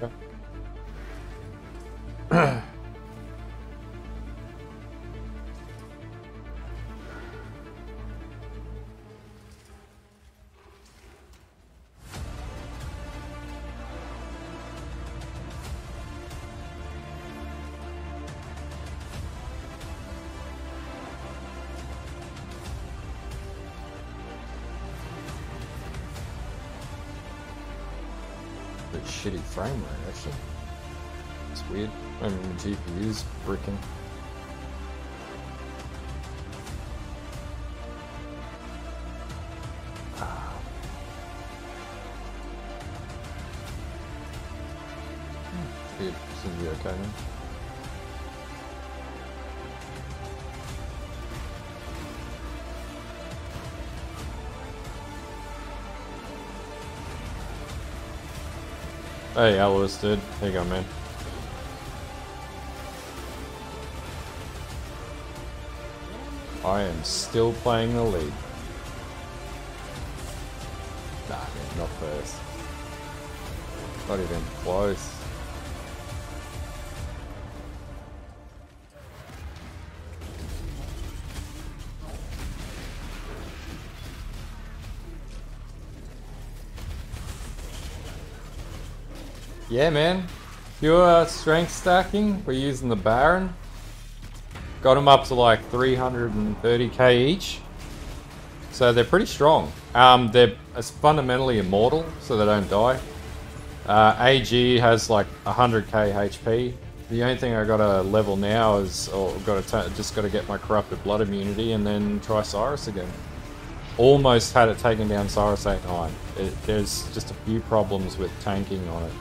Okay. Shitty frame rate, actually. It's weird. I mean, the GPU's bricking. It seems to be okay now. Hey, Alois, dude. How you going, man? I am still playing the league. Nah, man, not first. Not even close. Yeah, man. Pure strength stacking. We're using the Baron. Got them up to like 330k each. So they're pretty strong. They're fundamentally immortal, so they don't die. AG has like 100k HP. The only thing I gotta level now is, just gotta get my corrupted blood immunity and then try Cyrus again. Almost had it taken down Cyrus 8-9. There's just a few problems with tanking on it.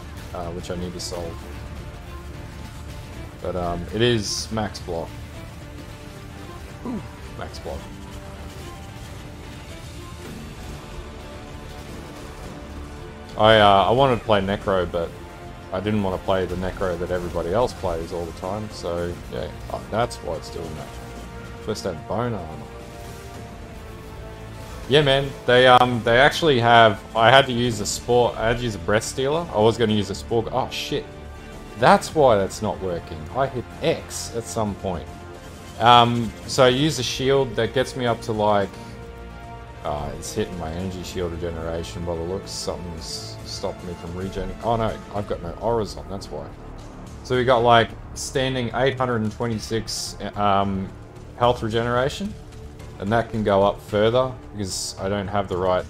Which I need to solve. But it is max block. Ooh, max block. I wanted to play Necro, but I didn't want to play the Necro that everybody else plays all the time. So yeah, that's why it's doing that. Supposed to have bone armor. Yeah, man, they actually have. I had to use a sport. I had to use a breath stealer. I was going to use a sport. Oh shit, that's why that's not working. I hit X at some point. So I use a shield that gets me up to like. It's hitting my energy shield regeneration by the looks. Something's stopping me from regening. Oh no, I've got no auras on. That's why. So we got like standing 826 health regeneration. And that can go up further because I don't have the right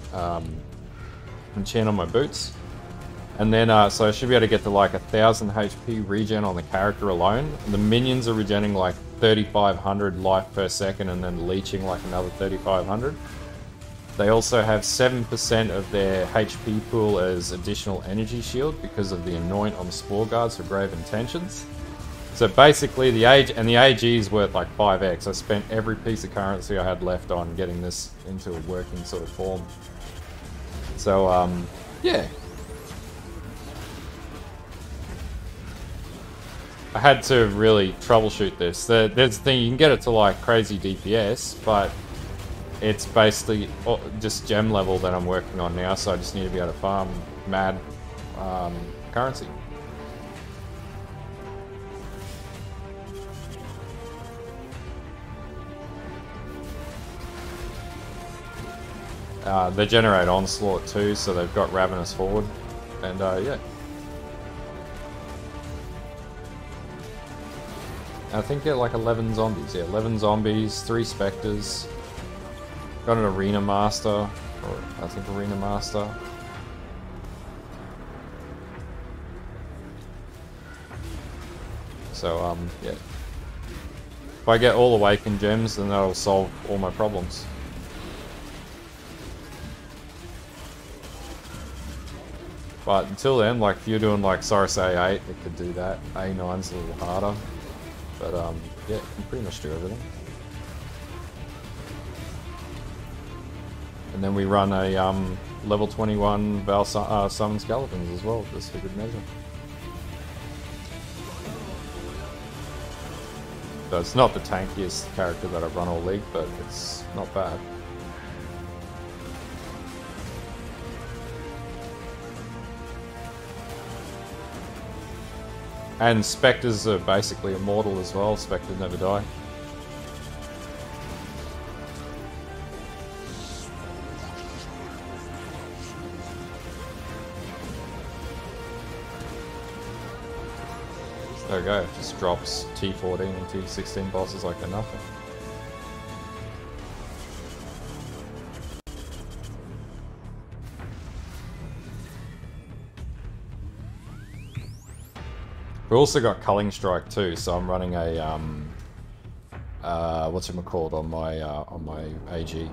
enchant on my boots. And then, so I should be able to get to like 1000 HP regen on the character alone. And the minions are regenning like 3500 life per second and then leeching like another 3500. They also have 7% of their HP pool as additional energy shield because of the anoint on the Spore Guards for Grave Intentions. So basically the AG is worth like 5x. I spent every piece of currency I had left on getting this into a working sort of form. So yeah. I had to really troubleshoot this. There's the thing, you can get it to like crazy DPS, but it's basically just gem level that I'm working on now, so I just need to be able to farm mad currency. They generate Onslaught too, so they've got Ravenous Horde, and yeah. I think they're like 11 zombies, yeah, 11 zombies, 3 specters. Got an Arena Master, or I think Arena Master. So, yeah. If I get all Awakened Gems, then that'll solve all my problems. But until then, like if you're doing like Cyrus A8, it could do that. A9's a little harder. But yeah, you can pretty much do everything. And then we run a level 21 Val Summon Skeletons as well, just for good measure. So it's not the tankiest character that I've run all league, but it's not bad. And Spectres are basically immortal as well. Spectres never die. There we go, it just drops T14 and T16 bosses like they're nothing. We also got Culling Strike too, so I'm running a whatchamacallit on my AG.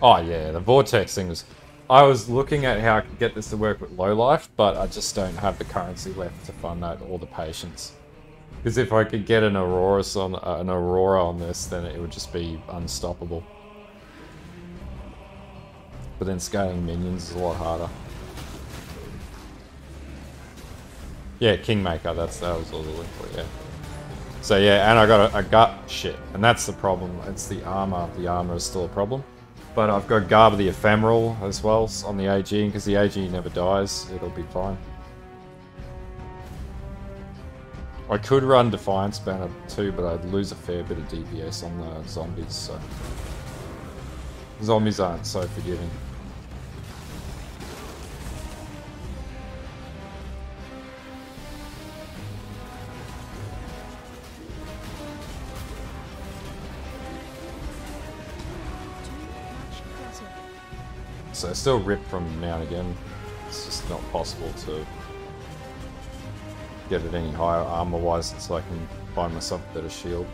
Oh yeah, the Vortex thing was... I was looking at how I could get this to work with low life, but I just don't have the currency left to fund that or the patience. Because if I could get an Aurora on this, then it would just be unstoppable. But then scaling minions is a lot harder. Yeah, Kingmaker, that was what I was looking for, yeah. So yeah, and I got shit, and that's the problem. It's the armor. The armor is still a problem. But I've got Garb of the Ephemeral as well on the AG, and because the AG never dies, it'll be fine. I could run Defiance Banner too, but I'd lose a fair bit of DPS on the zombies, so... Zombies aren't so forgiving. So I still rip from now and again. It's just not possible to get it any higher armor-wise so I can find myself a better shield.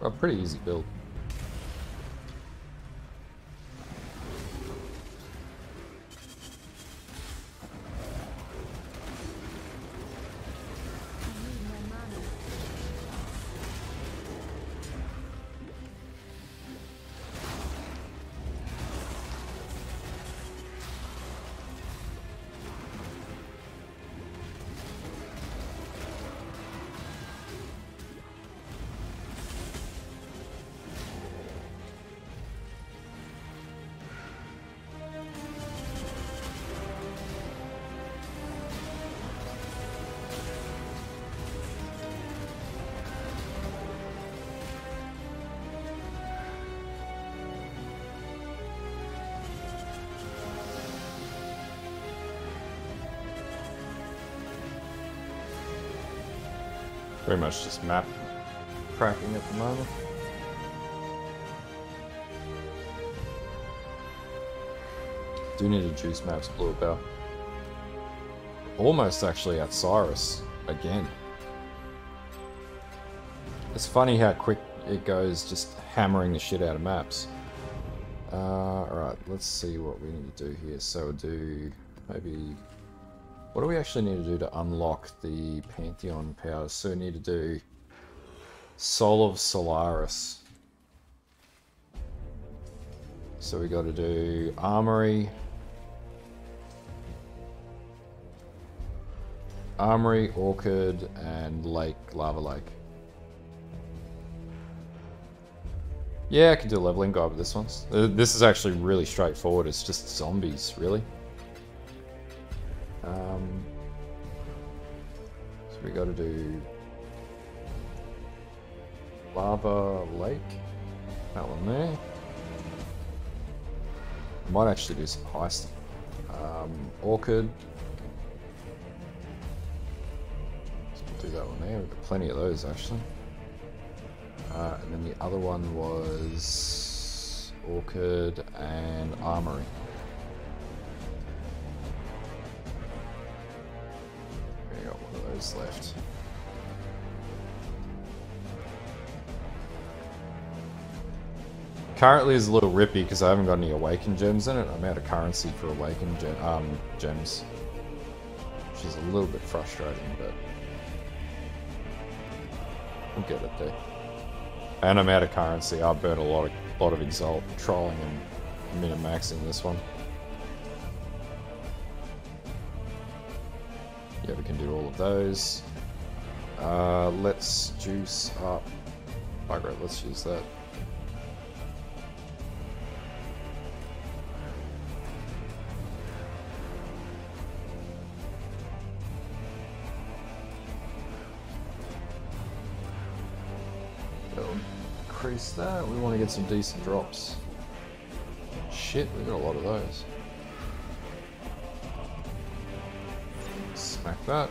A pretty easy build. Pretty much just map cracking at the moment. Do need to juice maps blue about. Almost actually at Cyrus again. It's funny how quick it goes just hammering the shit out of maps. Alright, let's see what we need to do here. So we'll do maybe... What do we actually need to do to unlock the Pantheon powers? So we need to do Soul of Solaris. So we got to do Armory. Armory, Orchid, and Lake, Lava Lake. Yeah, I can do a leveling guide with this one. This is actually really straightforward. It's just zombies, really. So we got to do Lava Lake, that one there. I might actually do some heisting. Orchid. Do that one there. We've got plenty of those actually. And then the other one was Orchid and Armory. We got one of those left. currently is a little rippy because I haven't got any Awakened gems in it. I'm out of currency for Awakened gems. Which is a little bit frustrating, but we'll get it there. And I'm out of currency. I burnt a lot of Exile trolling and min-maxing this one. Yeah, we can do all of those. Let's juice up. Oh great, let's use that. Increase that. We want to get some decent drops. Shit, we got a lot of those. Smack that.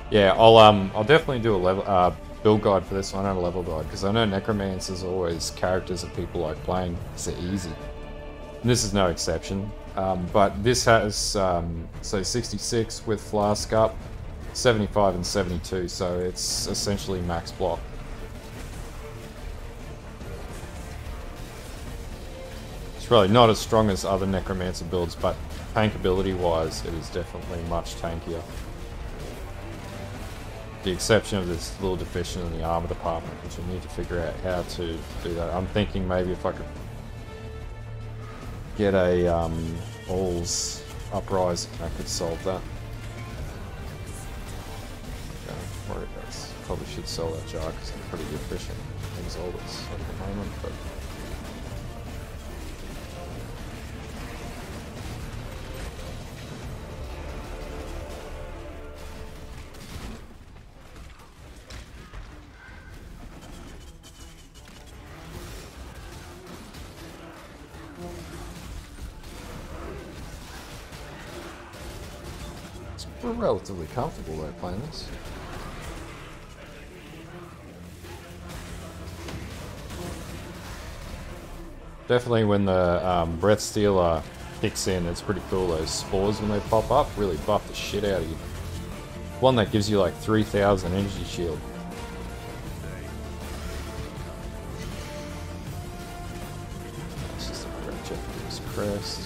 Yeah, I'll definitely do a level build guide for this one and a level guide because I know Necromancers are always characters that people like playing because they're easy. And this is no exception. But this has so 66 with Flask up, 75 and 72, so it's essentially max block. It's probably not as strong as other Necromancer builds, but tankability wise it is definitely much tankier. The exception of this little deficient in the armor department, which I need to figure out how to do that. I'm thinking maybe if I could get a All's Uprising, I could solve that. Don't worry about this. Probably should sell that jar because I'm pretty efficient in Exaltus at the moment, but we're relatively comfortable though playing this. Definitely when the Breath Stealer kicks in, it's pretty cool. Those spores when they pop up really buff the shit out of you. One that gives you like 3,000 energy shield. That's just a great check for this crest.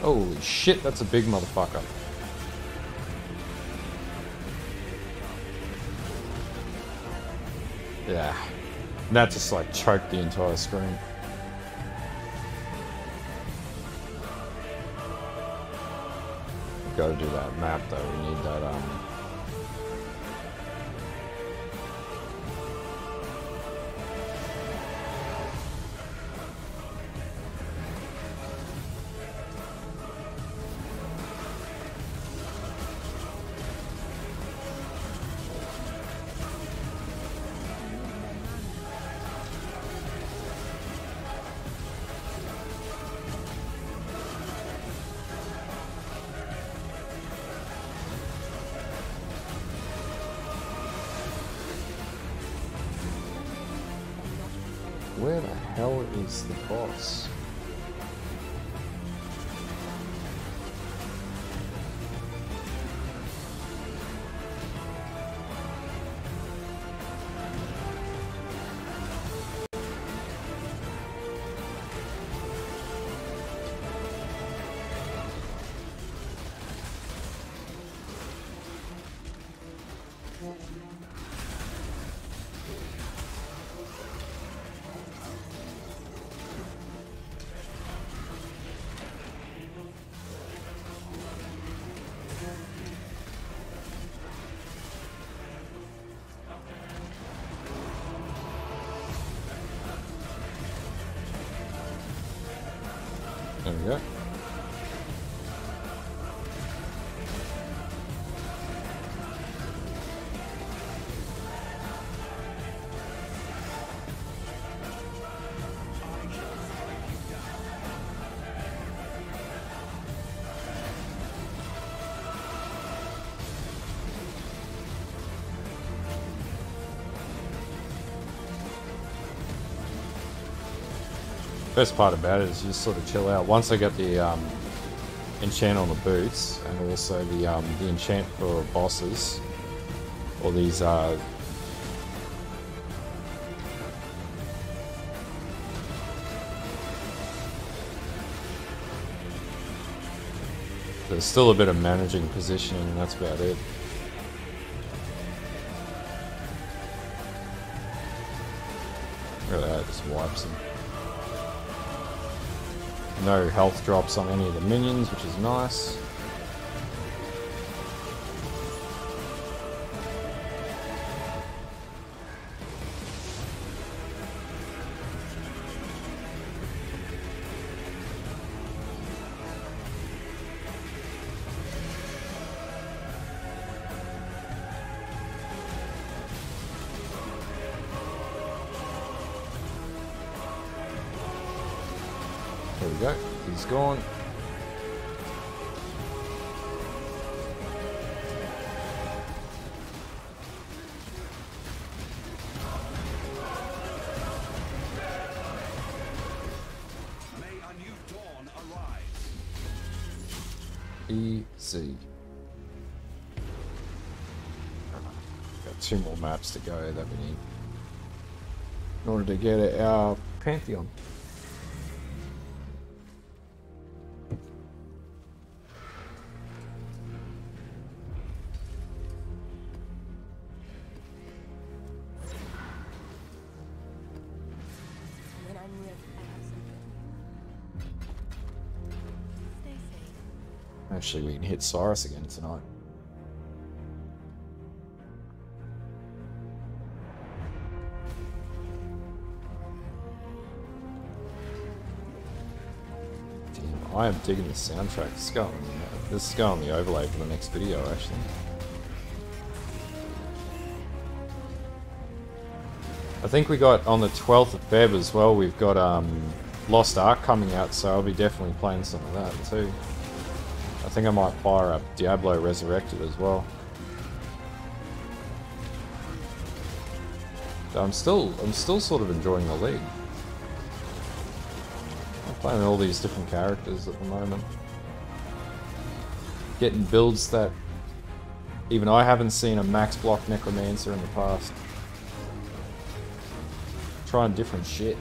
Holy shit, that's a big motherfucker. Yeah. And that just like choked the entire screen. Gotta do that map though, we need that where the hell is the boss? There we go. Best part about it is you just sort of chill out. Once I get the enchant on the boots, and also the enchant for bosses, or these there's still a bit of managing positioning, and that's about it. Look at that, just wipes them. No health drops on any of the minions, which is nice. There we go, he's gone. May a new dawn arise. Easy. Got 2 more maps to go that we need in order to get our Pantheon. Actually, we can hit Cyrus again tonight. Damn, I am digging the soundtrack. This is going on the overlay for the next video, actually. I think we got on the 12th of Feb as well. We've got Lost Ark coming out, so I'll be definitely playing some of that too. I think I might fire up Diablo Resurrected as well. I'm still sort of enjoying the league. I'm playing all these different characters at the moment. Getting builds that even I haven't seen a max block Necromancer in the past. Trying different shit.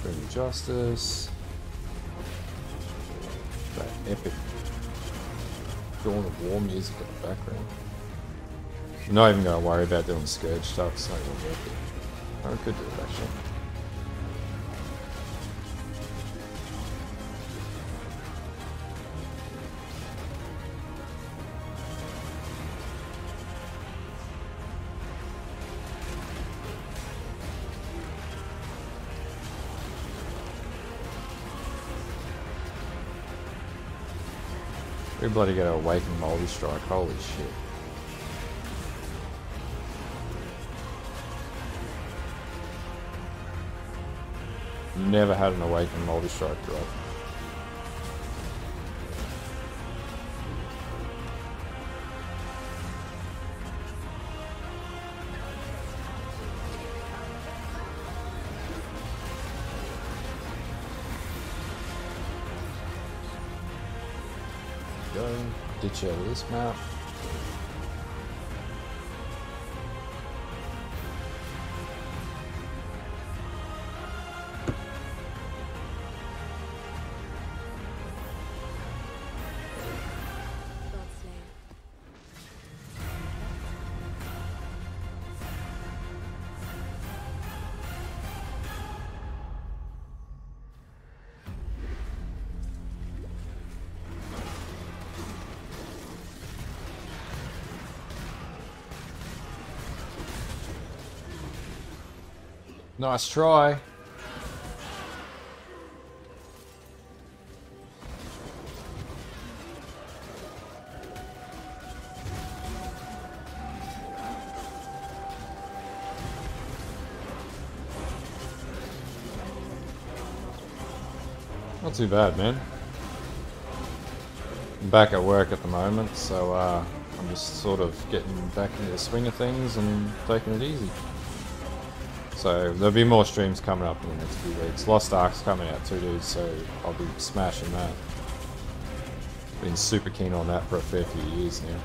Bring Justice. That epic Dawn of War music in the background. I'm not even going to worry about doing Scourge stuff, it's not even worth it. I could do it actually. We bloody get Awakened Moldy Strike, holy shit. Never had an Awakened Moldy Strike drop. Ditch out of this map. Nice try. Not too bad, man. I'm back at work at the moment, so I'm just sort of getting back into the swing of things and taking it easy. So there'll be more streams coming up in the next few weeks. Lost Ark's coming out too, dude, so I'll be smashing that. Been super keen on that for a fair few years now.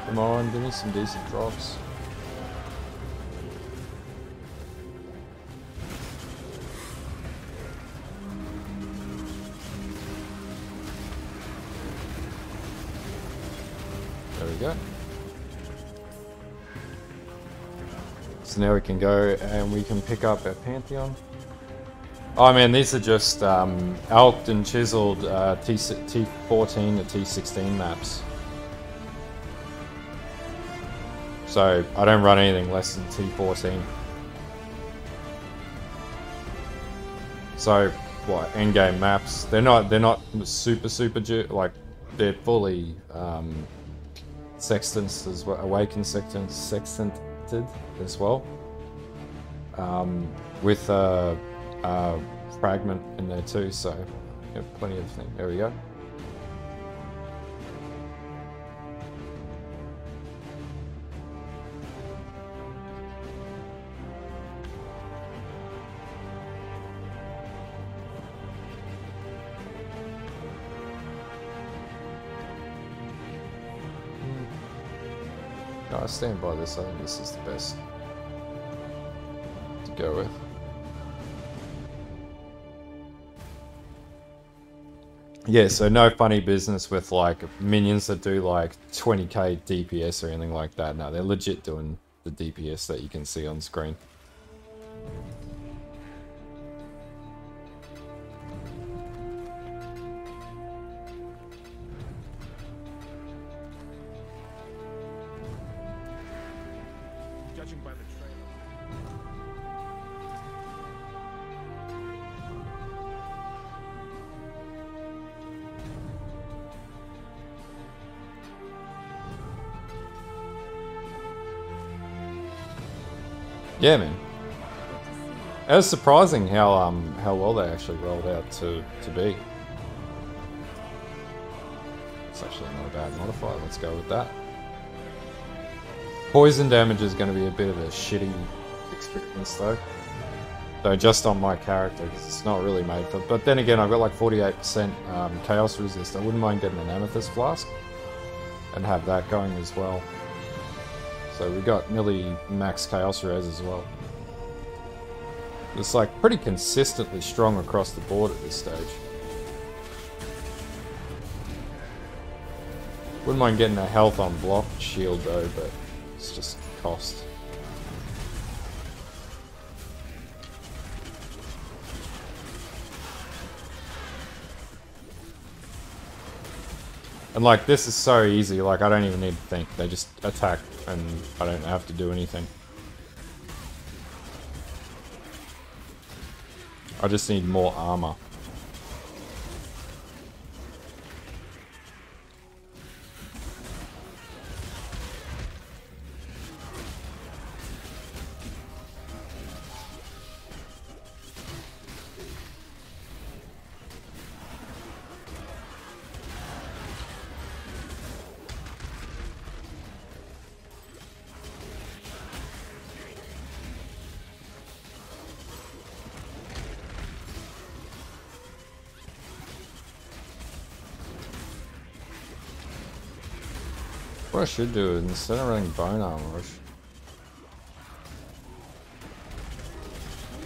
Come on, give me some decent drops. There we go. So now we can go and we can pick up our Pantheon. Oh man, these are just alked and chiseled T14 to T16 maps. So I don't run anything less than T14. So what, endgame maps? They're not super like they're fully sextants as well, awakened sextanted as well. With a fragment in there too, so you have plenty of things. There we go. No, I stand by this. I think this is the best to go with. Yeah, so no funny business with like minions that do like 20k DPS or anything like that. No, they're legit doing the DPS that you can see on screen. Judging by the trailer. Yeah, man. It was surprising how well they actually rolled out to be. It's actually not a bad modifier. Let's go with that. Poison damage is going to be a bit of a shitty experience though. So just on my character, because it's not really made for. But then again, I've got like 48% chaos resist. I wouldn't mind getting an amethyst flask and have that going as well. So we got nearly max chaos res as well. It's like pretty consistently strong across the board at this stage. Wouldn't mind getting a health on block shield though, but it's just cost. And like this is so easy, like I don't even need to think. They just attack and I don't have to do anything. I just need more armor. What I should do is instead of running bone armor,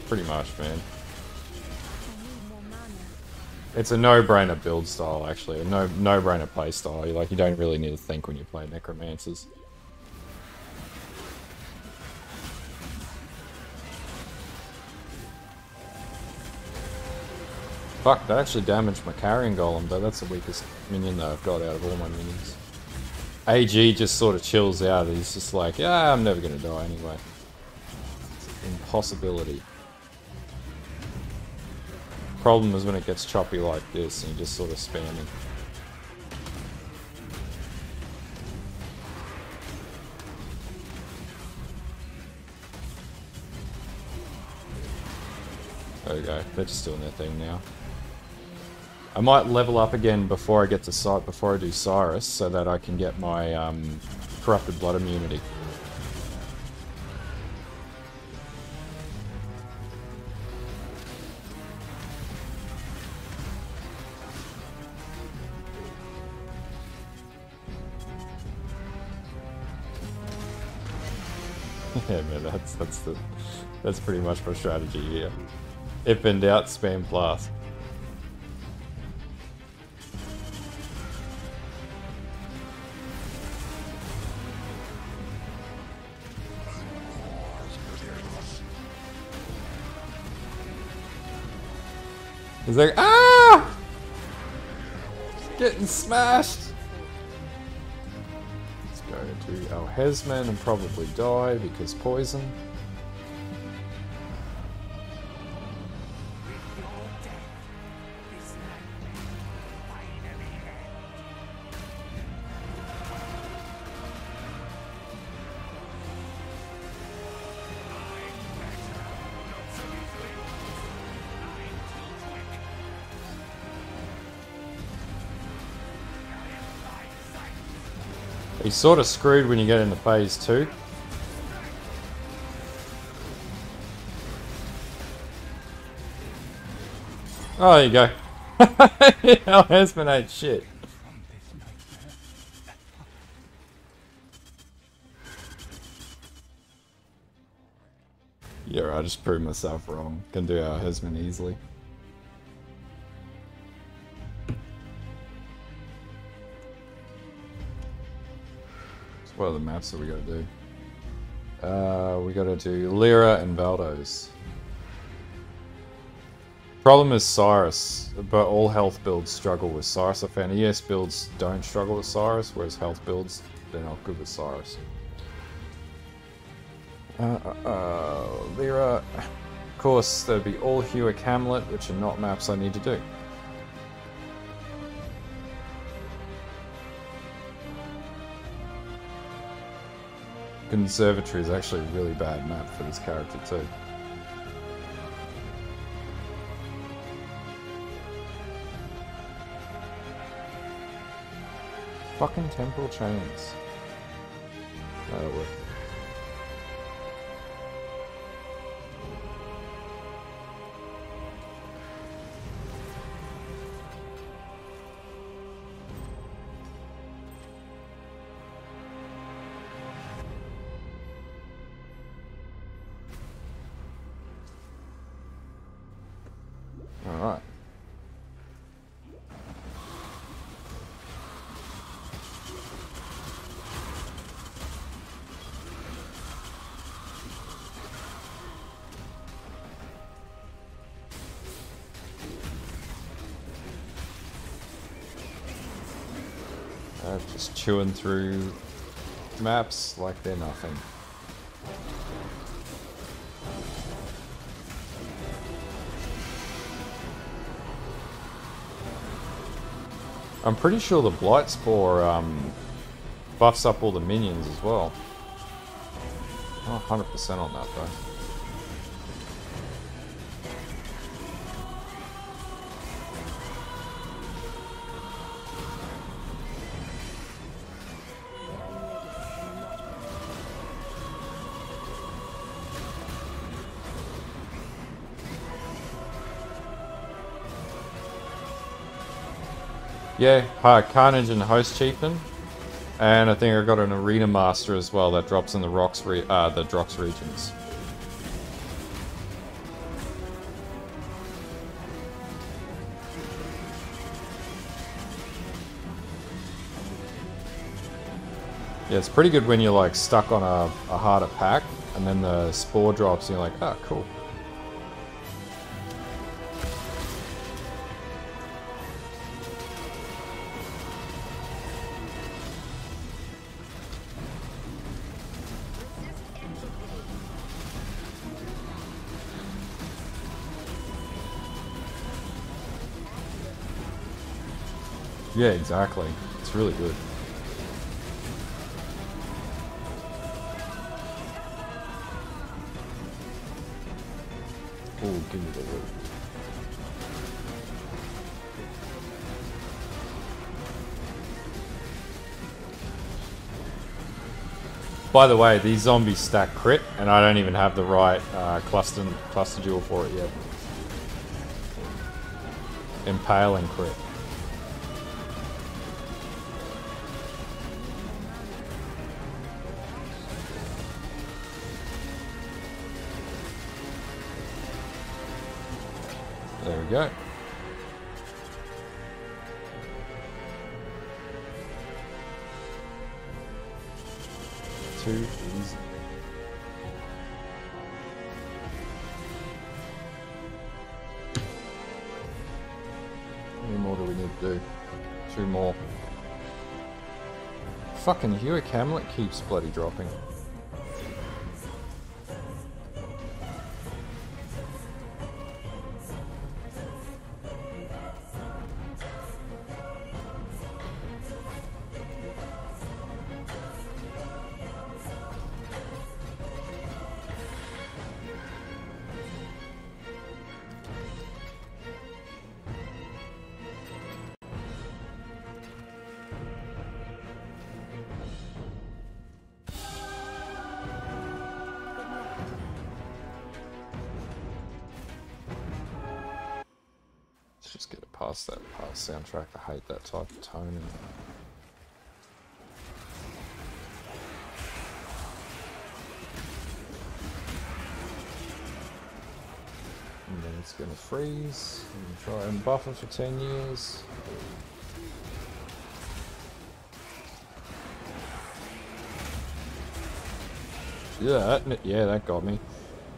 pretty much, man. It's a no-brainer build style, actually. A no-brainer play style. You don't really need to think when you play Necromancers. Fuck, that actually damaged my carrying golem, though. That's the weakest minion that I've got out of all my minions. AG just sort of chills out. He's just like, yeah, I'm never gonna die anyway. impossibility. Problem is when it gets choppy like this and you're just sort of spamming. There we go, they're just doing their thing now. I might level up again before I get to before I do Cyrus, so that I can get my corrupted blood immunity. Yeah, man, that's pretty much my strategy here. If in doubt, spam blast. He's like, ah! Getting smashed! Let's go to our Hesman and probably die because poison. He's sort of screwed when you get into phase 2. Oh, there you go. Our husband ain't shit. Yeah, I just proved myself wrong. Can do our husband easily. What are the maps that we gotta do? We gotta do Lyra and Valdos. Problem is Cyrus, but all health builds struggle with Cyrus. I found ES builds don't struggle with Cyrus, whereas health builds, they're not good with Cyrus. Lyra, of course, there'd be all Hewick Hamlet, which are not maps I need to do. Conservatory is actually a really bad map for this character too. Fucking temporal chains. That'll work. Alright. Just chewing through maps like they're nothing. I'm pretty sure the Blight Spore buffs up all the minions as well. Not 100% on that though. Yeah, Carnage and Host Chieftain, and I think I got an Arena Master as well that drops in the Drox regions. Yeah, it's pretty good when you're like stuck on a harder pack, and then the Spore drops, and you're like, oh, cool. Yeah, exactly. It's really good. Oh, give me the loot. By the way, these zombies stack crit, and I don't even have the right cluster jewel for it yet. Impaling crit. There we go. Too easy. How many more do we need to do? 2 more. Fucking Hewitt Hamlet keeps bloody dropping. Just get it past that soundtrack. I hate that type of tone. And then it's gonna freeze. And try and buffer for 10 years. Yeah, that got me.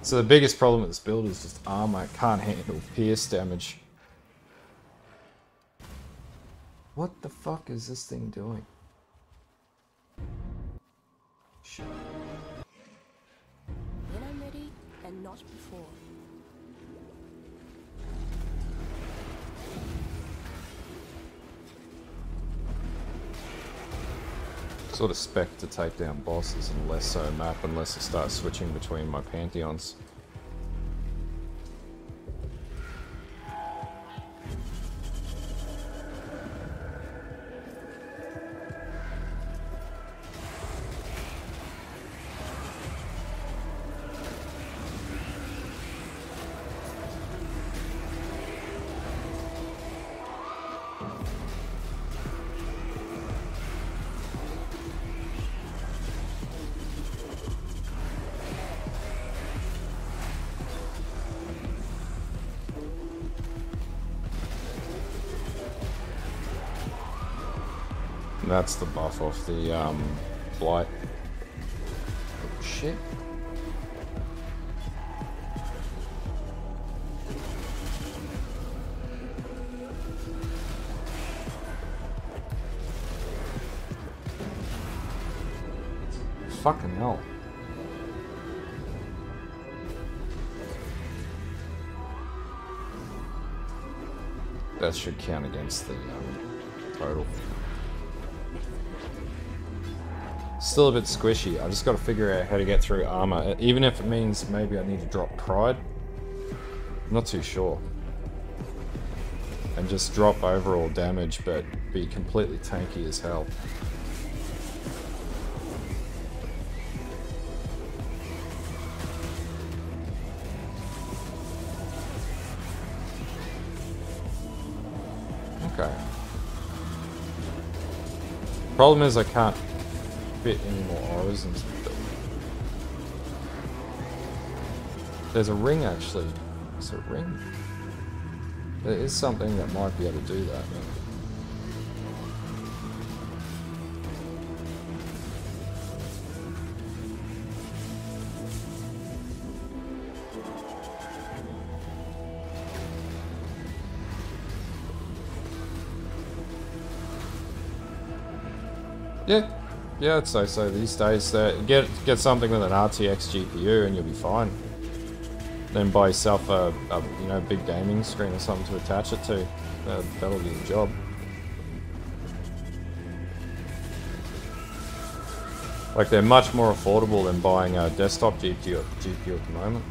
So the biggest problem with this build is just armor. It can't handle pierce damage. What the fuck is this thing doing? Shit. When I'm ready, and not before. Sort of spec to take down bosses and less so map unless I start switching between my pantheons. That's the buff off the blight. Oh, shit. Fucking hell. That should count against the total. Still a bit squishy. I just got to figure out how to get through armor, even if it means maybe I need to drop pride. I'm not too sure. And just drop overall damage, but be completely tanky as hell. Okay. Problem is I can't fit any more auras and stuff. There's a ring actually. Is there a ring? There is something that might be able to do that. Yeah, I'd say so these days. Get something with an RTX GPU and you'll be fine. Then buy yourself a big gaming screen or something to attach it to. That'll do the job. Like, they're much more affordable than buying a desktop GPU at the moment.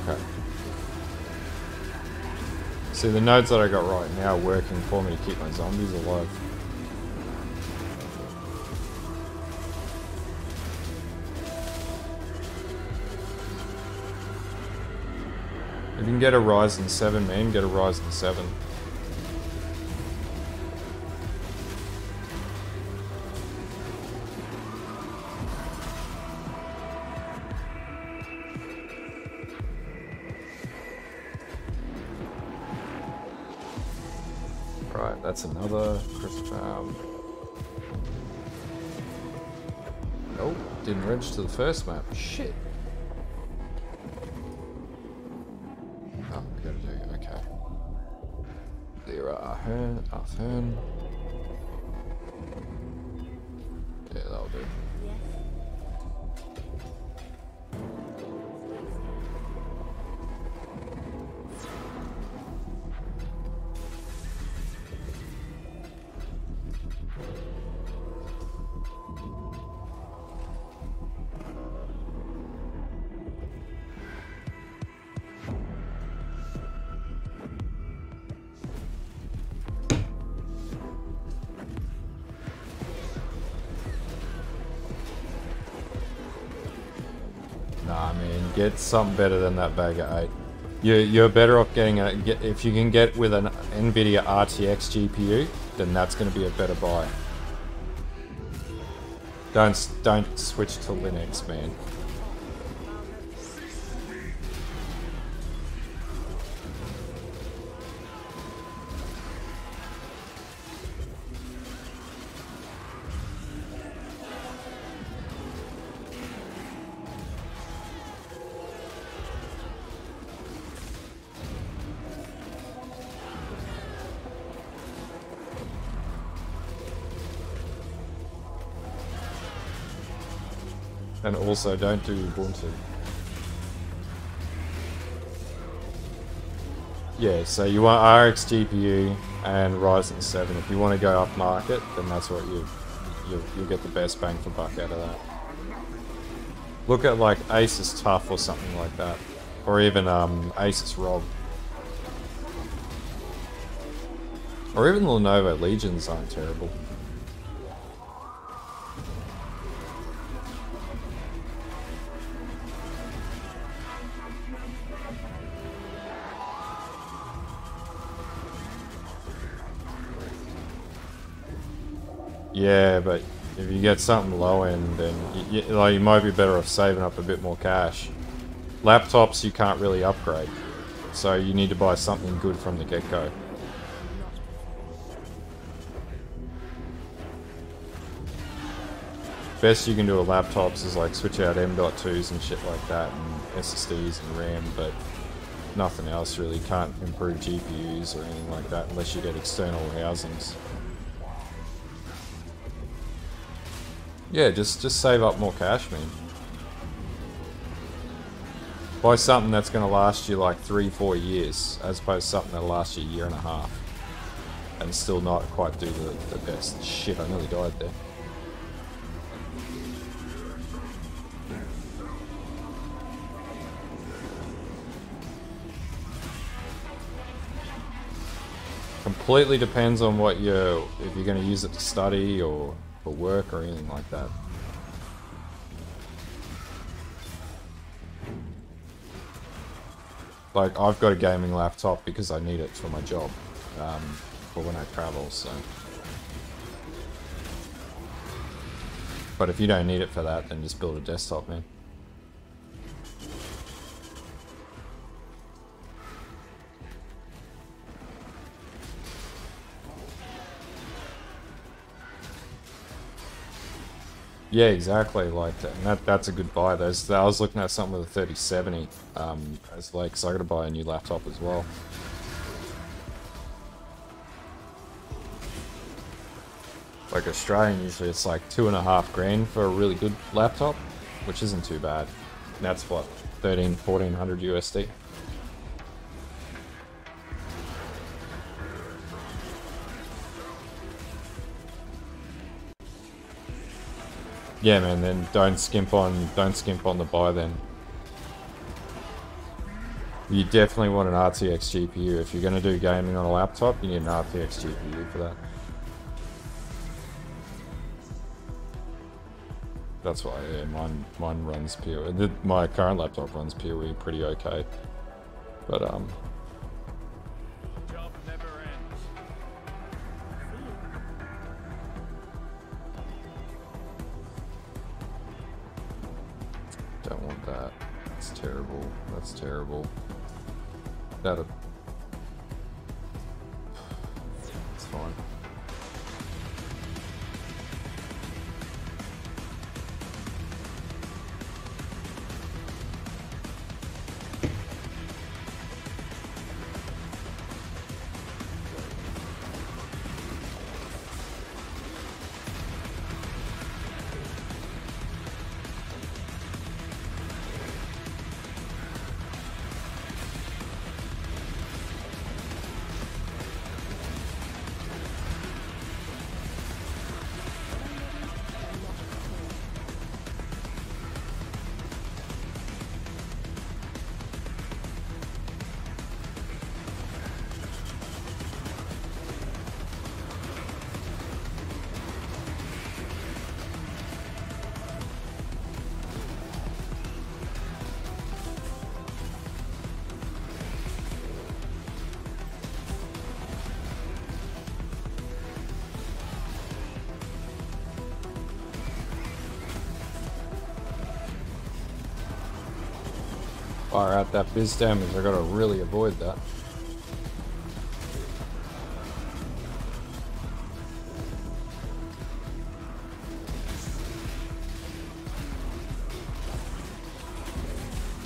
Okay. See, the nodes that I got right now are working for me to keep my zombies alive. If you can get a Ryzen 7, man, get a Ryzen 7. Right, that's another crystal. Nope, didn't register the first map. Shit. Oh, we gotta do, okay. There are Arthurn. Yeah, that'll do. Nah, man, get something better than that bag of 8. You're better off getting if you can get with an NVIDIA RTX GPU, then that's going to be a better buy. Don't switch to Linux, man. And also, don't do Ubuntu. Yeah, so you want RX GPU and Ryzen 7. If you want to go up market, then that's what you'll get the best bang for buck out of that. Look at like Asus Tough or something like that, or even Asus ROG, or even Lenovo Legions aren't terrible. Yeah, but if you get something low end, then you might be better off saving up a bit more cash. Laptops you can't really upgrade, so you need to buy something good from the get-go. Best you can do with laptops is like switch out M.2s and shit like that, and SSDs and RAM, but nothing else really. Can't improve GPUs or anything like that unless you get external housings. Yeah, just save up more cash, man. Buy something that's going to last you like 3-4 years, as opposed to something that'll last you a year and a half, and still not quite do the best. Shit, I nearly died there. Completely depends on what if you're going to use it to study or for work or anything like that. Like, I've got a gaming laptop because I need it for my job, for when I travel, so. But if you don't need it for that, then just build a desktop, man. Yeah, exactly. Like that. And that's a good buy. I was looking at something with a 3070. As like, so I got to buy a new laptop as well. Like Australian, usually it's like 2.5 grand for a really good laptop, which isn't too bad. And that's what, 1400 USD. Yeah, man. Then don't skimp on the buy. Then you definitely want an RTX GPU if you're going to do gaming on a laptop. You need an RTX GPU for that. That's why, yeah, mine runs POE. My current laptop runs POE pretty okay, but Job never ends. don't want that. That's terrible. That's terrible. That'll. It's fine. Fire out that biz damage, I gotta really avoid that.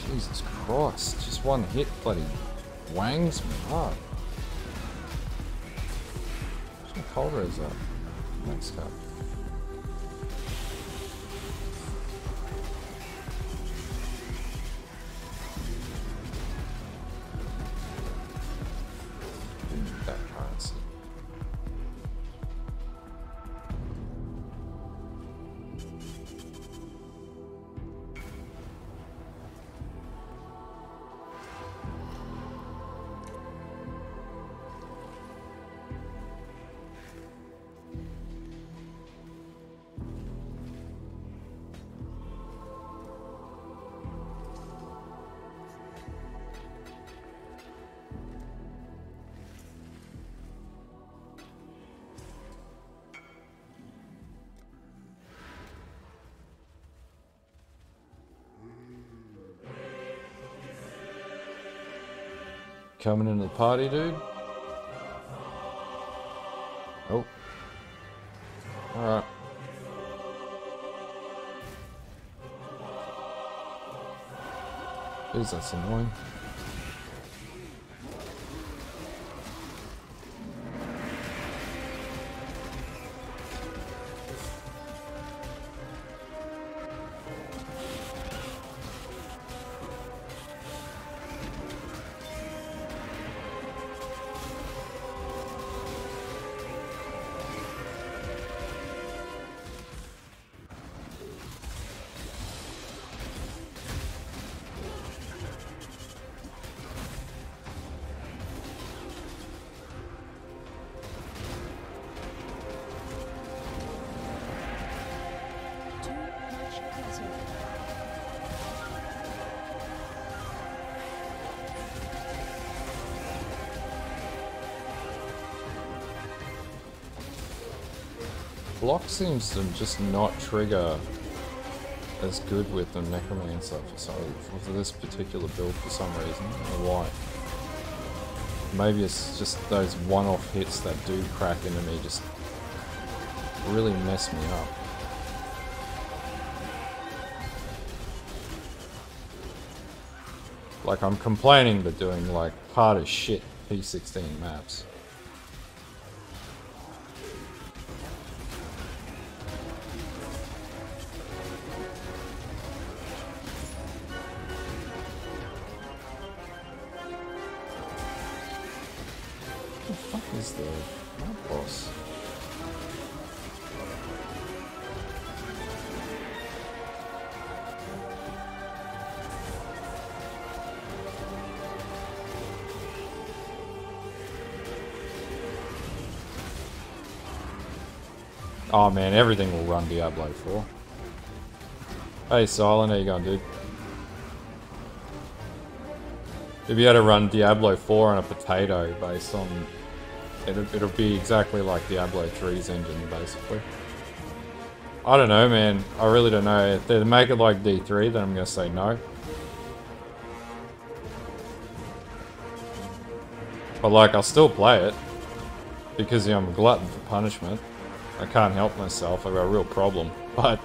Jesus Christ, just one hit bloody wangs me hard. How colder is that? Next cup. That currency. Coming into the party, dude? Oh. Alright. Jeez, that's annoying. Block seems to just not trigger as good with the Necromancer for this particular build for some reason. I don't know why. Maybe it's just those one-off hits that do crack into me just really mess me up. Like, I'm complaining but doing like hard as shit P16 maps. What is the map boss? Oh man, everything will run Diablo 4. Hey Silent, how you going, dude? If you had to run Diablo 4 on a potato based on... It'll be exactly like Diablo 3's engine, basically. I don't know, man. I really don't know. If they make it like D3, then I'm gonna say no. But like, I'll still play it. Because I'm a glutton for punishment. I can't help myself. I've got a real problem. But...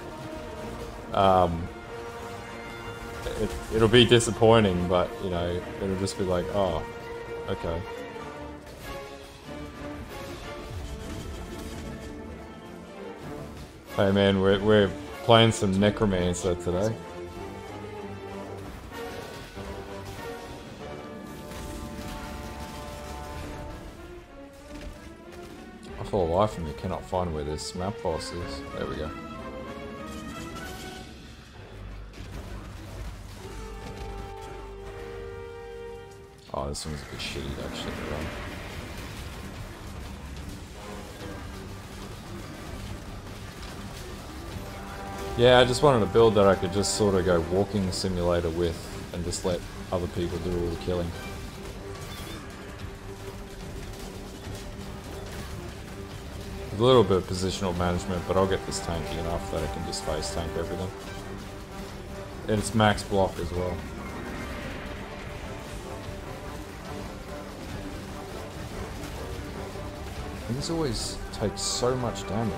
it'll be disappointing, but, you know, it'll just be like, oh, okay. Hey man, we're playing some Necromancer today. For the life of me, cannot find where this map boss is. There we go. Oh, this one's a bit shitty to actually run. Yeah, I just wanted a build that I could just sort of go walking simulator with and just let other people do all the killing. A little bit of positional management, but I'll get this tanky enough that I can just face tank everything. And it's max block as well. These always take so much damage.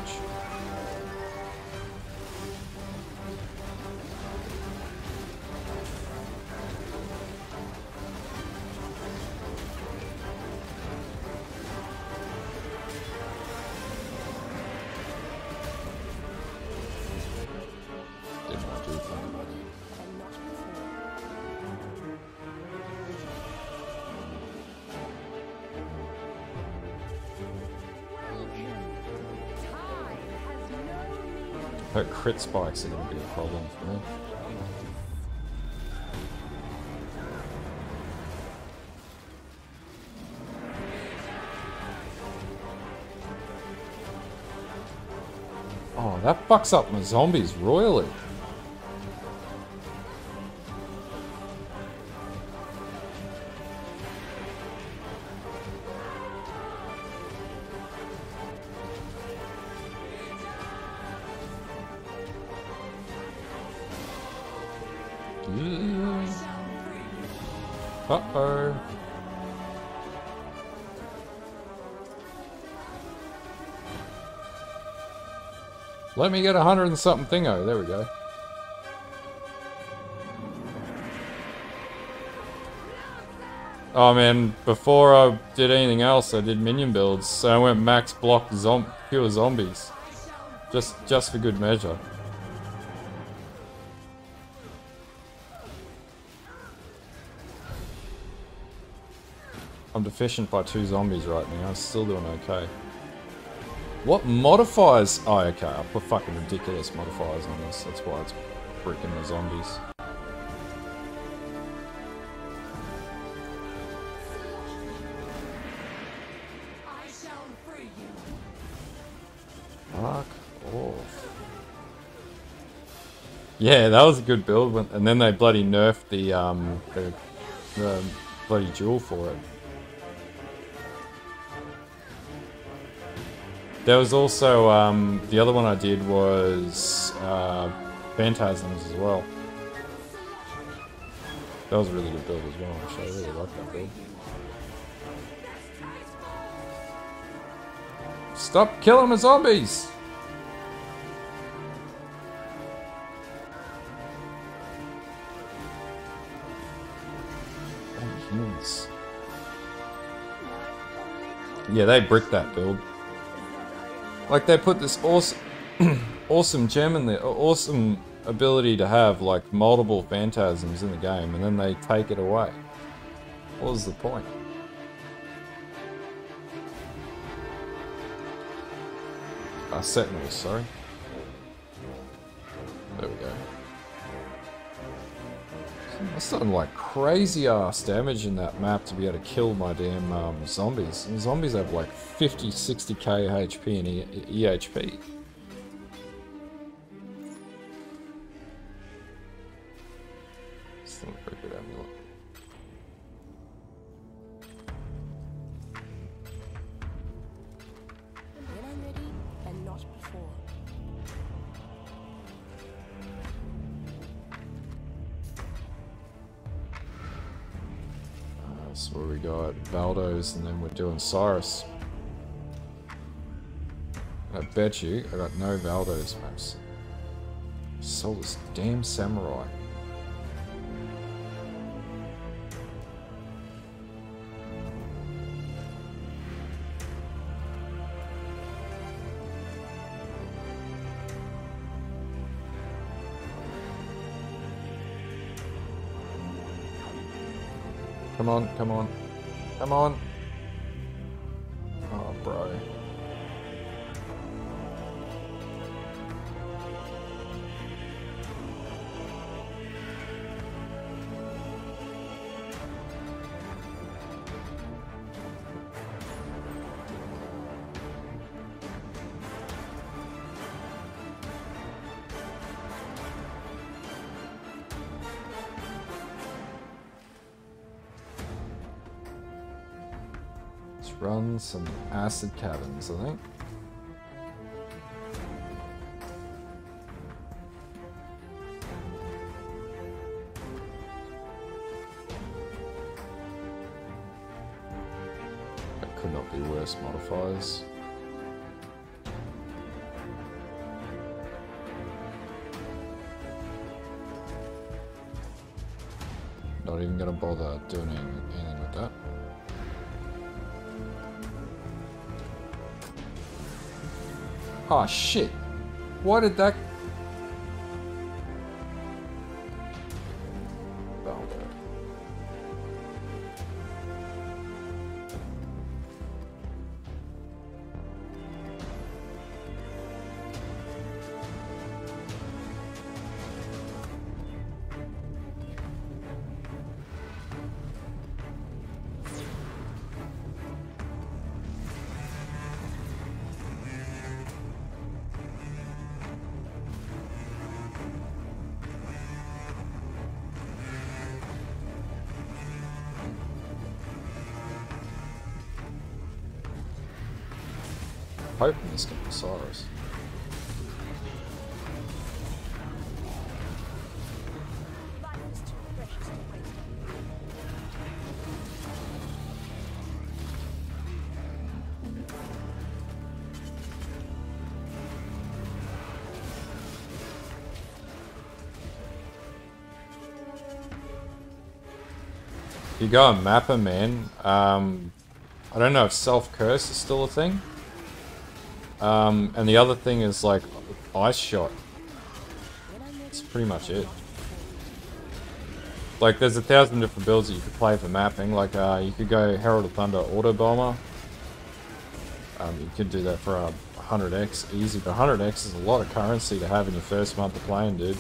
But crit spikes are going to be a problem for me. Oh, that fucks up my zombies royally. Uh-oh. Let me get 100 and something thingo. There we go. Oh man, before I did anything else, I did minion builds. So I went max block pure zombies. Just for good measure. I'm deficient by 2 zombies right now. I'm still doing okay. What modifiers? Oh, okay. I put fucking ridiculous modifiers on this. That's why it's freaking the zombies. Fuck off. Yeah, that was a good build. And then they bloody nerfed the bloody jewel for it. There was also, the other one I did was Phantasms as well. That was a really good build as well, actually. I really like that build. Stop killing my zombies! Oh, humans. Yeah, they bricked that build. Like, they put this awesome, awesome gem in there, awesome ability to have, like, multiple phantasms in the game, and then they take it away. What was the point? Sentinels, sorry. There we go. That's done like crazy ass damage in that map to be able to kill my damn zombies. And zombies have like 50, 60k HP and EHP. Still a pretty good amulet. When I'm ready and not before. So we got Valdos and then we're doing Cyrus. I bet you I got no Valdos maps. Sold this damn samurai. Come on, come on, come on. Oh, bro. Run some acid caverns, I think. That could not be worse modifiers. Not even gonna bother doing anything with that. Oh shit! Why did that... hoping this can be Cyrus. Life is too precious to waste. You go and map him, man. I don't know if self-curse is still a thing. And the other thing is like ice shot. That's pretty much it. Like there's 1,000 different builds that you could play for mapping. Like you could go Herald of Thunder Auto Bomber. You could do that for 100x easy, but 100x is a lot of currency to have in your first month of playing, dude.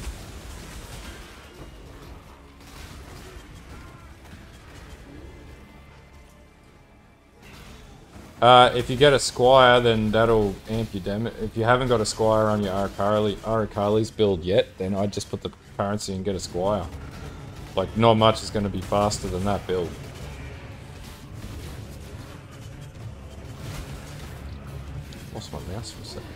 If you get a Squire, then that'll amp your damage. If you haven't got a Squire on your Aracali's build yet, then I'd just put the currency and get a Squire. Like, not much is going to be faster than that build. Lost my mouse for a second.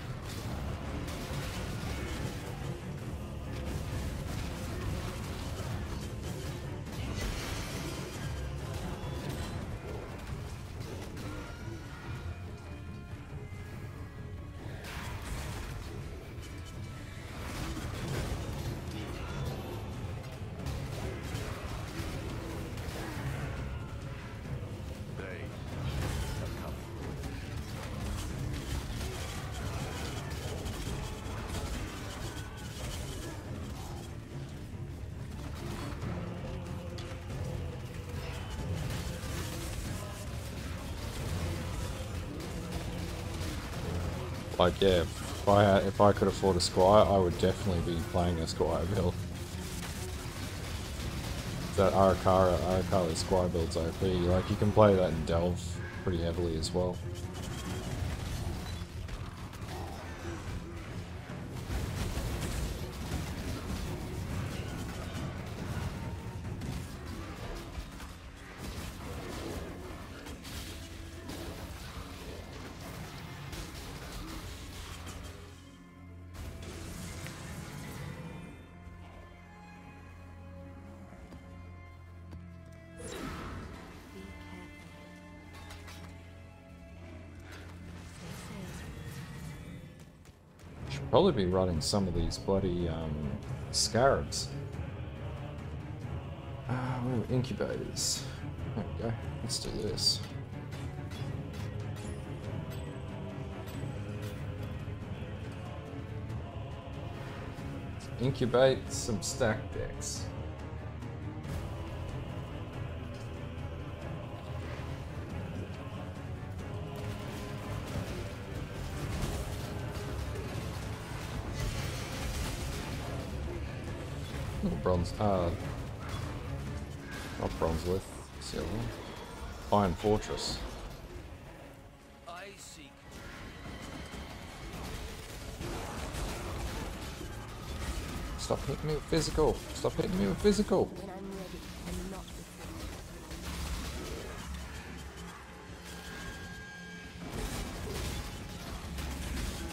Like, yeah, If I could afford a Squire, I would definitely be playing a Squire build. That Arakara Squire build's OP. Like, you can play that in Delve pretty heavily as well. Probably be running some of these bloody scarabs. Where are incubators? There we go. Let's do this. Incubate some stack decks. Bronze, not Bronzewith, silver. Iron Fortress. I seek. Stop hitting me with physical. Stop hitting me with physical. When I'm ready and not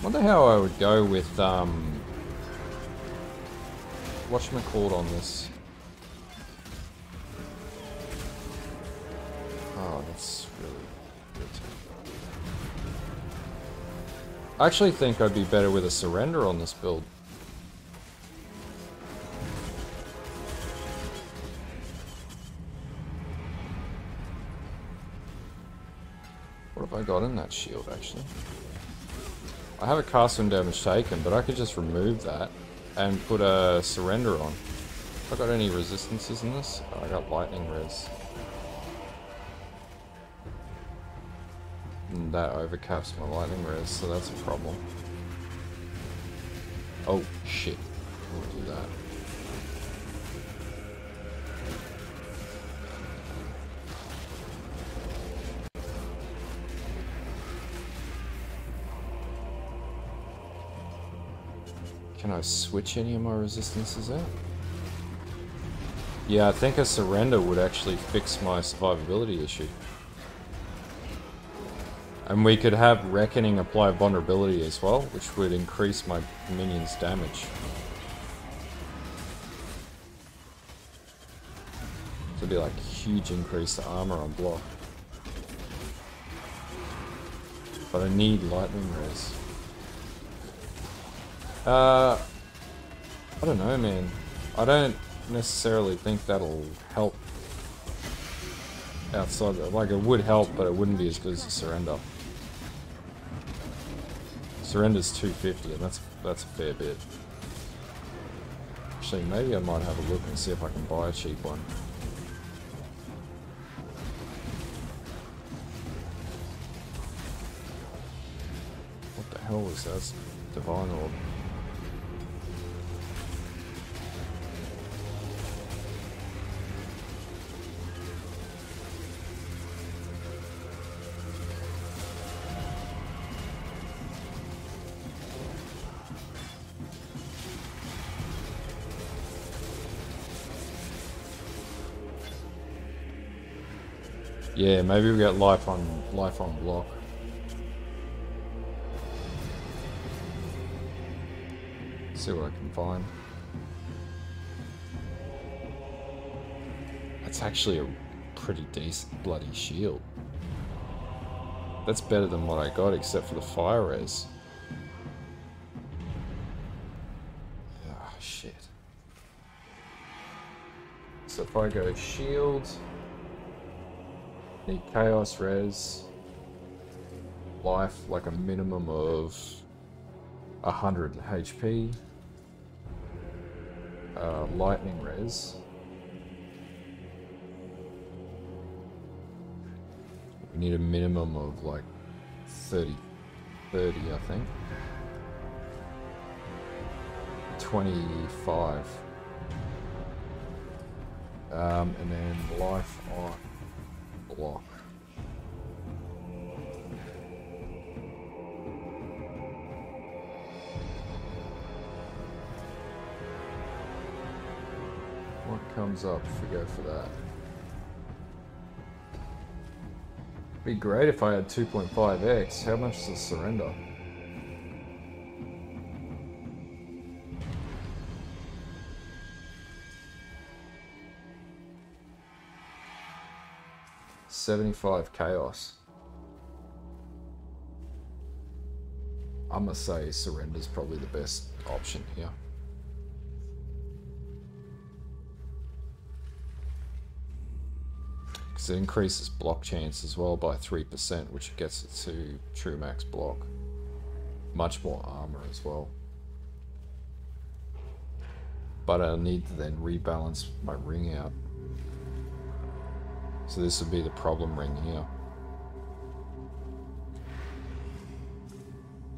before. Wonder how I would go with whatchamacallit on this. Oh, that's really good. I actually think I'd be better with a surrender on this build. What have I got in that shield, actually? I have a cast when damage taken, but I could just remove that and put a surrender on. Have I got any resistances in this? Oh, I got lightning res. And that overcaps my lightning res, so that's a problem. Oh shit, we'll do that. Can I switch any of my resistances out? Yeah, I think a surrender would actually fix my survivability issue. And we could have Reckoning apply vulnerability as well, which would increase my minions' damage. So it'd be like a huge increase to armor on block. But I need lightning res. I don't know, man. I don't necessarily think that'll help outside of, like, it would help, but it wouldn't be as good as a surrender. Surrender's 250, and that's a fair bit. Actually, maybe I might have a look and see if I can buy a cheap one. What the hell was that? Divine Orb. Yeah, maybe we get life on block. See what I can find. That's actually a pretty decent bloody shield. That's better than what I got, except for the fire res. Ah, shit. So if I go shield, need chaos res, life like a minimum of 100 HP, lightning res. We need a minimum of like 30, I think. 25. And then life on block. What comes up if we go for that? Be great if I had 2.5x. How much is the surrender? $75 chaos. I must say surrender's probably the best option here. Because it increases block chance as well by 3%, which gets it to true max block. Much more armor as well. But I need to then rebalance my ring out. So this would be the problem ring here.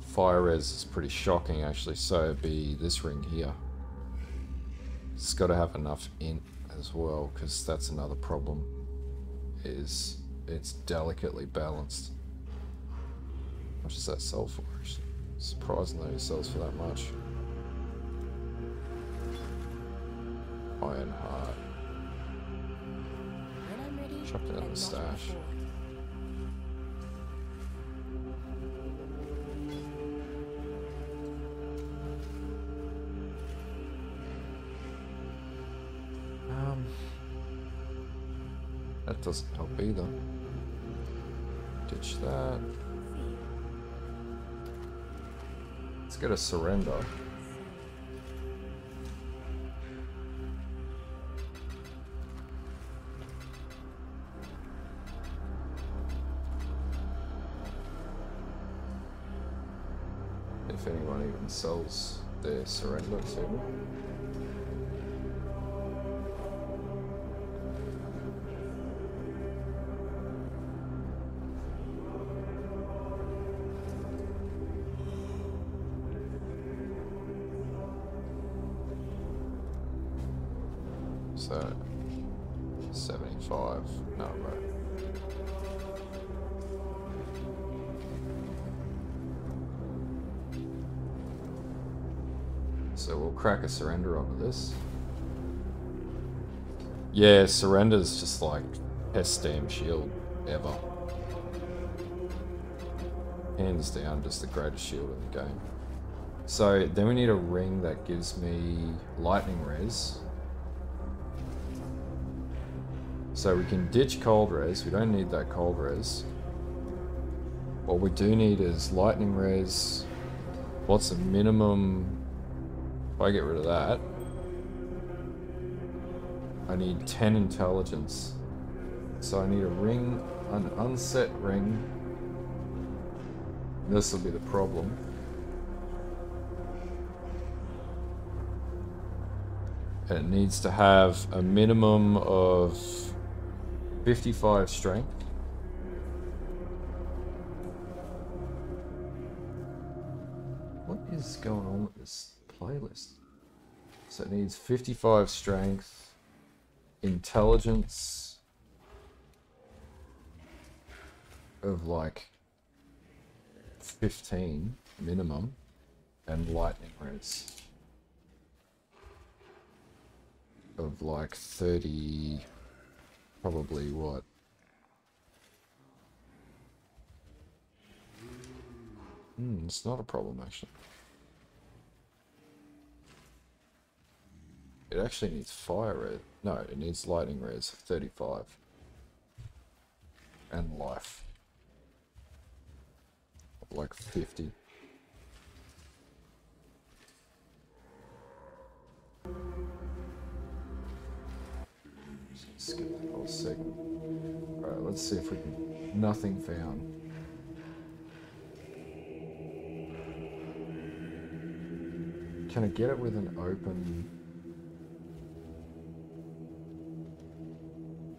Fire res is pretty shocking actually, so it'd be this ring here. It's got to have enough int as well, because that's another problem, is it's delicately balanced. How much does that sell for actually? Surprisingly it sells for that much. Iron heart. Chuck it in the stash. That doesn't help either. Ditch that. Let's get a surrender. If anyone even sells their surrender to me. So 75, no, right. So we'll crack a surrender onto this. Yeah, surrender's just like best damn shield ever. Hands down, just the greatest shield in the game. So then we need a ring that gives me lightning res. So we can ditch cold res, we don't need that cold res. What we do need is lightning res. What's the minimum? If I get rid of that, I need 10 intelligence. So I need a ring, an unset ring. This will be the problem. And it needs to have a minimum of 55 strength. What is going on with this playlist? So it needs 55 strength, intelligence of like 15 minimum, and lightning res of like 30, probably what? It's not a problem actually. It actually needs fire res. No, it needs lightning res of 35. And life. Of like 50. Skip the whole segment. Alright, let's see if we can... Nothing found. Can I get it with an open...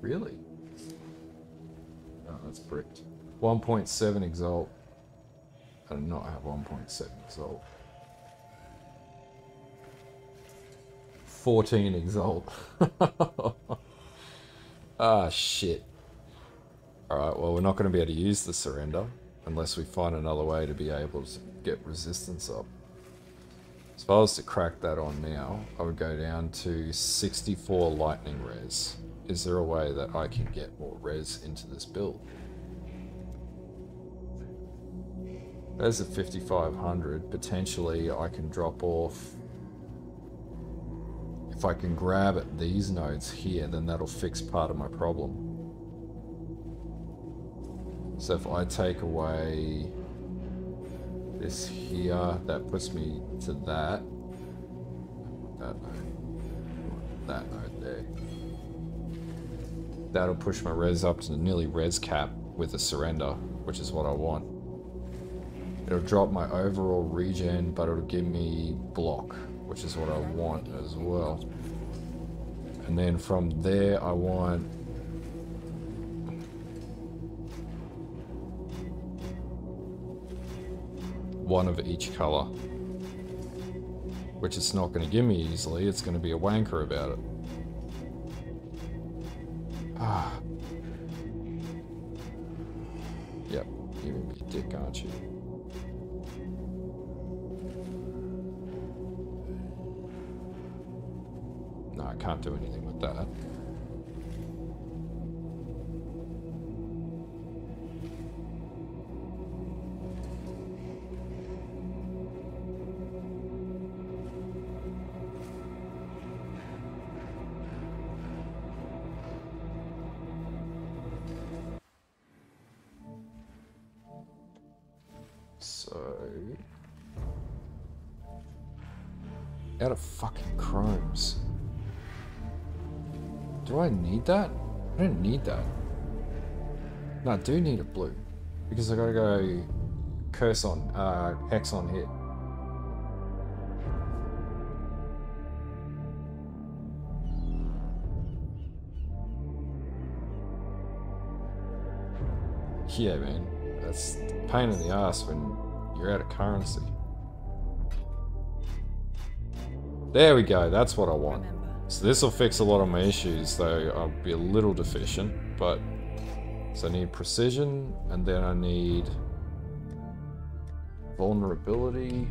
Really? Oh, that's bricked. 1.7 Exalt. I do not have 1.7 Exalt. 14 exalt. Ah, shit. Alright, well, we're not going to be able to use the surrender unless we find another way to be able to get resistance up. So if I was to crack that on now, I would go down to 64 lightning res. Is there a way that I can get more res into this build? There's a 5500. Potentially I can drop off. If I can grab at these nodes here, then that'll fix part of my problem. So if I take away this here, that puts me to that node there. That'll push my res up to nearly res cap with a surrender, which is what I want. It'll drop my overall regen, but it'll give me block, which is what I want as well. And then from there, I want one of each color, which it's not going to give me easily. It's going to be a wanker about it. Ah. Yep, you're going to be a dick, aren't you? No, I can't do anything with that. So, out of fucking chromes. Do I need that? I don't need that. No, I do need a blue. Because I gotta go curse on, hex on hit. Yeah, man. That's a pain in the ass when you're out of currency. There we go, that's what I want. So this will fix a lot of my issues, though I'll be a little deficient, but... So I need precision, and then I need... vulnerability.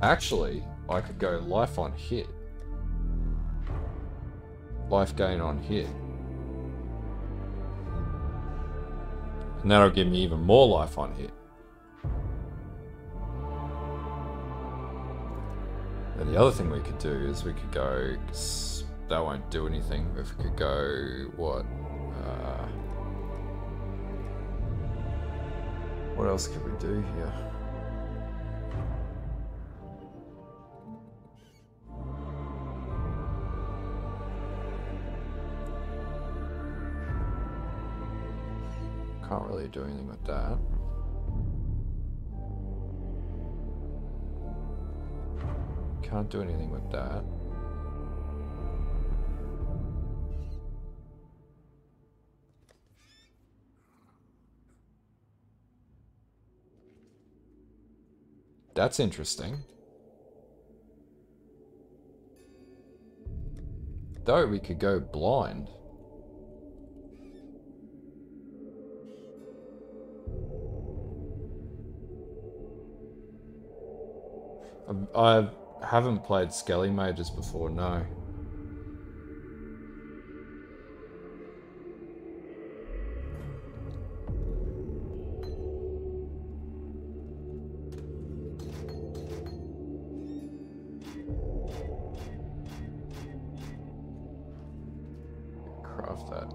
Actually, I could go life on hit. Life gain on hit. And that'll give me even more life on hit. And the other thing we could do is we could go, that won't do anything, if we could go, what else could we do here? Can't really do anything with that. Can't do anything with that. That's interesting. Though we could go blind. I haven't played Skelly Mages before, no. Craft that.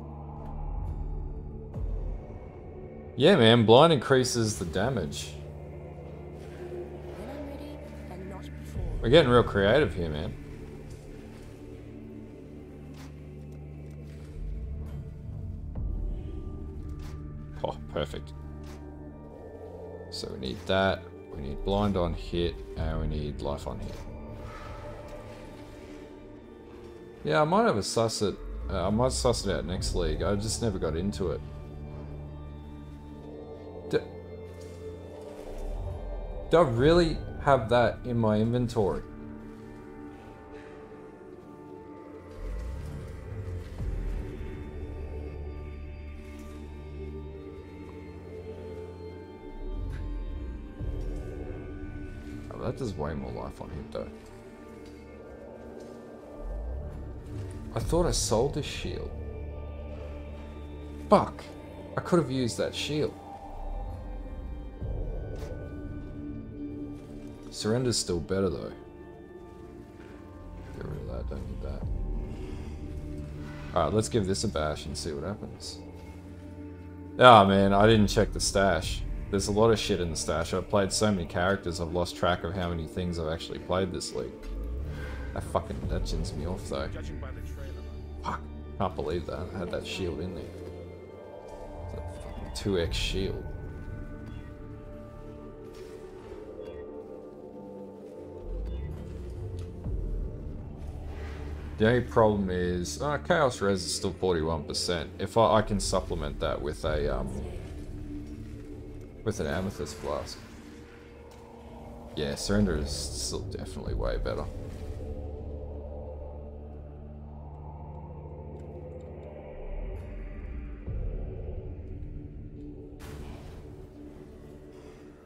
Yeah, man, blind increases the damage. We're getting real creative here, man. Oh, perfect. So we need that, we need blind on hit, and we need life on hit. Yeah, I might have a suss it. I might suss it out next league. I just never got into it. Do I really have that in my inventory? that does way more life on him though. I thought I sold this shield. Fuck! I could have used that shield. Surrender's still better though. Get rid of that, don't need that. Alright, let's give this a bash and see what happens. Oh man, I didn't check the stash. There's a lot of shit in the stash. I've played so many characters, I've lost track of how many things I've actually played this league. That gins me off though. Fuck, can't believe that. I had that shield in there. It's a fucking 2x shield. The only problem is Chaos Res is still 41%. If I can supplement that with a with an Amethyst Flask. Yeah, Surrender is still definitely way better.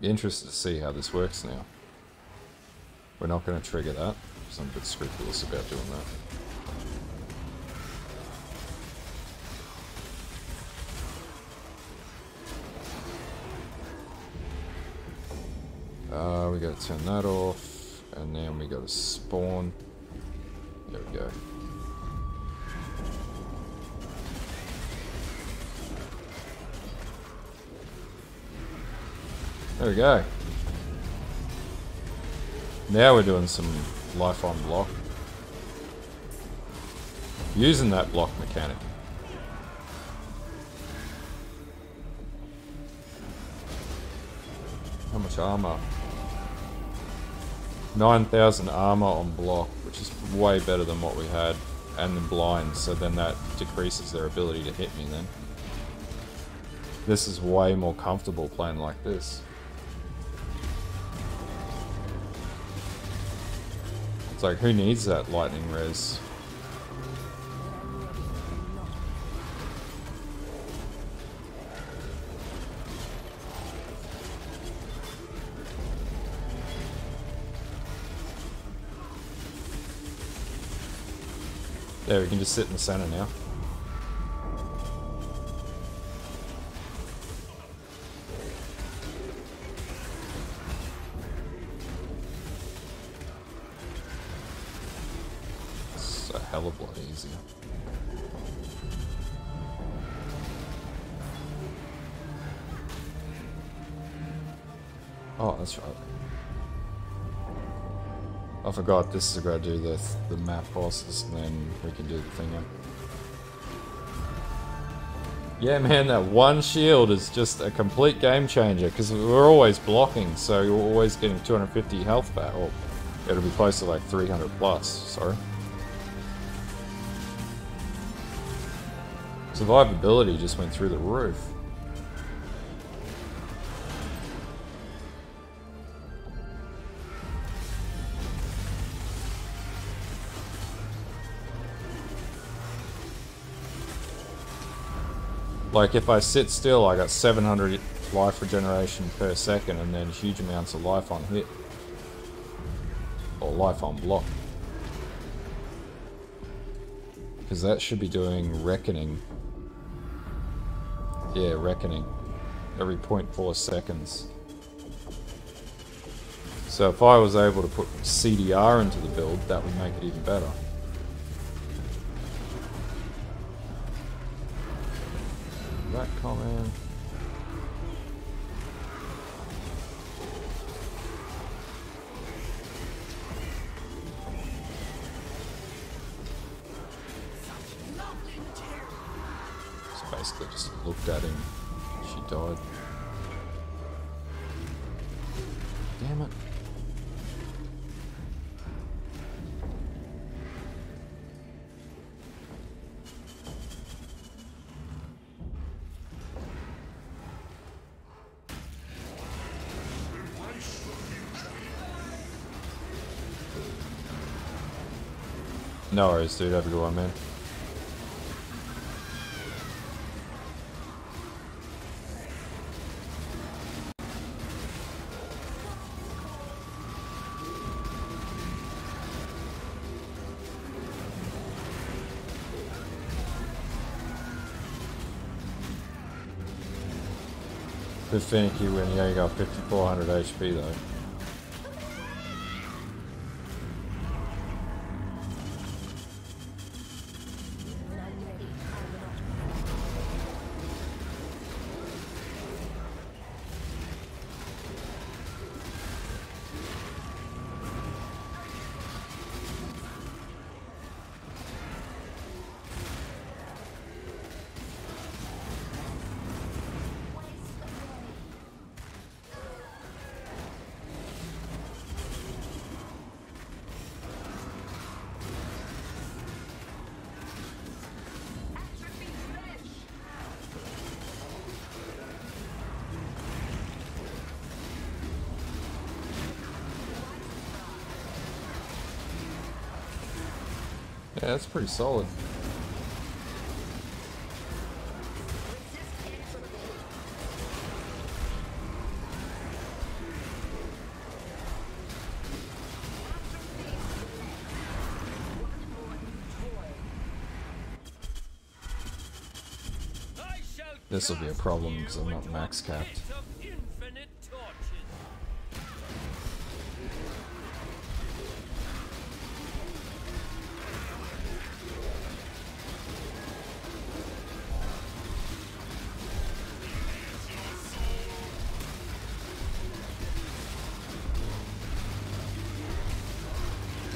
Be interested to see how this works now. We're not going to trigger that, because I'm a bit scrupulous about doing that. We gotta turn that off, and then we gotta spawn. There we go. There we go. Now we're doing some life on block. Using that block mechanic. How much armor? 9,000 armor on block, which is way better than what we had, and then blind, so then that decreases their ability to hit me then. This is way more comfortable playing like this. It's like, who needs that lightning res? There, we can just sit in the center now. It's a hell of a lot easier. Oh, that's right. I forgot this is going to do the map bosses, and then we can do the thing. Yeah, man, that one shield is just a complete game changer, because we're always blocking, so you're always getting 250 health back. Or it'll be close to like 300 plus, sorry. Survivability just went through the roof. Like, if I sit still, I got 700 life regeneration per second, and then huge amounts of life on hit. Or life on block. Because that should be doing Reckoning. Yeah, Reckoning. Every 0.4 seconds. So if I was able to put CDR into the build, that would make it even better. That comment. So basically just looked at him. She died. Damn it. No worries, dude. Have a good one, man. bit finicky when you only got 5400 HP though. When I'm ready, I will not. Yeah, that's pretty solid. This will be a problem because I'm not max capped.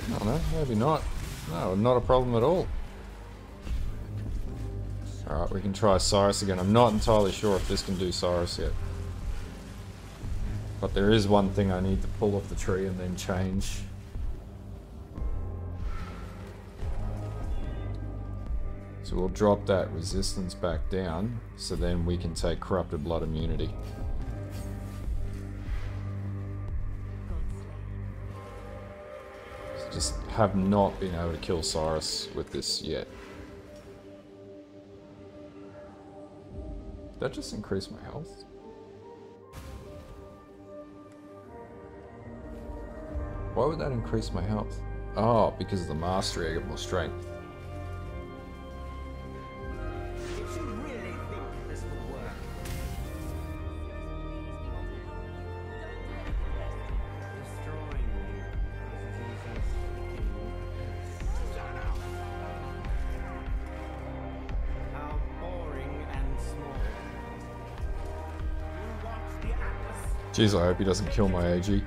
I don't know, maybe not. No, not a problem at all. Alright, we can try Cyrus again. I'm not entirely sure if this can do Cyrus yet. But there is one thing I need to pull off the tree and then change. So we'll drop that resistance back down, so then we can take Corrupted Blood immunity. Just have not been able to kill Cyrus with this yet. Did that just increase my health? Why would that increase my health? Oh, because of the mastery, I get more strength. Did you really think this would work? Destroying you is as Shut up! How boring and small. You want the Atlas? Jeez, I hope he doesn't kill my AG. It's yours.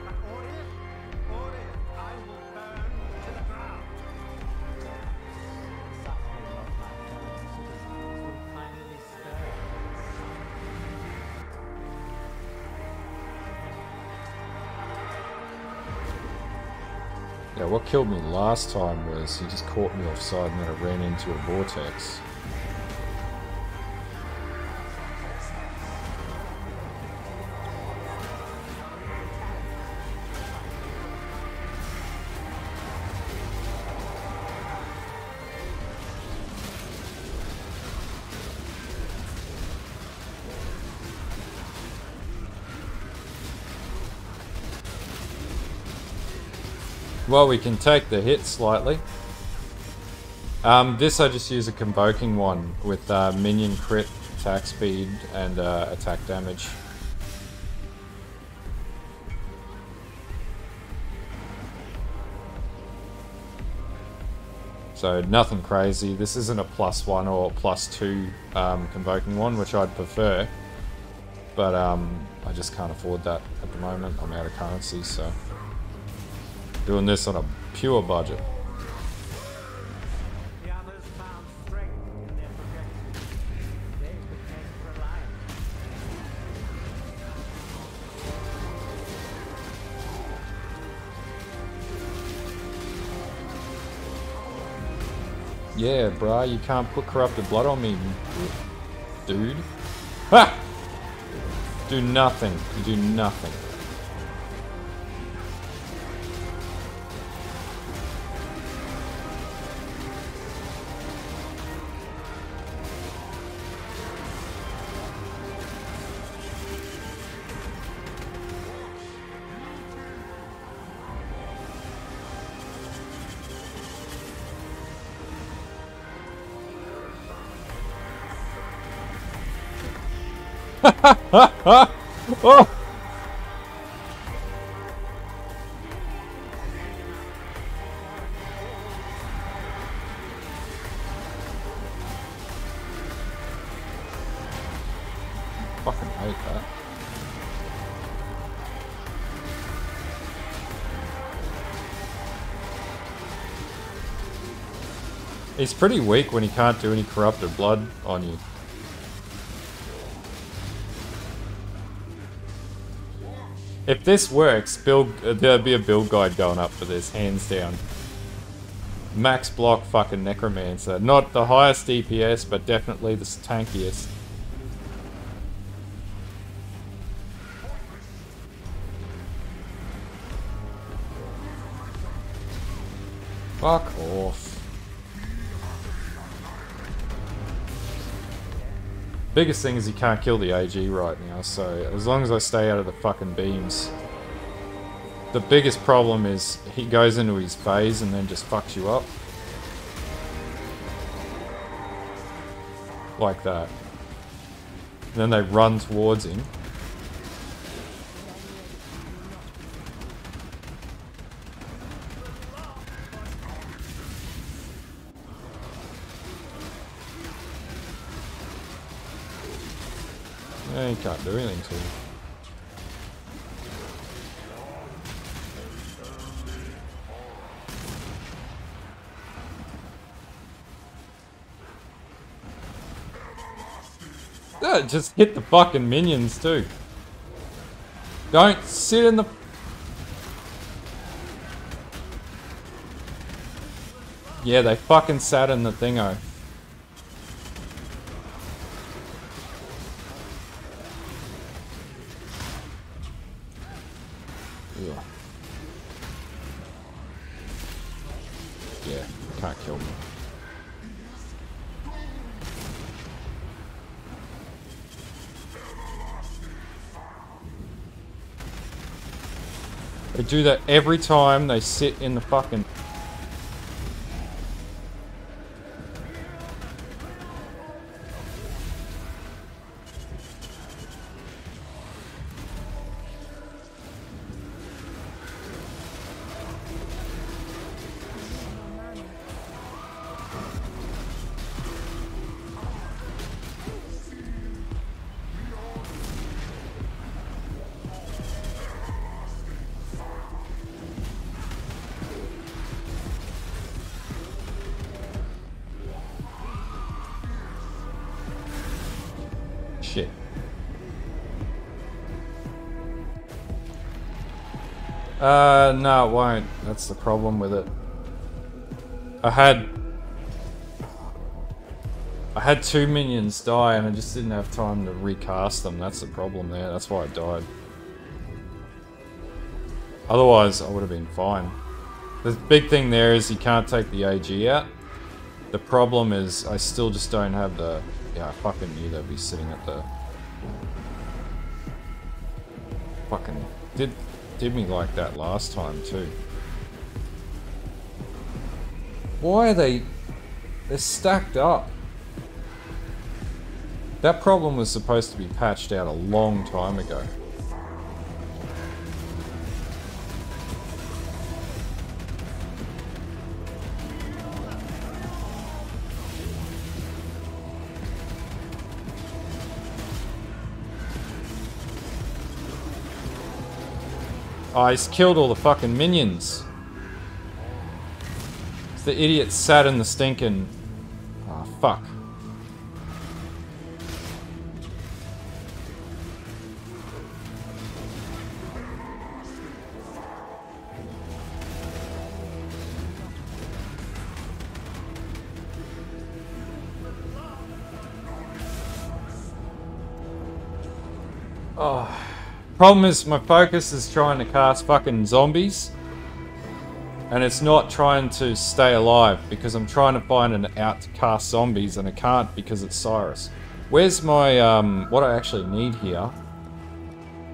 But order, I will burn to the ground. Suffering of my conscience will finally stir. Yeah, what killed me last time was he just caught me offside and then I ran into a vortex. Well, we can take the hit slightly. This I just use a convoking one with minion crit, attack speed, and attack damage. So nothing crazy. This isn't a +1 or +2 convoking one, which I'd prefer. But I just can't afford that at the moment. I'm out of currency, so doing this on a pure budget. The others found strength in their projection. They became reliant. Yeah, bruh, you can't put corrupted blood on me, dude. Ha! Do nothing. You do nothing. Oh! Fucking hate that. He's pretty weak when he can't do any corrupted blood on you. If this works, there'll be a build guide going up for this, hands down. Max block fucking Necromancer. Not the highest DPS, but definitely the tankiest. Fuck off. Biggest thing is he can't kill the AG right now, so as long as I stay out of the fucking beams. The biggest problem is he goes into his phase and then just fucks you up. Like that. Then they run towards him. Yeah, he can't do anything to him. Yeah, just hit the fucking minions too. Don't sit in the... Yeah, they fucking sat in the thingo. Yeah, can't kill me. They do that every time they sit in the fucking... Shit. No, it won't. That's the problem with it. I had 2 minions die and I just didn't have time to recast them. That's the problem there. That's why I died. Otherwise, I would have been fine. The big thing there is you can't take the AG out. The problem is I still just don't have the... Yeah, I fucking knew they'd be sitting at the... Fucking... Did me like that last time too. Why are they... They're stacked up. That problem was supposed to be patched out a long time ago. Oh, he's killed all the fucking minions. The idiot sat in the stinking... Oh, fuck. Oh. Problem is, my focus is trying to cast fucking zombies. And it's not trying to stay alive, because I'm trying to find an out to cast zombies, and I can't because it's Cyrus. Where's my, what I actually need here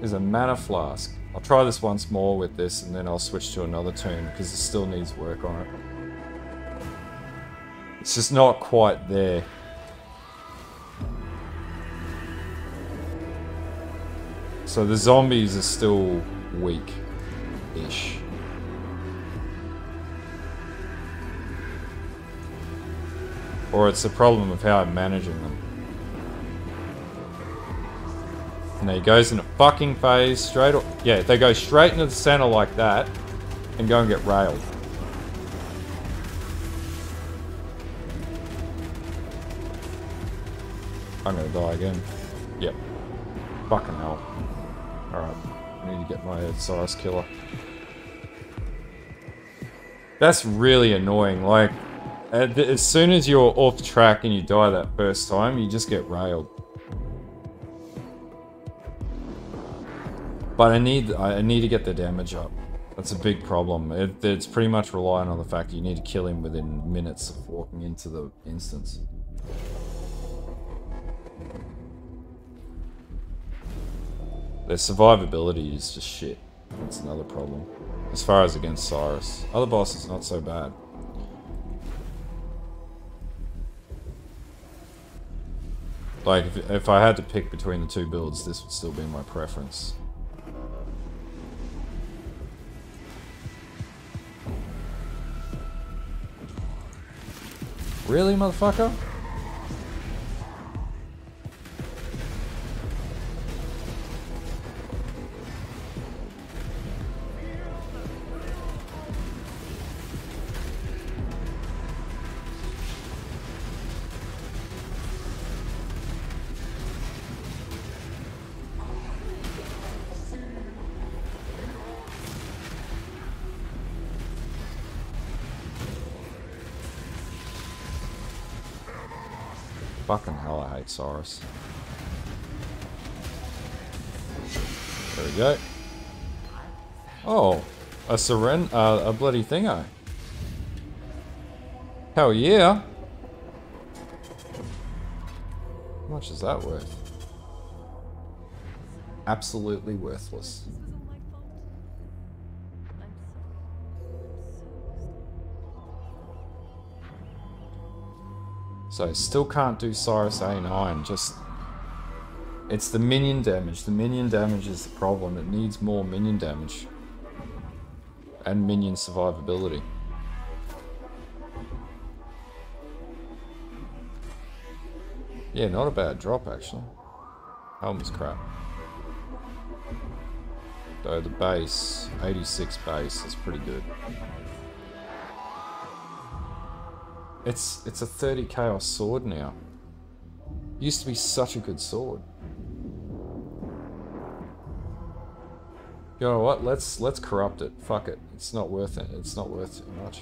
is a mana flask. I'll try this once more with this, and then I'll switch to another tune, because it still needs work on it. It's just not quite there. So the zombies are still weak-ish. Or it's a problem of how I'm managing them. And he goes in a fucking phase straight up. Yeah, they go straight into the center like that and go and get railed. I'm gonna die again. Yep. Fucking hell. Alright. I need to get my Cyrus killer. That's really annoying. Like, as soon as you're off track and you die that first time, you just get railed. But I need to get the damage up. That's a big problem. It's pretty much relying on the fact that you need to kill him within minutes of walking into the instance. Their survivability is just shit. That's another problem. As far as against Cyrus. Other bosses not so bad. Like, if I had to pick between the two builds, this would still be my preference. Really, motherfucker? Fucking hell, I hate Cyrus. There we go. Oh, a bloody thingo. Hell yeah. How much is that worth? Absolutely worthless. So I still can't do Cyrus A9, just... It's the minion damage. The minion damage is the problem. It needs more minion damage. And minion survivability. Yeah, not a bad drop actually. Helm is crap. Though the base, 86 base, is pretty good. It's a 30 chaos sword now. Used to be such a good sword. You know what? Let's corrupt it. Fuck it. It's not worth it. It's not worth too much.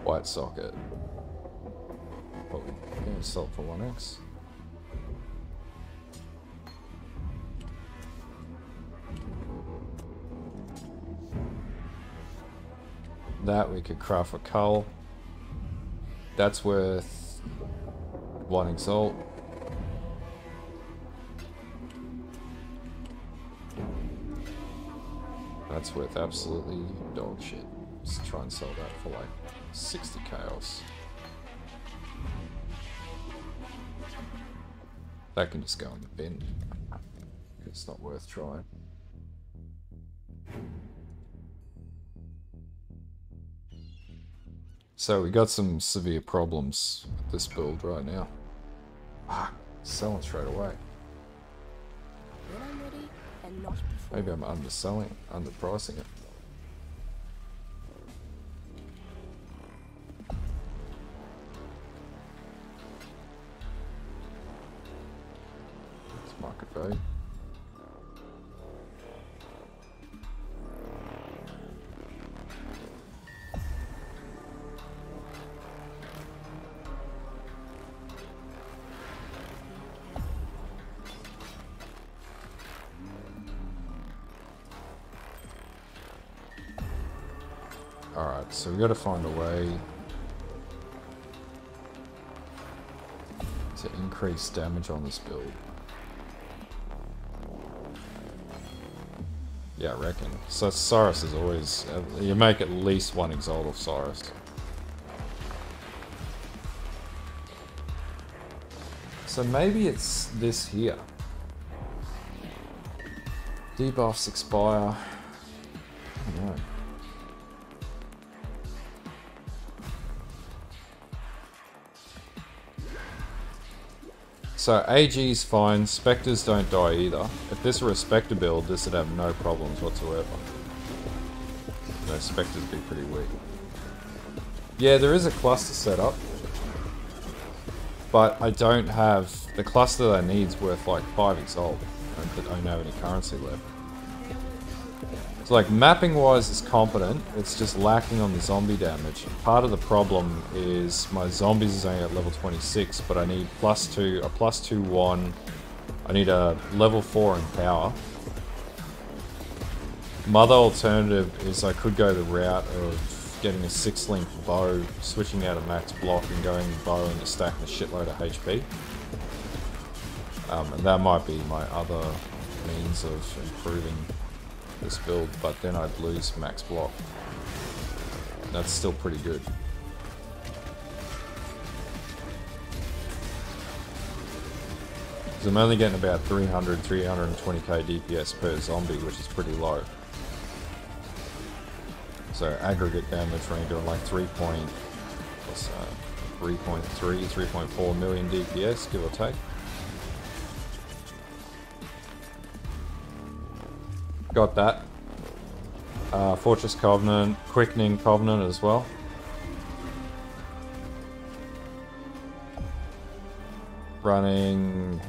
White socket. Oh, yeah, sell it for 1x. That we could craft a cull. That's worth 1 exalt. That's worth absolutely dog shit. Let's try and sell that for like 60 chaos. That can just go in the bin. It's not worth trying. So we got some severe problems with this build right now. Ah, selling straight away. When I'm ready and not before. Maybe I'm underpricing it. It's market value. Alright, so we gotta find a way to increase damage on this build. Yeah, I reckon. So Cyrus is always... you make at least one Exalt of Cyrus. So maybe it's this here. Debuffs expire. I don't know. So AG's fine, Spectres don't die either. If this were a Spectre build, this would have no problems whatsoever. No, Spectres would be pretty weak. Yeah, there is a cluster set up. But I don't have... the cluster that I need is worth like 5 Exalt. I don't have any currency left. So like mapping wise it's competent, it's just lacking on the zombie damage. Part of the problem is my zombies is only at level 26, but I need +2, a +2 1. I need a level 4 in power. My other alternative is I could go the route of getting a 6-link bow, switching out a max block and going bow and just stacking a shitload of HP. And that might be my other means of improving this build, but then I'd lose max block. That's still pretty good. Because I'm only getting about 320k DPS per zombie, which is pretty low. So aggregate damage we're only doing like 3.4 million DPS, give or take. Got that. Fortress Covenant, Quickening Covenant as well. Running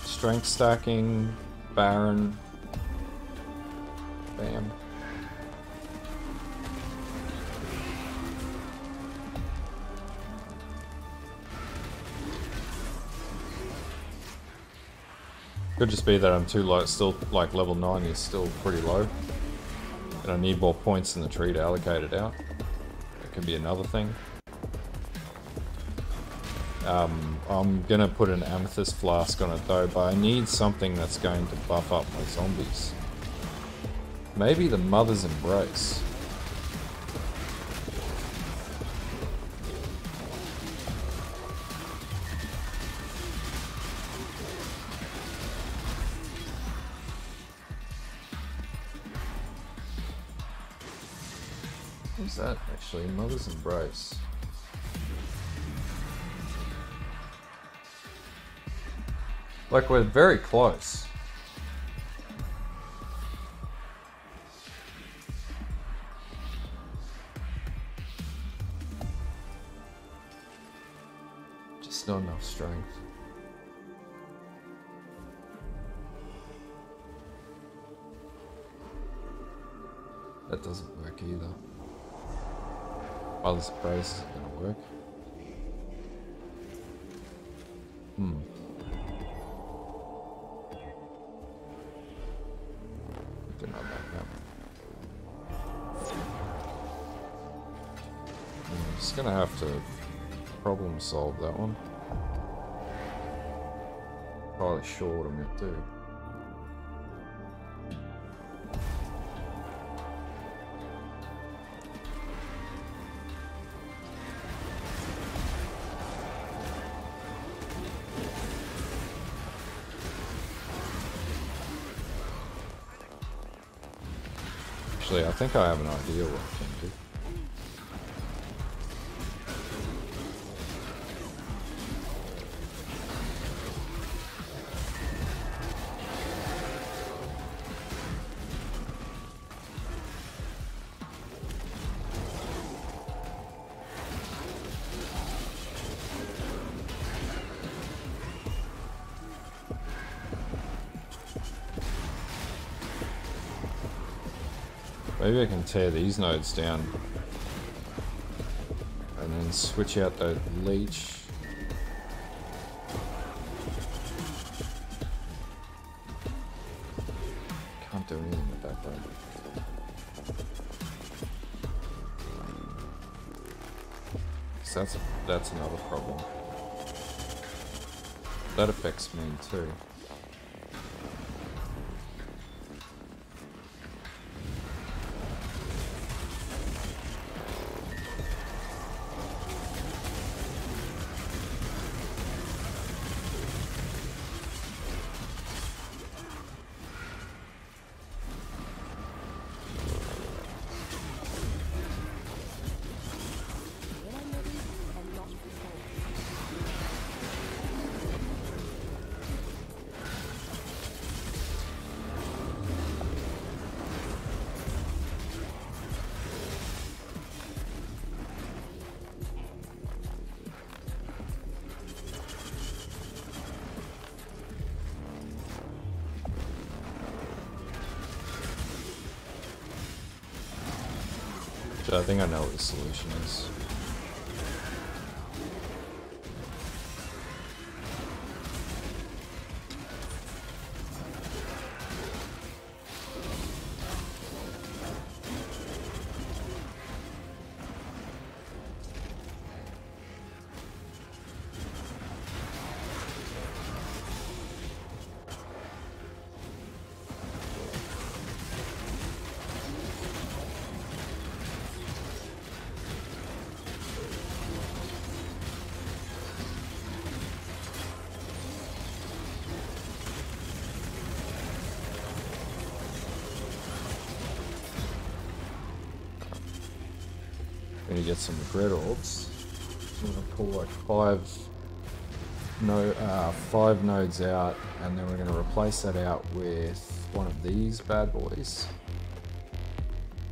Strength Stacking, Baron. Bam. Could just be that I'm too low, still like level 9 is still pretty low. And I need more points in the tree to allocate it out. That could be another thing. I'm gonna put an Amethyst Flask on it though, but I need something that's going to buff up my zombies. Maybe the Mother's Embrace. What's that actually? Mother's Embrace. Like we're very close. Just not enough strength. That doesn't work either. Mother's Embrace isn't gonna work. They're not that bad. I'm just gonna have to problem solve that one. Probably sure what I'm gonna do. Actually, I think I have an idea what I can do. Maybe I can tear these nodes down and then switch out the leech. Can't do anything with that though. So that's another problem. That affects me too. Actually, I think I know what the solution is. Gonna get some regret orbs. I'm gonna pull like five nodes out, and then we're gonna replace that out with one of these bad boys.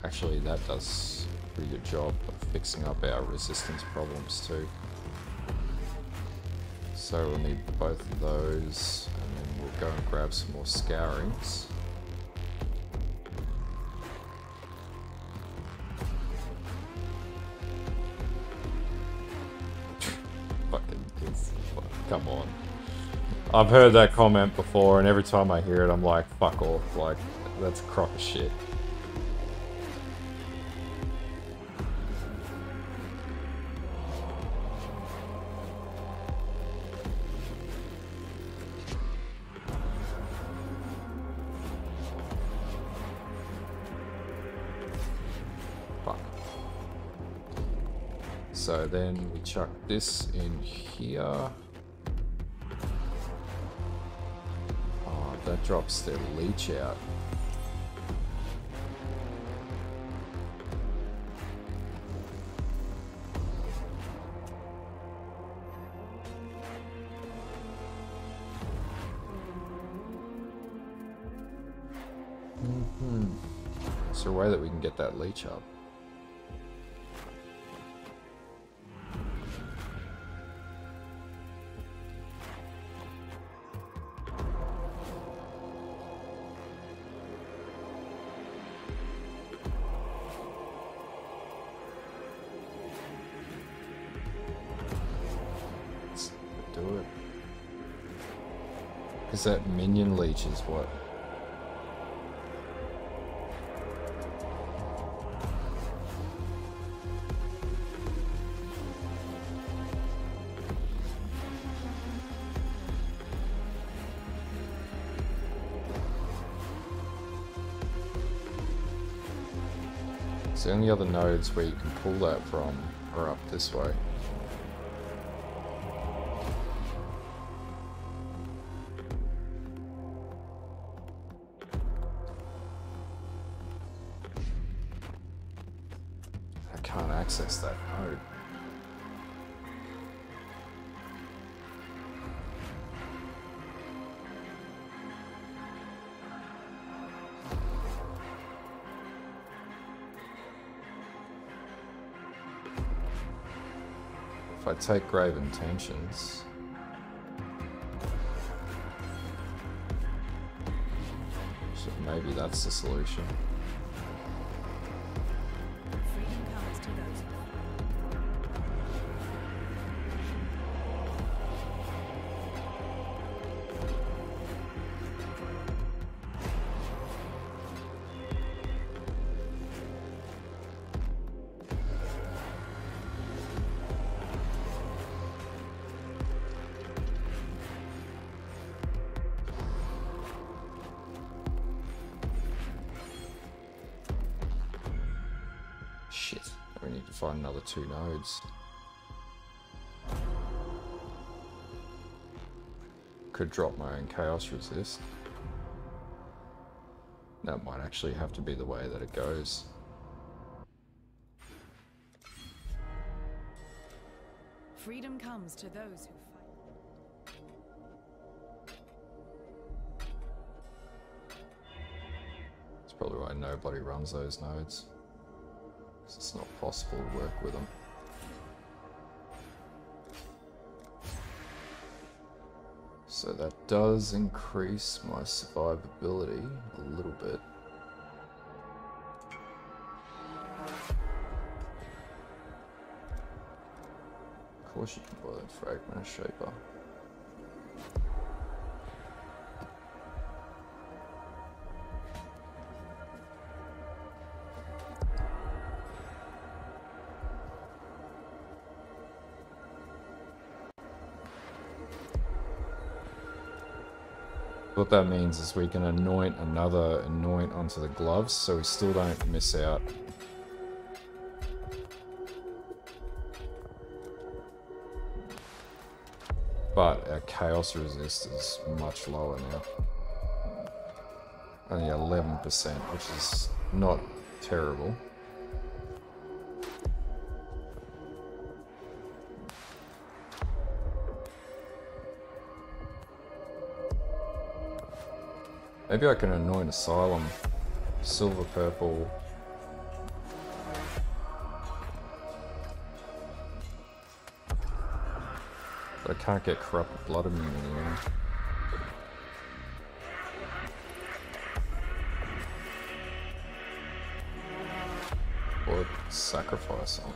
Actually, that does a pretty good job of fixing up our resistance problems too. So we'll need both of those, and then we'll go and grab some more scourings. Come on. I've heard that comment before, and every time I hear it, I'm like, fuck off. Like, that's a crock of shit. Fuck. So then we chuck this in here. That drops their leech out. Is there a way that we can get that leech up? Because that minion leech is what? So the only other nodes where you can pull that from are up this way. Access that node. If I take Grave Intentions, so maybe that's the solution. Shit, we need to find another 2 nodes. Could drop my own Chaos Resist. That might actually have to be the way that it goes. Freedom comes to those who fight. That's probably why nobody runs those nodes. It's not possible to work with them. So that does increase my survivability a little bit. course you can buy that Fragment Shaper. What that means is we can anoint another anoint onto the gloves, so we still don't miss out. But our chaos resist is much lower now. Only 11%, which is not terrible. Maybe I can anoint Asylum. Silver purple. But I can't get Corrupted Blood immune anymore. Or sacrifice them.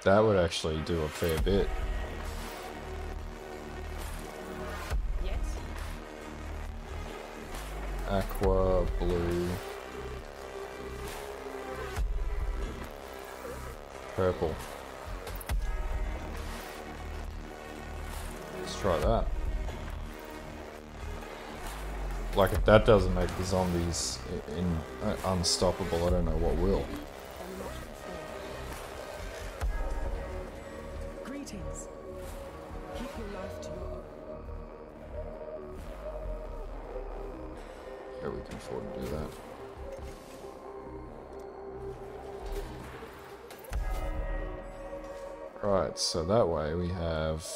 That would actually do a fair bit. Yes. Aqua, blue, purple. Let's try that. Like, if that doesn't make the zombies unstoppable, I don't know what will. Greetings. Keep your life to your own. Yeah, we can afford to do that. Right, so that way we have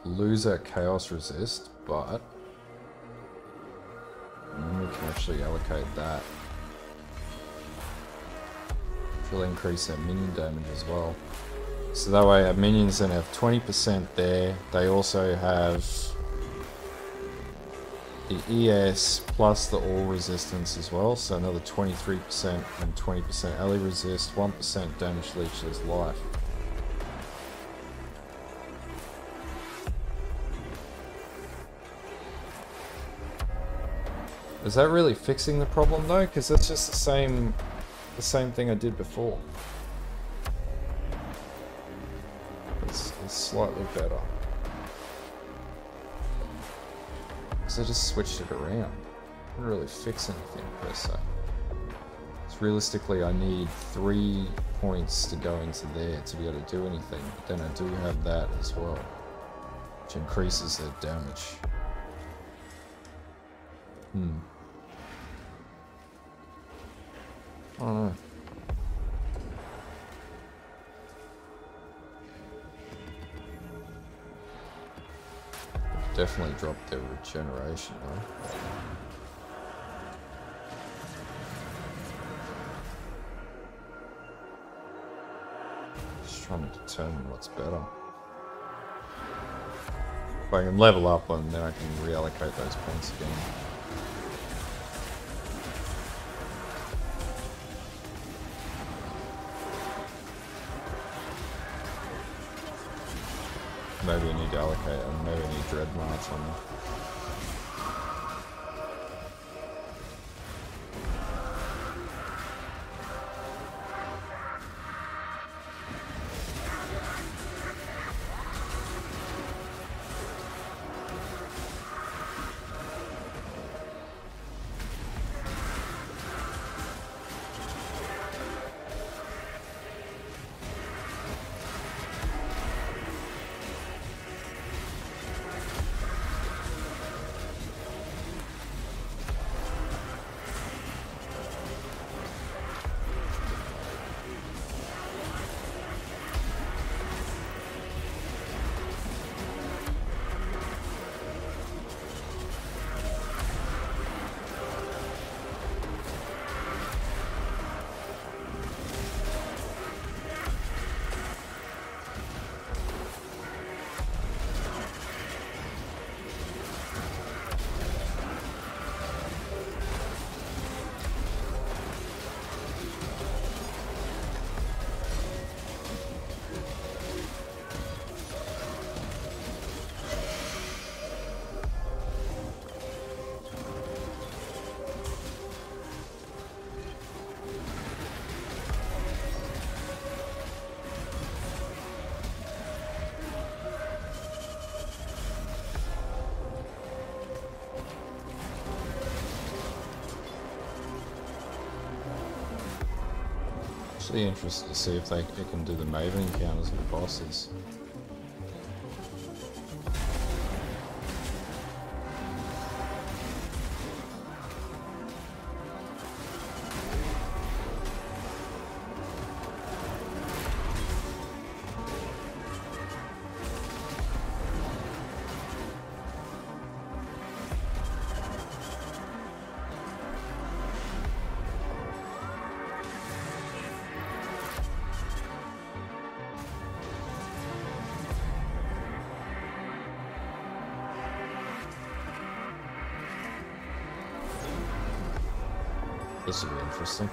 lose our chaos resist, but then we can actually allocate that, which will increase our minion damage as well. So that way our minions then have 20% there. They also have the ES plus the all resistance as well, so another 23% and 20% ally resist, 1% damage to each of life. Is that really fixing the problem though? Because that's just the same thing I did before. It's slightly better. Because I just switched it around. Didn't really fix anything per se. So realistically I need 3 points to go into there to be able to do anything. But then I do have that as well, which increases their damage. I don't know. Definitely dropped their regeneration though. Just trying to determine what's better. If I can level up and then I can reallocate those points again. Maybe I need to allocate them, maybe I need Dreadnoughts on them. Actually interested to see if it can do the Maven encounters with the bosses. This will be interesting.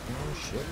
Oh shit.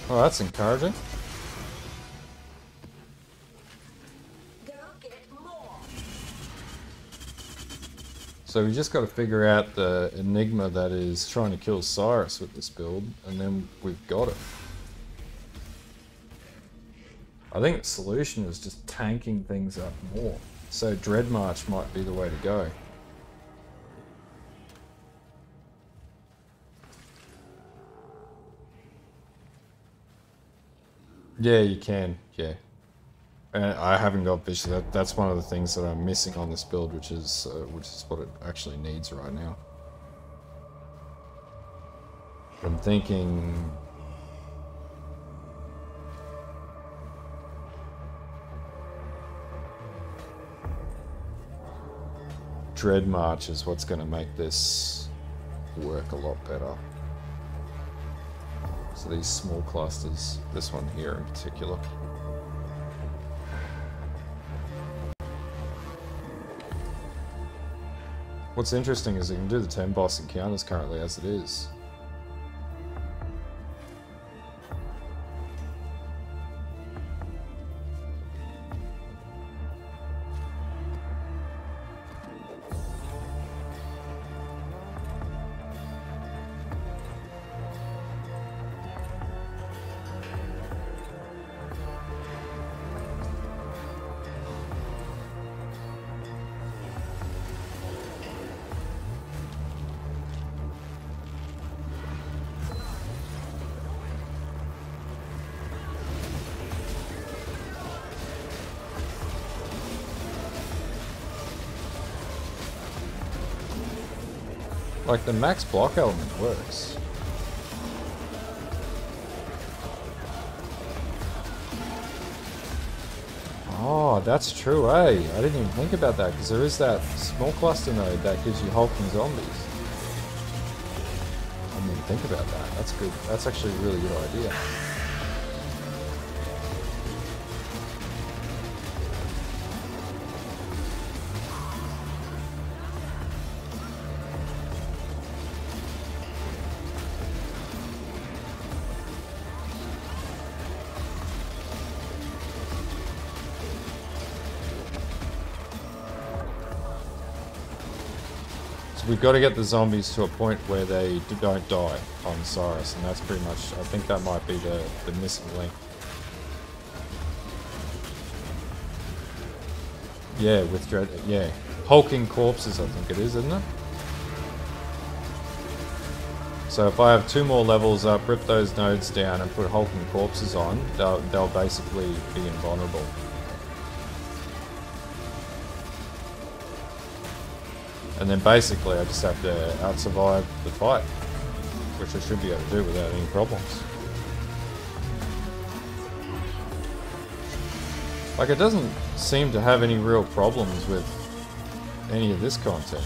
Oh, that's encouraging. So we just got to figure out the enigma that is trying to kill Cyrus with this build, and then we've got it. I think the solution is just tanking things up more. So Dread March might be the way to go. Yeah, you can. Yeah, and I haven't got vision. That's one of the things that I'm missing on this build, which is what it actually needs right now. I'm thinking. Dread March is what's going to make this work a lot better. So these small clusters, this one here in particular. What's interesting is you can do the 10 boss encounters currently as it is. Like, the max block element works. Oh, that's true, eh? I didn't even think about that, because there is that small cluster node that gives you hulking zombies. I didn't even think about that. That's good. That's actually a really good idea. We've got to get the zombies to a point where they don't die on Cyrus, and that's pretty much, I think that might be the missing link. Yeah, with dread. Yeah, hulking corpses, I think it is, isn't it? So if I have 2 more levels up, rip those nodes down, and put hulking corpses on, they'll basically be invulnerable. And then basically I just have to out-survive the fight, which I should be able to do without any problems. Like, it doesn't seem to have any real problems with any of this content.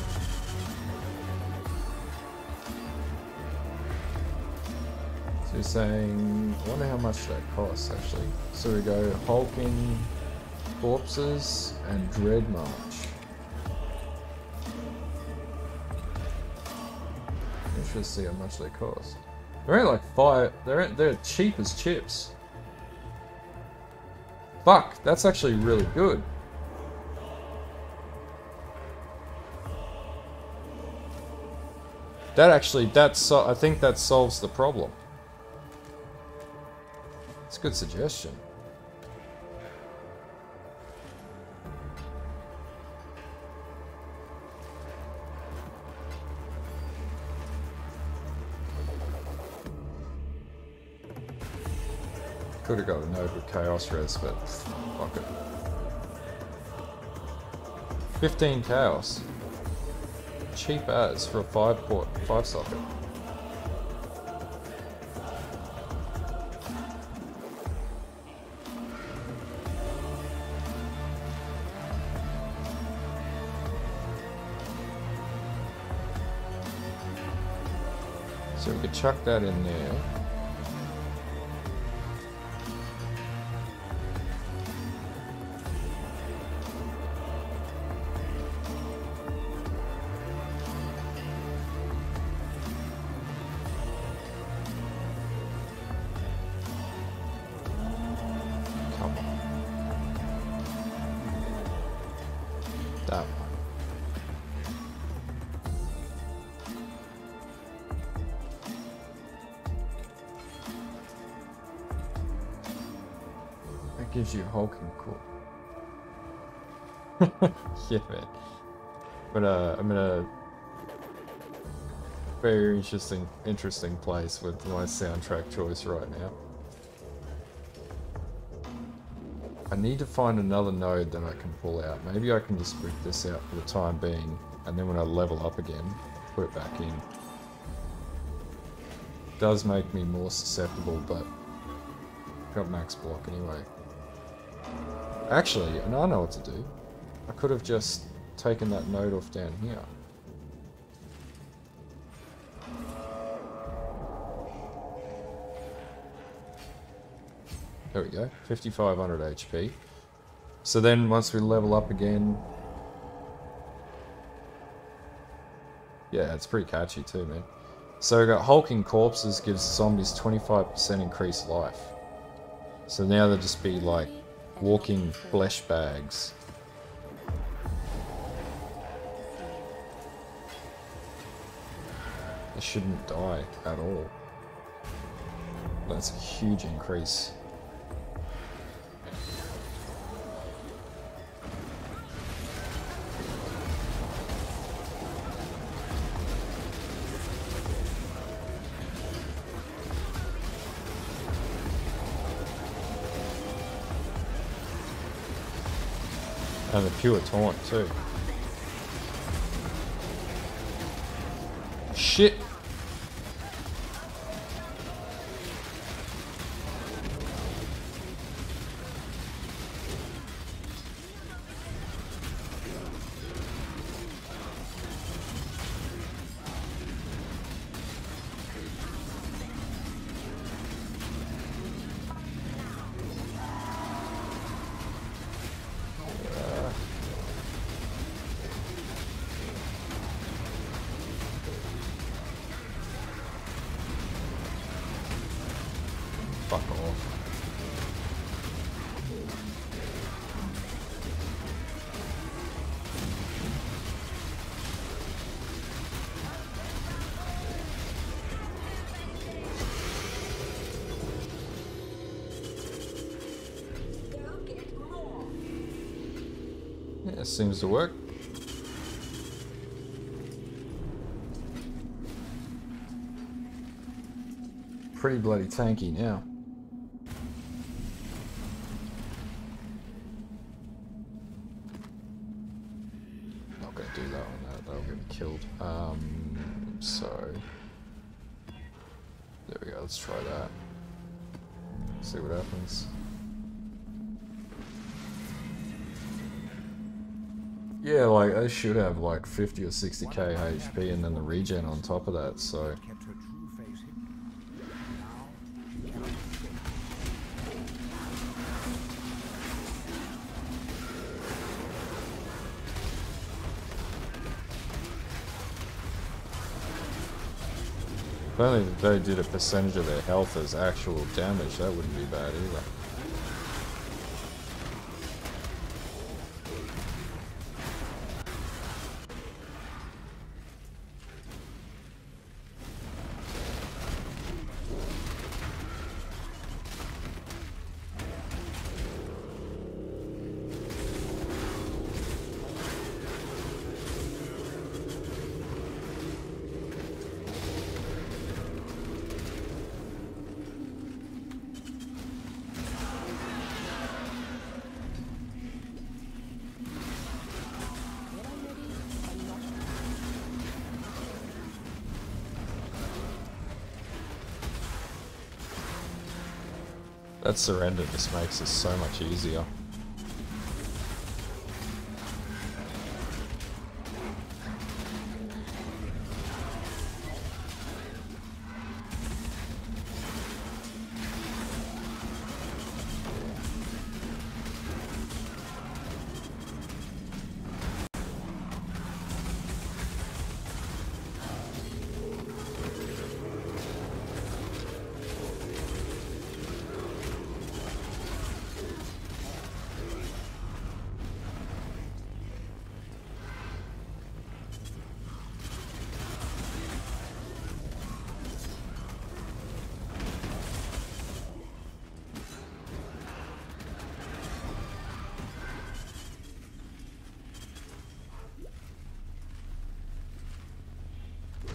So you're saying, I wonder how much that costs actually. So we go hulking corpses and dread march. Let's see how much they cost. They're only like 5. They're cheap as chips. Fuck, that's actually really good. I think that solves the problem. It's a good suggestion. Could have got a node with chaos res, but fuck it. 15 chaos. Cheap as for a 5 socket. So we could chuck that in there. Gives you hulking cool. Yeah, man. But I'm in a very interesting place with my soundtrack choice right now. I need to find another node that I can pull out. Maybe I can just rip this out for the time being, and then when I level up again, put it back in. It does make me more susceptible, but I've got max block anyway. Actually, and I know what to do. I could have just taken that node off down here. There we go, 5500 HP. So then once we level up again... Yeah, it's pretty catchy too, man. So we got hulking corpses gives zombies 25% increased life. So now they'll just be like walking flesh bags. They shouldn't die at all. That's a huge increase. And the pure taunt too. Shit! Yeah, seems to work. Pretty bloody tanky now. Not gonna do that one, that'll get me killed. So there we go, let's try that. See what happens. Yeah, like they should have like 50 or 60k HP and then the regen on top of that, so Kept her true face hidden. Now, if only they did a percentage of their health as actual damage, that wouldn't be bad either. That surrender just makes this so much easier.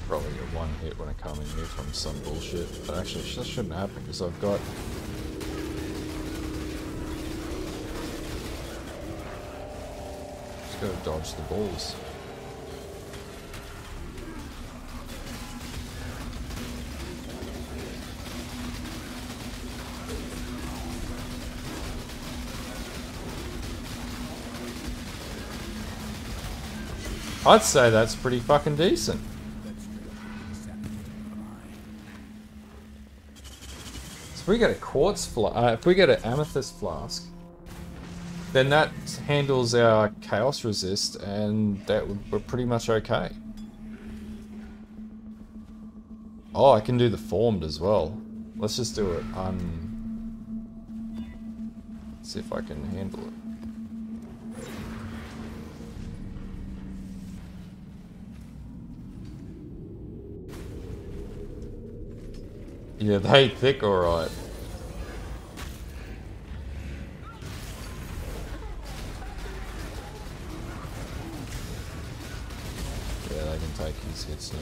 Probably get one hit when I come in here from some bullshit. But actually, that shouldn't happen because I've got... Just gotta dodge the balls. I'd say that's pretty fucking decent. If we get a quartz if we get an amethyst flask, then that handles our chaos resist, and we're pretty much okay. Oh, I can do the formed as well. Let's just do it. See if I can handle it. Yeah, they thick, alright. Yeah, they can take his hits now.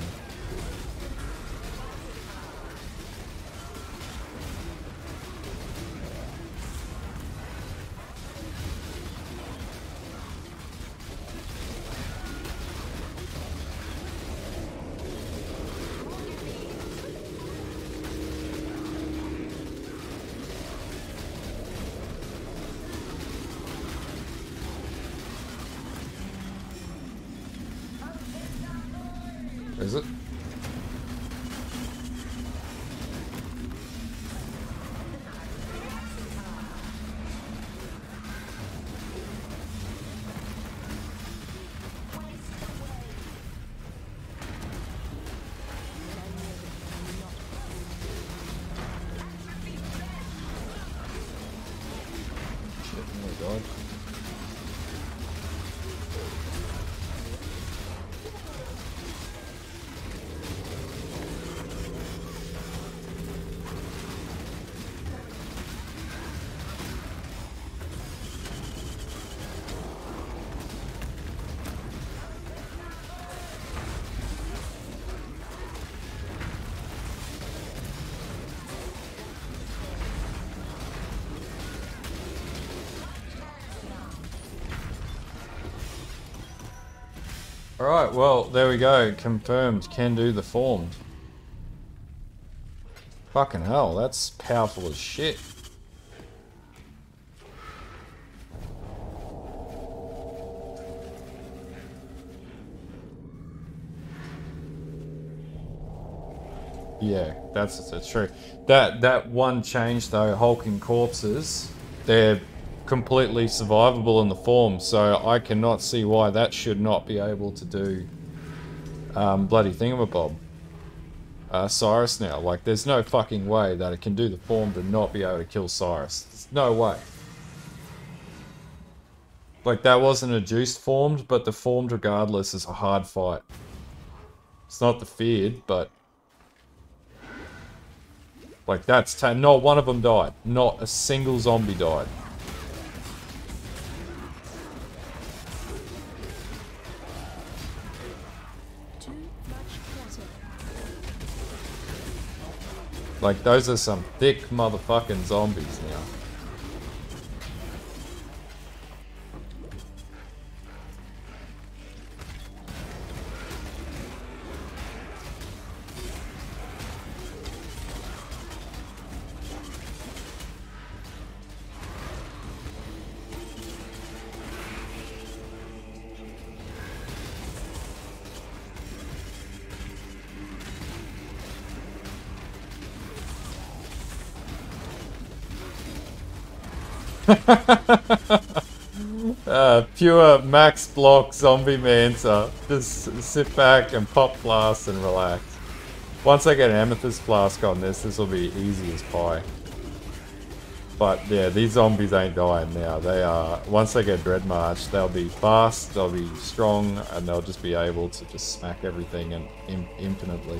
Is it? Shit, oh my god. Alright, well, there we go. Confirmed. Can do the formed. Fucking hell, that's powerful as shit. Yeah, that's true. That one change though, hulking corpses, they're completely survivable in the form, so I cannot see why that should not be able to do bloody thingamabob. Cyrus now. Like, there's no fucking way that it can do the form to not be able to kill Cyrus. There's no way. Like, that wasn't a juiced formed, but the formed regardless is a hard fight. It's not the feared, but... Like, that's... not one of them died. Not a single zombie died. Like, those are some thick motherfucking zombies now. Pure max block zombie mancer. Just sit back and pop flasks and relax. Once I get an amethyst flask on this will be easy as pie. But yeah, these zombies ain't dying now. They are, once they get Dread March, they'll be fast, they'll be strong, and they'll just be able to just smack everything and infinitely.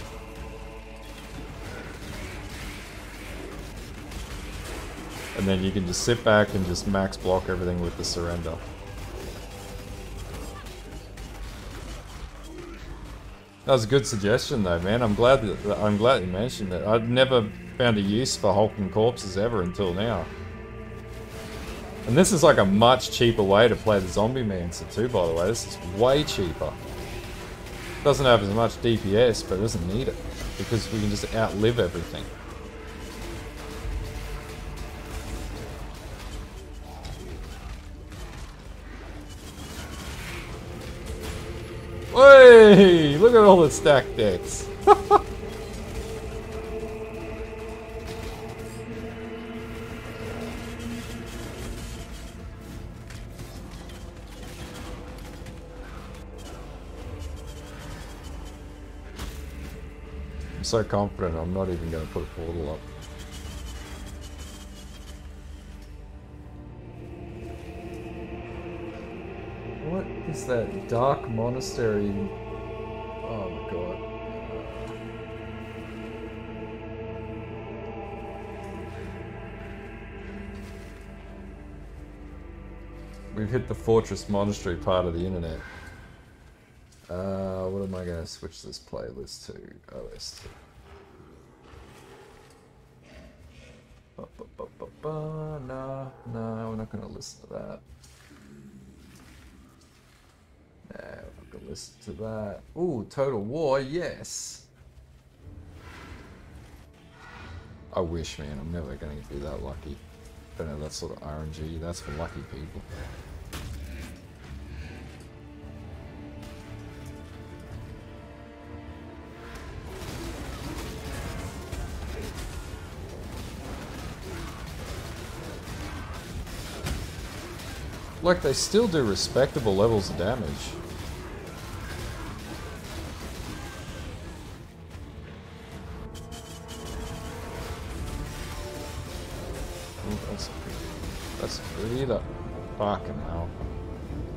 And then you can just sit back and just max block everything with the surrender. That was a good suggestion though, man. I'm glad you mentioned it. I'd never found a use for hulking corpses ever until now. And this is like a much cheaper way to play the Zombie Mancer too, by the way. This is way cheaper. Doesn't have as much DPS, but it doesn't need it. Because we can just outlive everything. Hey, look at all the stacked decks. I'm so confident I'm not even going to put a portal up. What is that dark monastery? Oh my god. We've hit the fortress monastery part of the internet. What am I going to switch this playlist to? OST. Nah, we're not going to listen to that. Nah, we're not going to listen to that. Ooh, Total War, yes. I wish, man, I'm never going to be that lucky. Don't know, that sort of RNG, that's for lucky people. Like, they still do respectable levels of damage. Ooh, that's a breather. Fucking hell.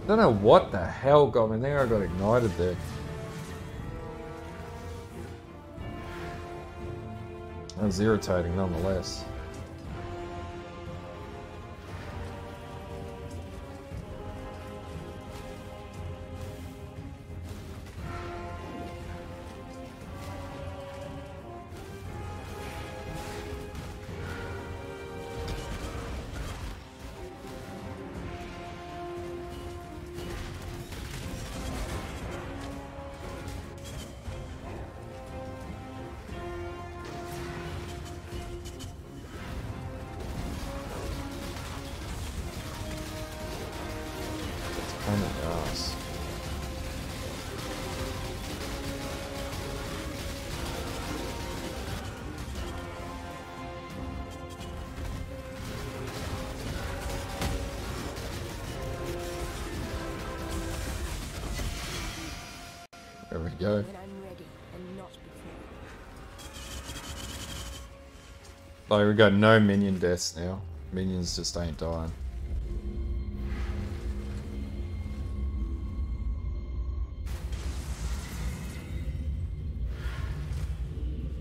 Don't know what the hell got me. I think I got ignited there. That was irritating nonetheless. Pain in the ass. There we go. When I'm ready and not before. Like, we got no minion deaths now. Minions just ain't dying.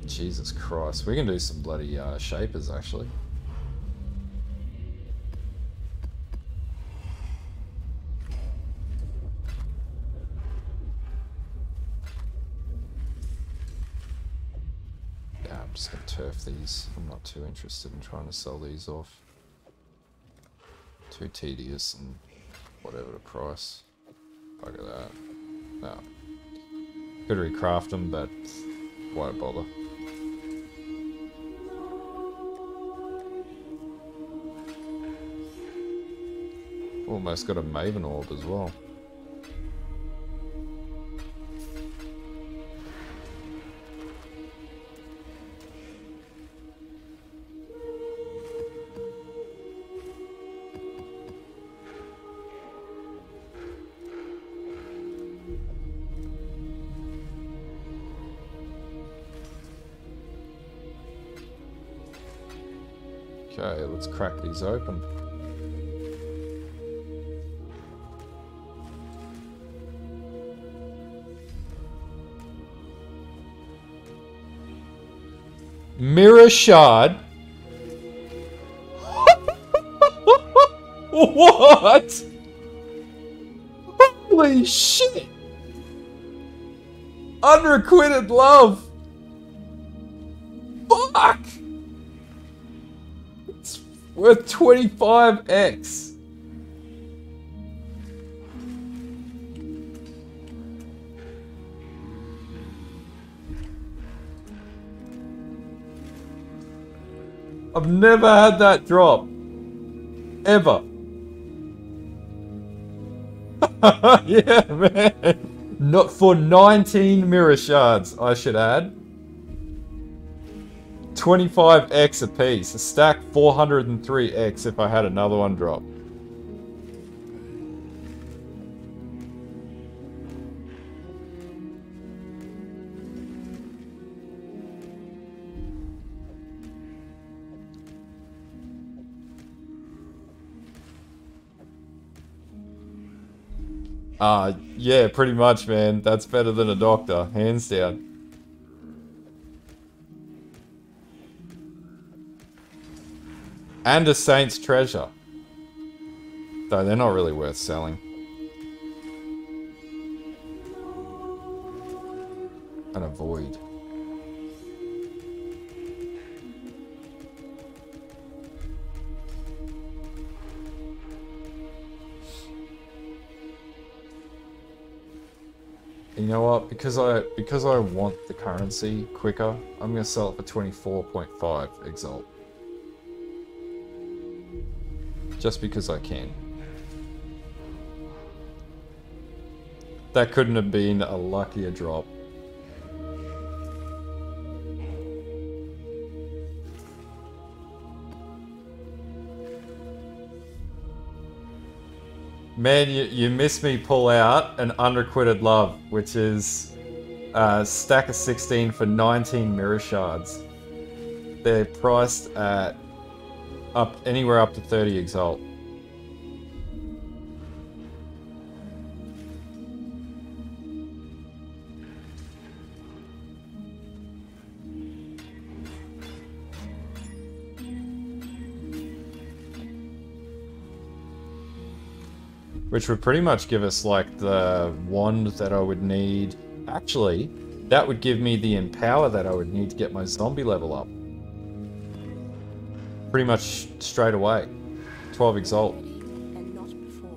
Jesus Christ. We can do some bloody shapers, actually. Yeah, I'm just gonna turf these. I'm not too interested in trying to sell these off. Too tedious and whatever the price. Fuck at that. No. Could recraft them, but won't bother. Almost got a Maven Orb as well. Okay, let's crack these open. Mirror Shard. What? Holy shit! Unrequited love. Fuck! It's worth 25x. I've never had that drop. Ever. Yeah, man. Not for 19 mirror shards, I should add. 25x a piece. A stack 403x if I had another one drop. Yeah, pretty much, man. That's better than a doctor, hands down. And a Saint's Treasure. Though they're not really worth selling. And a Void. You know what? Because I want the currency quicker, I'm gonna sell it for 24.5 Exalt. Just because I can. That couldn't have been a luckier drop. Man, you missed me pull out an Unrequited Love, which is a stack of 16 for 19 mirror shards. They're priced at anywhere up to 30 Exalt. Which would pretty much give us like the wand that I would need. Actually, that would give me the empower that I would need to get my zombie level up. Pretty much straight away. 12 Exalt. And not before.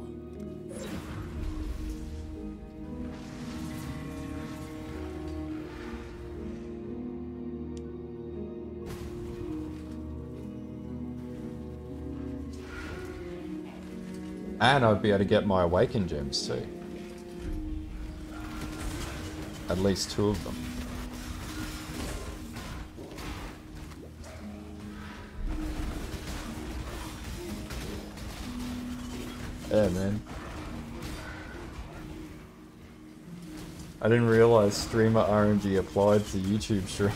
And I'd be able to get my Awakened gems too. At least 2 of them. Yeah, man. I didn't realize streamer RNG applied to YouTube streaming.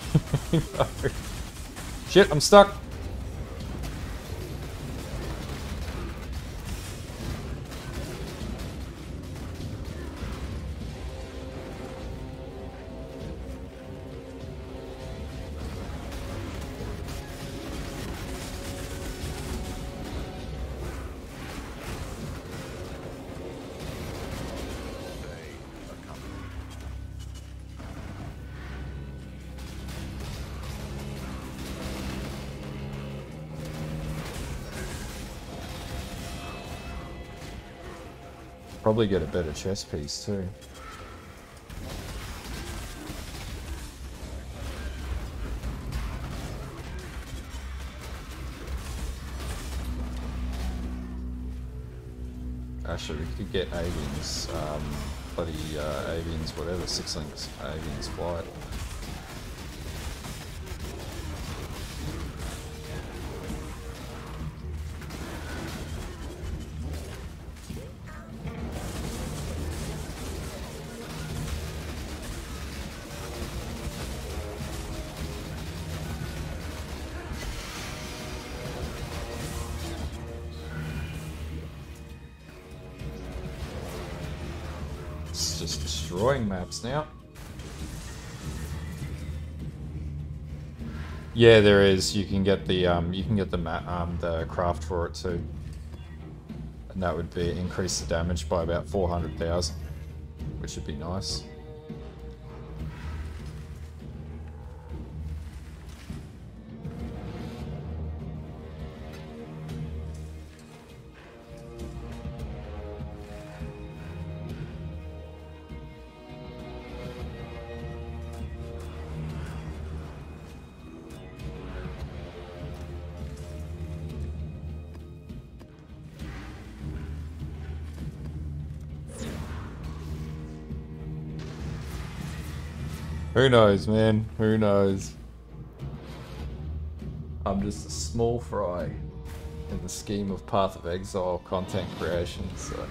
Shit, I'm stuck. Probably get a better chest piece too. Actually, we could get avians, bloody avians, whatever, 6 links, avians flight. Just destroying maps now. Yeah, there is. You can get the the craft for it too, and that would be increase the damage by about 400,000, which would be nice. Who knows, man? Who knows? I'm just a small fry in the scheme of Path of Exile content creation, so...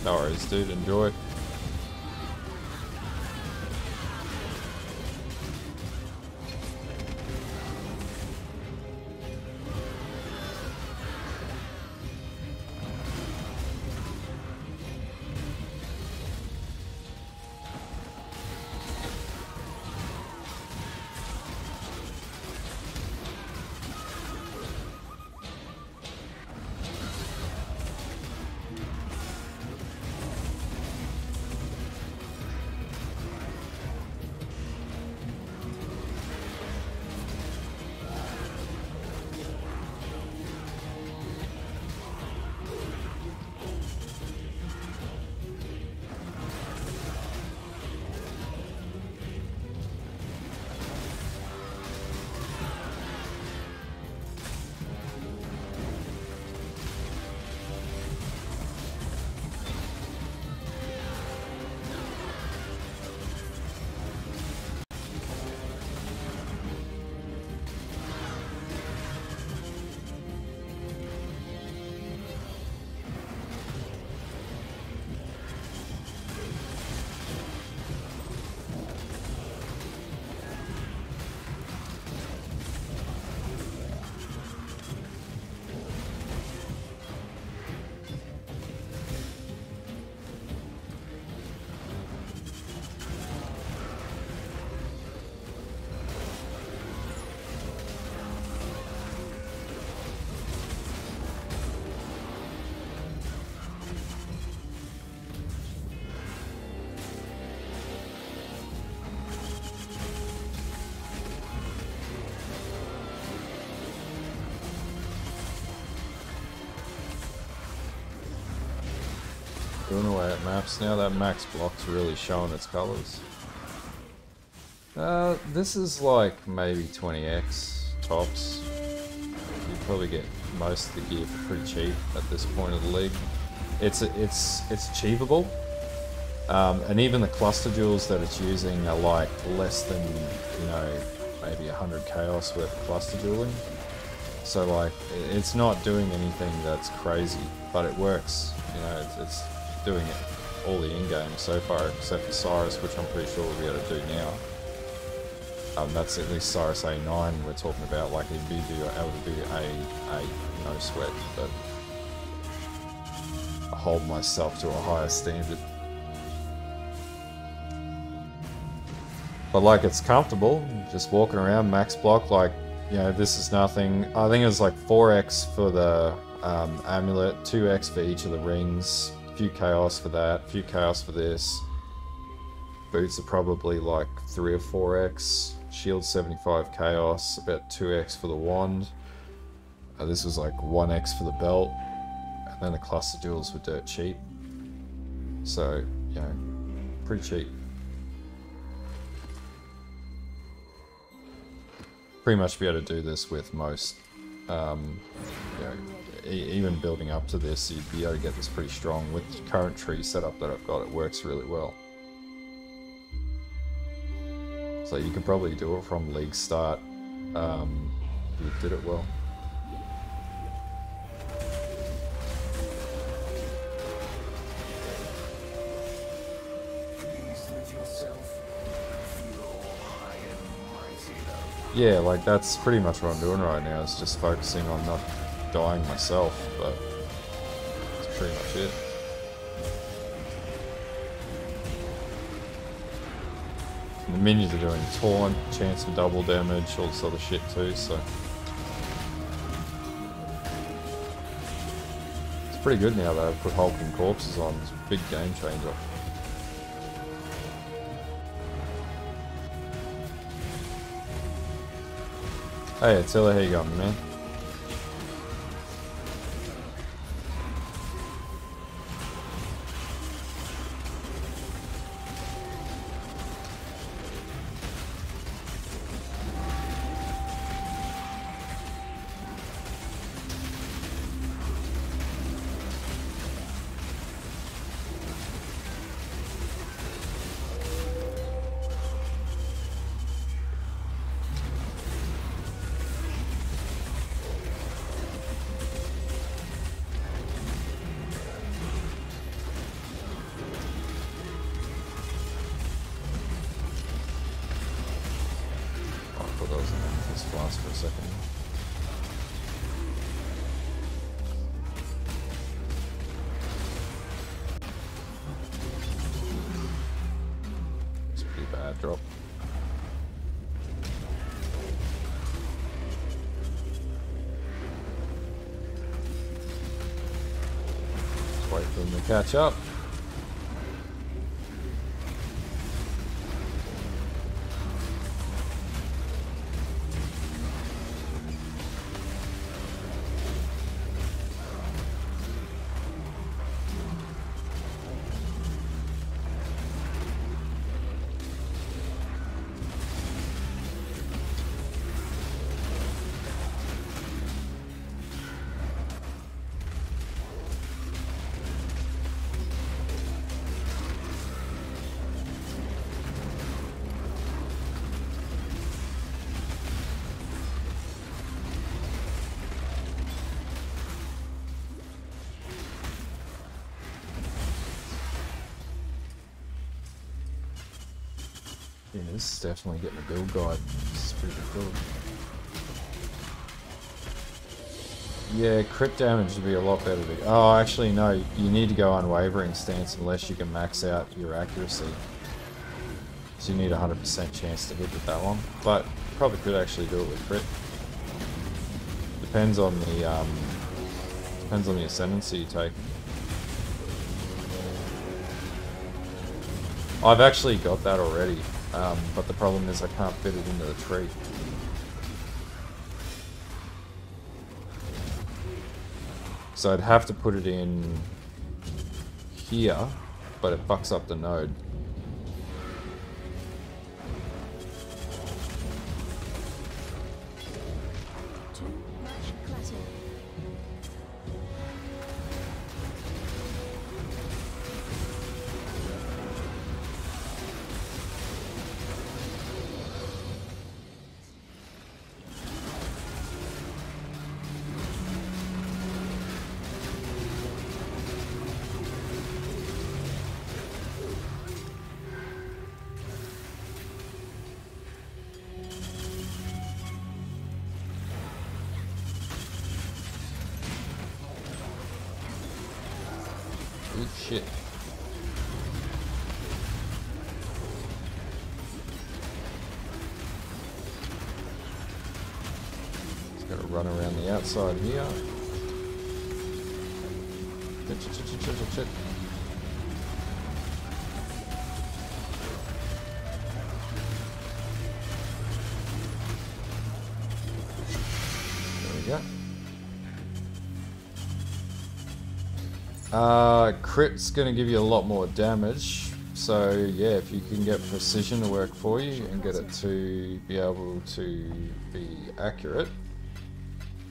No worries, dude. Enjoy. Doing away at maps. Now that max block's really showing its colours. This is like maybe 20x tops. You'd probably get most of the gear for pretty cheap at this point of the league. It's achievable. And even the cluster jewels that it's using are like less than, you know, maybe 100 chaos worth of cluster jeweling. So like, it's not doing anything that's crazy, but it works. You know, it's doing it all the in-game so far, except for Cyrus, which I'm pretty sure we'll be able to do now. That's at least Cyrus A9 we're talking about, like he'd be able to do a no sweat, but I hold myself to a higher standard. But like, it's comfortable, just walking around max block, like, you know, this is nothing. I think it was like 4x for the amulet, 2x for each of the rings, a few chaos for that, a few chaos for this. Boots are probably like 3 or 4x. Shield 75 chaos, about 2x for the wand. This was like 1x for the belt. And then the cluster jewels were dirt cheap. So, you know, pretty cheap. Pretty much be able to do this with most, you know, even building up to this, you'd be able to get this pretty strong. With the current tree setup that I've got, it works really well. So you could probably do it from league start, you did it well. Yeah, like that's pretty much what I'm doing right now, is just focusing on not dying myself, but that's pretty much it. And the minions are doing taunt, chance for double damage, all this other shit too, so it's pretty good now that I've put hulking corpses on. It's a big game changer. Hey, Attila, how you going, man? For a second. It's a pretty bad drop. Just wait for them to catch up. Yeah, this is definitely getting a build guide. This is pretty good. Yeah, crit damage would be a lot better to... Oh, actually no, you need to go unwavering stance unless you can max out your accuracy. So you need a 100% chance to hit with that one. But you probably could actually do it with crit. Depends on the ascendancy you take. I've actually got that already. But the problem is I can't fit it into the tree. So I'd have to put it in here, but it fucks up the node. Too much clutter. Ooh, shit. Just gotta run around the outside here. Shit. There we go. Crit's gonna give you a lot more damage, so yeah, if you can get precision to work for you and get it to be able to be accurate,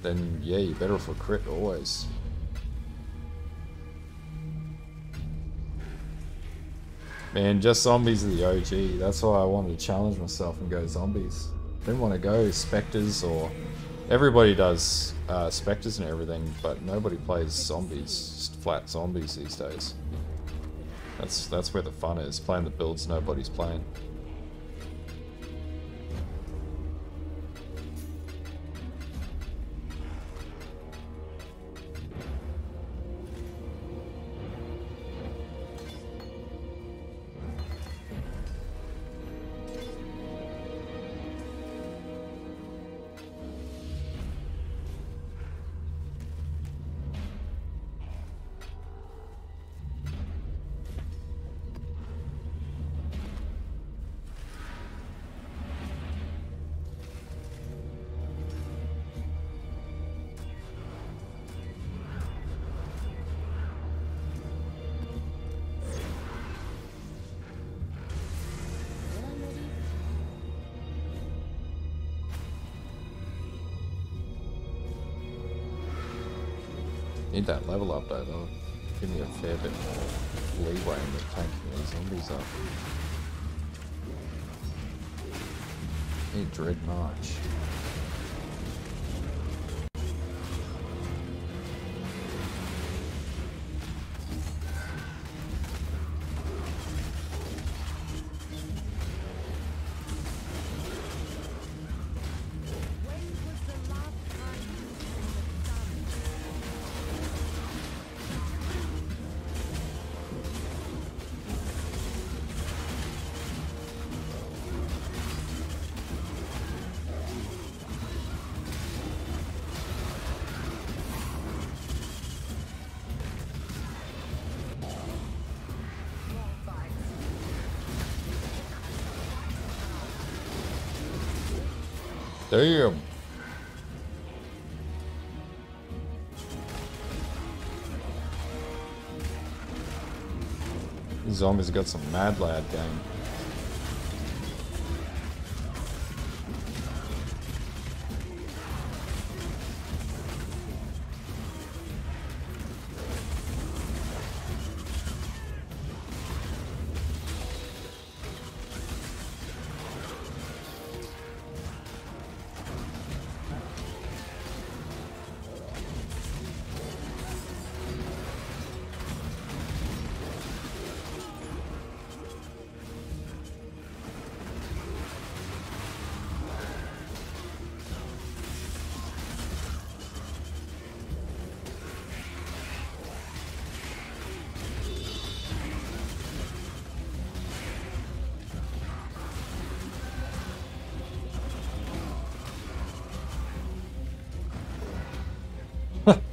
then yeah, you're better for crit always. Man, just zombies are the OG, that's why I wanted to challenge myself and go zombies. Didn't want to go specters, or everybody does specters and everything, but nobody plays zombies, just flat zombies these days. That's where the fun is, playing the builds nobody's playing. When I'm ready, Need that level up though, that'll give me a fair bit more leeway in the tanking these zombies up. Need Dread March. Damn! These zombies have got some mad lad game.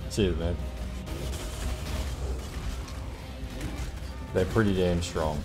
Cheers, man. They're pretty damn strong.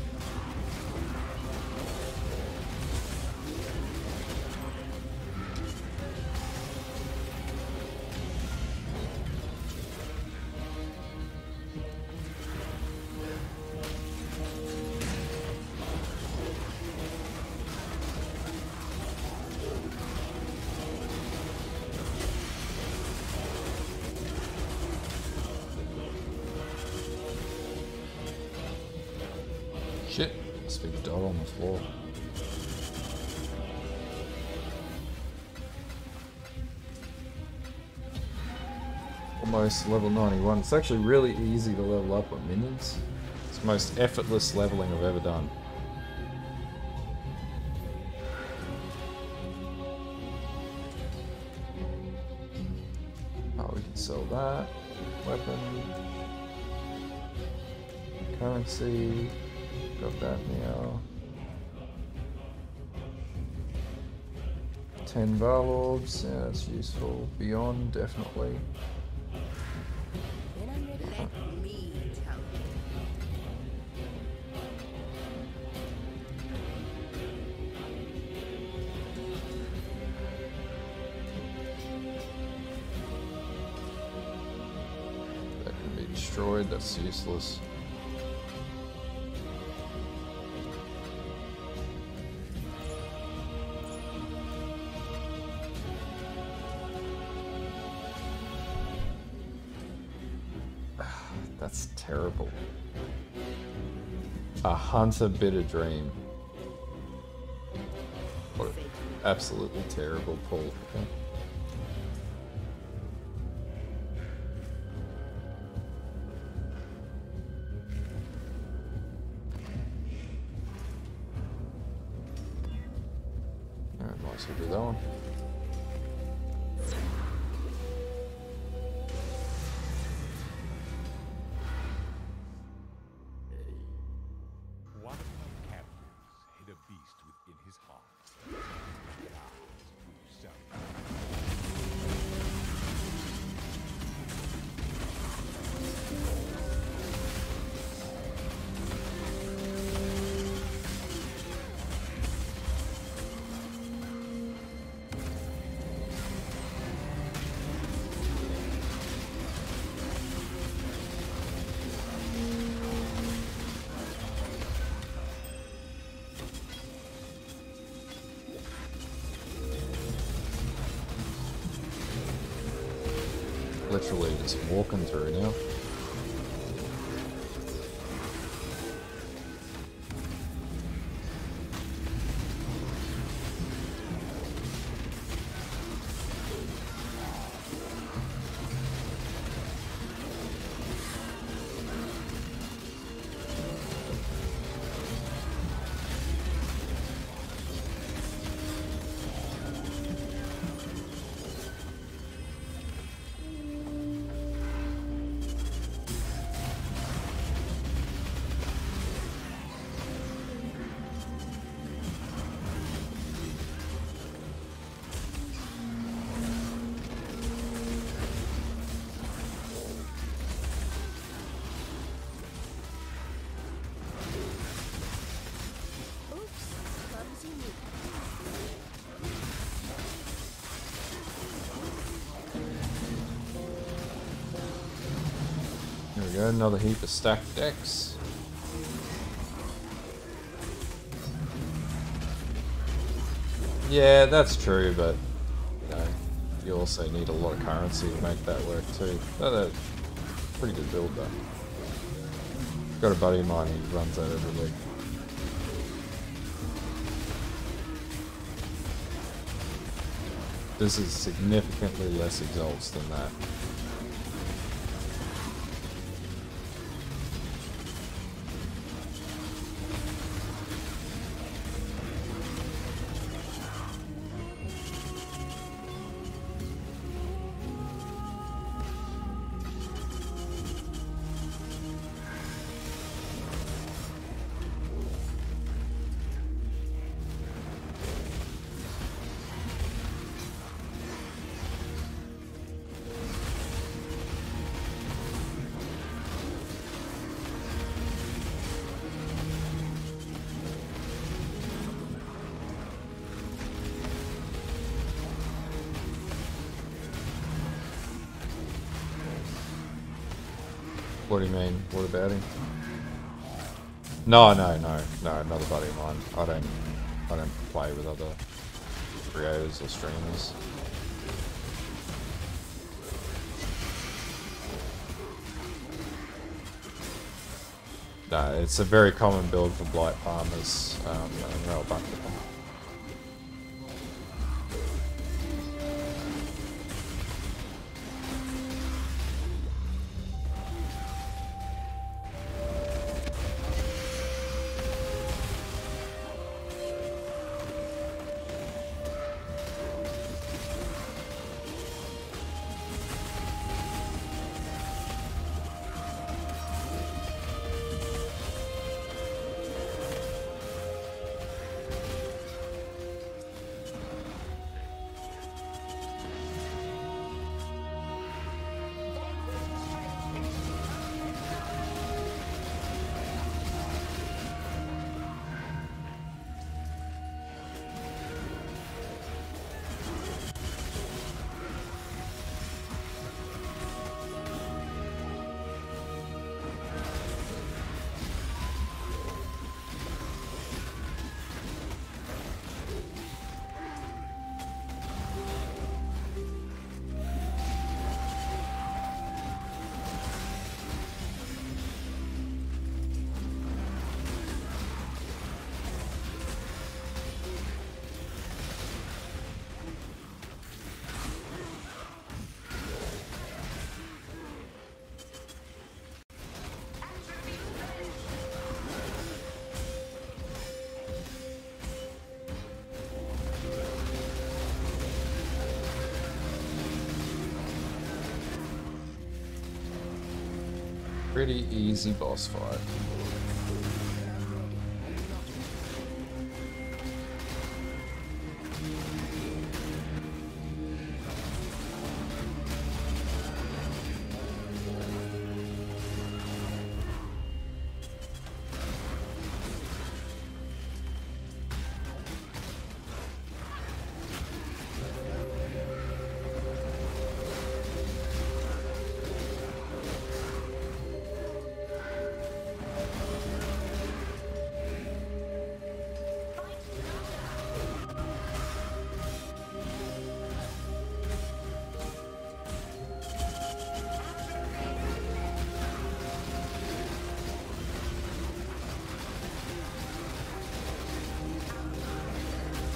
Shit, there's a big dot on the floor. Almost level 91. It's actually really easy to level up with minions. It's the most effortless leveling I've ever done. Oh, we can sell that. Weapon. Currency. Got that now. 10 Varlords. Yeah, that's useful. Beyond, definitely. When I'm ready. Let me tell you. That can be destroyed. That's useless. That's terrible. A hunter bitter dream. What an absolutely terrible pull. Okay. Alright, might as well do that one. One of my captives hid a beast within his heart. Guards to self. Literally just walking through now. Oops, clumsy me. There we go, another heap of stacked decks. Yeah, that's true, but you know, you also need a lot of currency to make that work too. That's a pretty good build though. Got a buddy of mine who runs that every week. This is significantly less exalts than that. What do you mean? What about him? No, another buddy of mine. I don't play with other creators or streamers. No, it's a very common build for blight farmers, and there are a bunch of them. Pretty easy boss fight.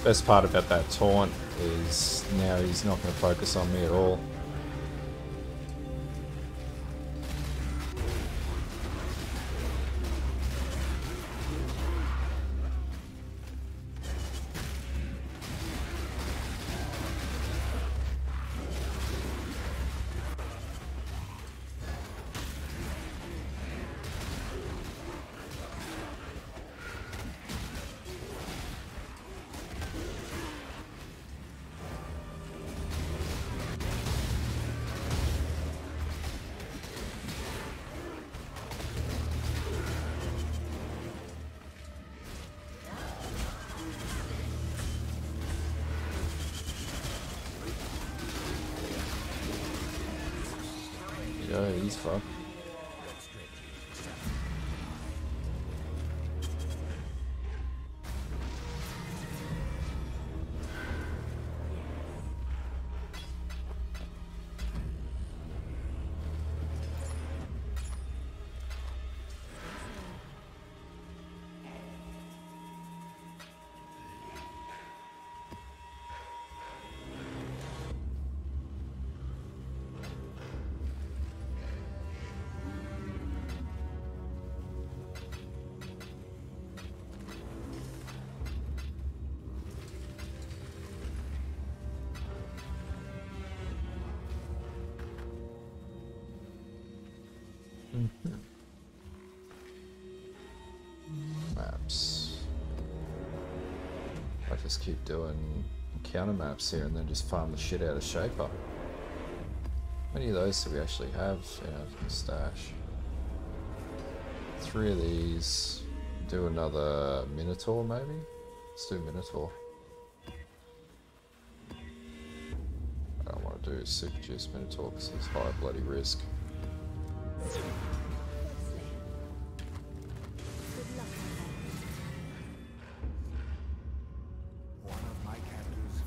Best part about that taunt is now he's not going to focus on me at all. Yeah, he's fucked. Maps. I just keep doing counter maps here and then just farm the shit out of Shaper. How many of those do we actually have in our stash? 3 of these. Do another Minotaur maybe? Let's do Minotaur. I don't want to do Super Juice Minotaur because it's high bloody risk.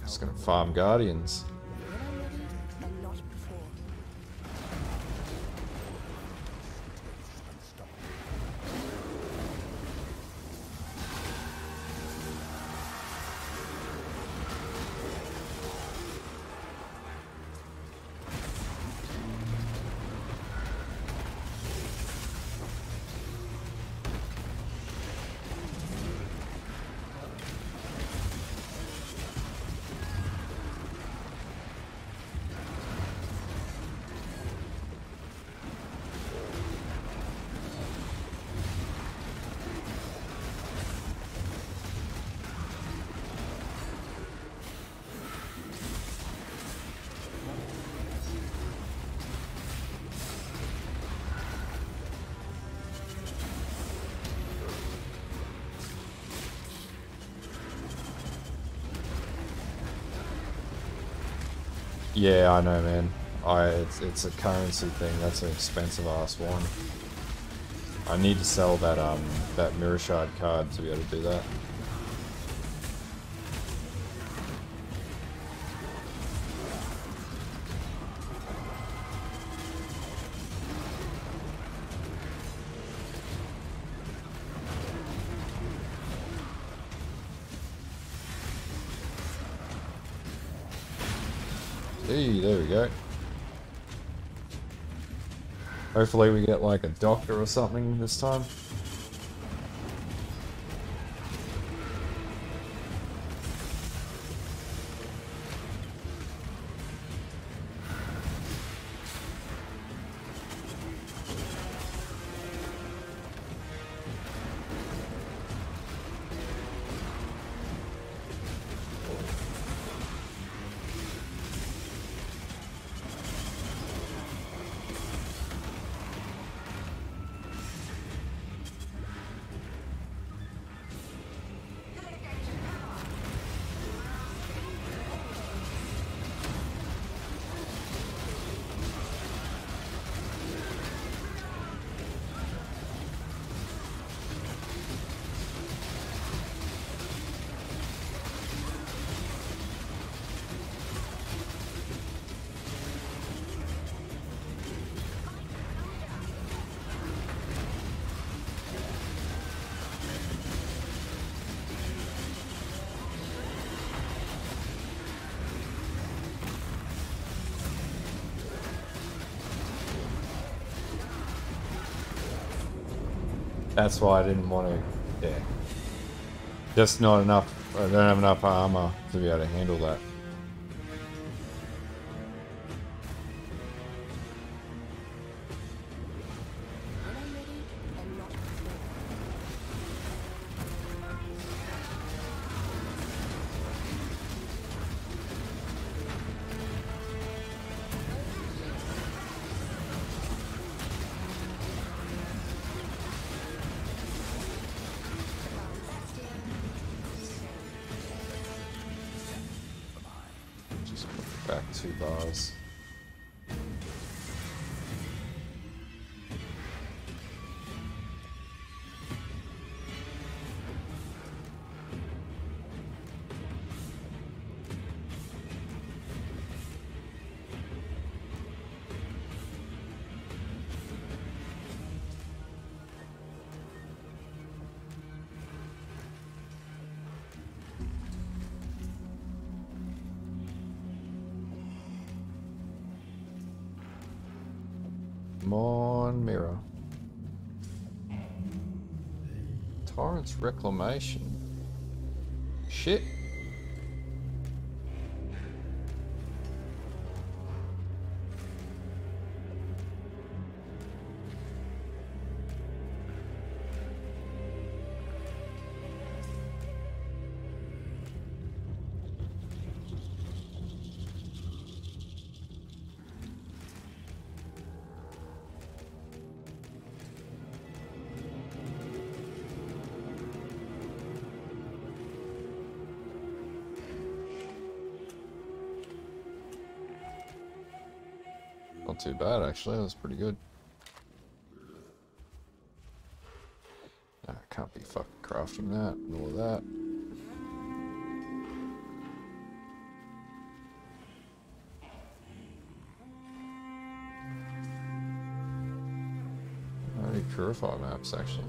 Just gonna farm Guardians. When I'm ready and not before. Yeah, I know, man. It's a currency thing. That's an expensive ass one. I need to sell that mirror shard card to be able to do that. Hey, there we go. Hopefully we get like a doctor or something this time. That's why I didn't want to, yeah. Just not enough, I don't have enough armor to be able to handle that. When I'm ready and not before. Just put it back 2 bars. Come on, mirror. Torrent's Reclamation. Shit. Not too bad, actually. That was pretty good. I can't be fucking crafting that and all of that. I need purify maps, actually.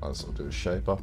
Might as well do a shaper.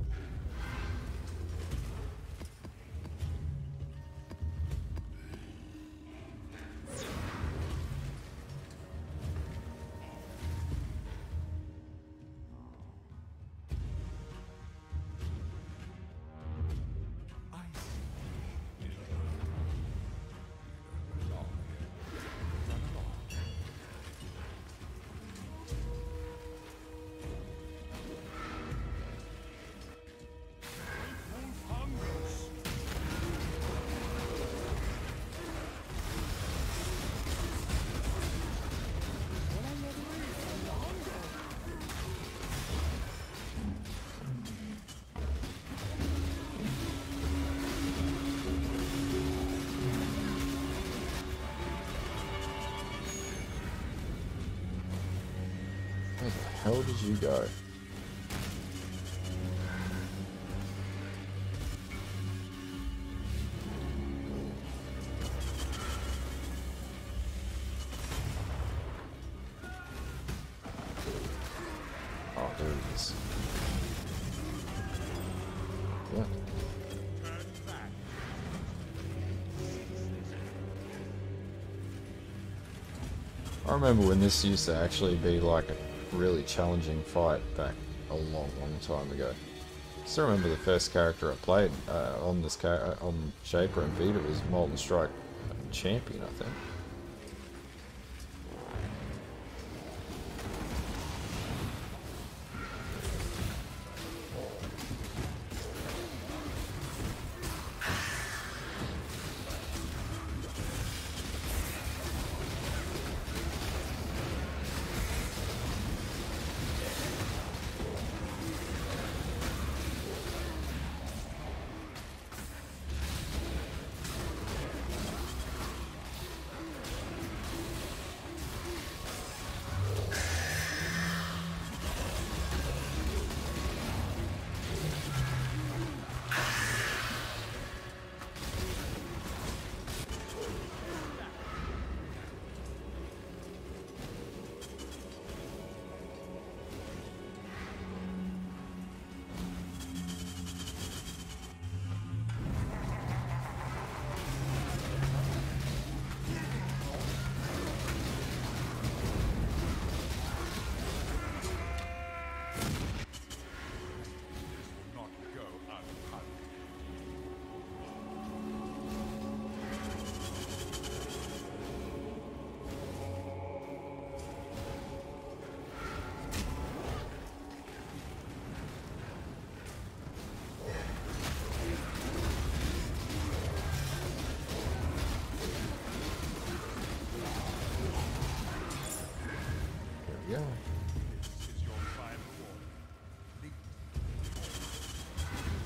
hell did you go? Oh, there it is. Yeah. I remember when this used to actually be like a really challenging fight back a long time ago. I still remember the first character I played on this on Shaper and Vita was Molten Strike Champion, I think. Not go unpunished. There we go. This is your final warning. Leave.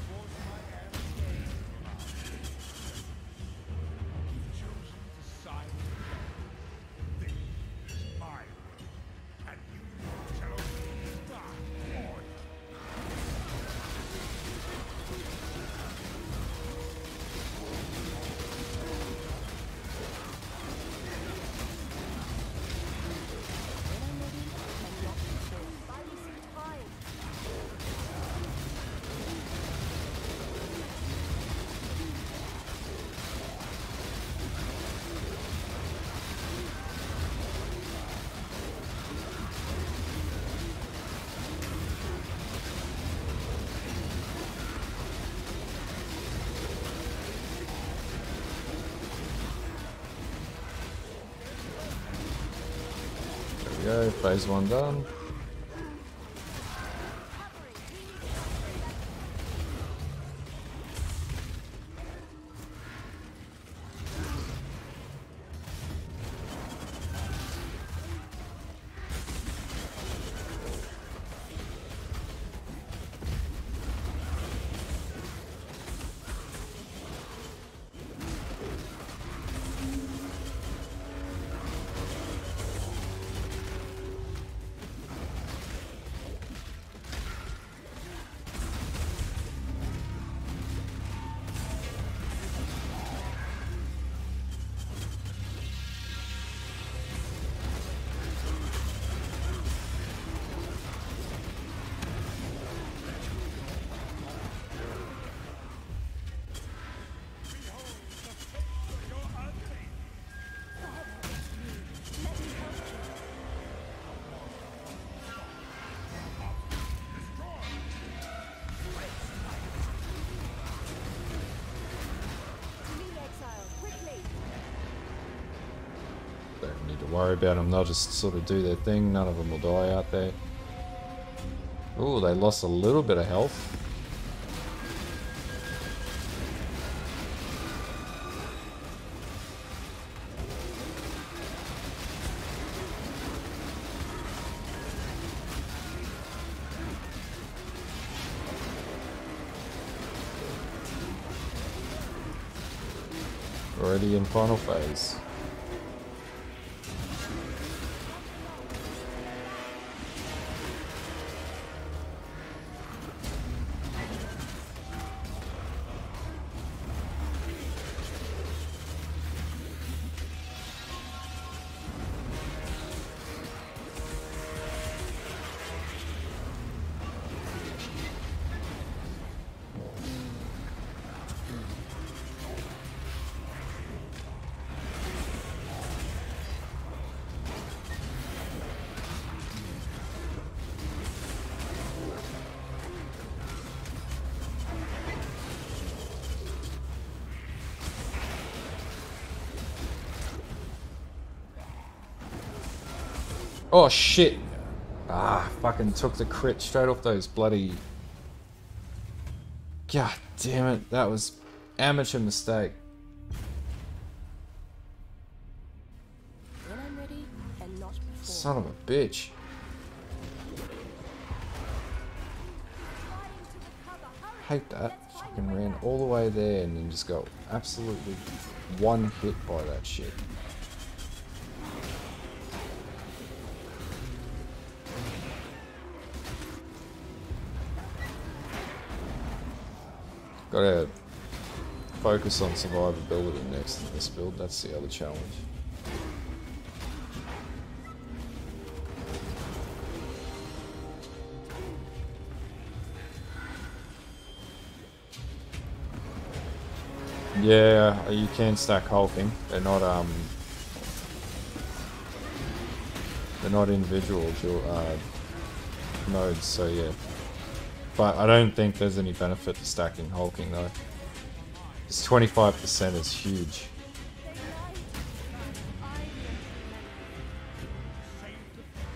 Force my hand again from out. You've chosen to side with them. This is my world, and you shall only die on it. When I'm ready and not before. Buy me some time. There we go, phase 1 done. Don't need to worry about them, they'll just sort of do their thing, none of them will die out there. Ooh, they lost a little bit of health. Already in final phase. Oh shit! Ah, fucking took the crit straight off those bloody... God damn it, that was amateur mistake. When I'm ready, and not before. Son of a bitch. Hate that. Fucking ran all the way there and then just got absolutely one hit by that shit. Gotta focus on survivability next in this build, that's the other challenge. Yeah, you can stack hulking. They're not individual nodes, so yeah. But I don't think there's any benefit to stacking hulking though. This 25% is huge.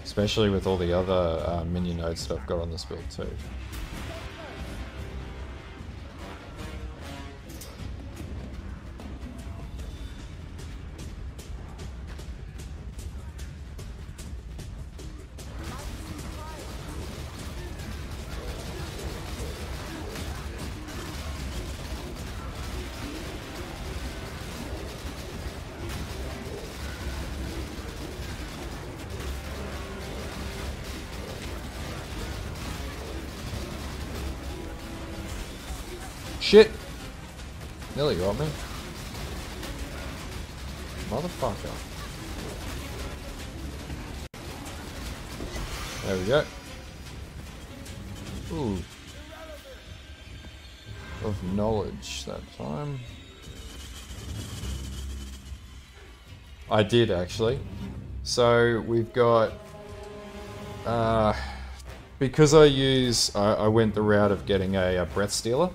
Especially with all the other minion nodes that I've got on this build too. Shit! Nearly got me. Motherfucker. There we go. Ooh. Of knowledge that time. I did actually. So we've got... because I went the route of getting a Breath Stealer.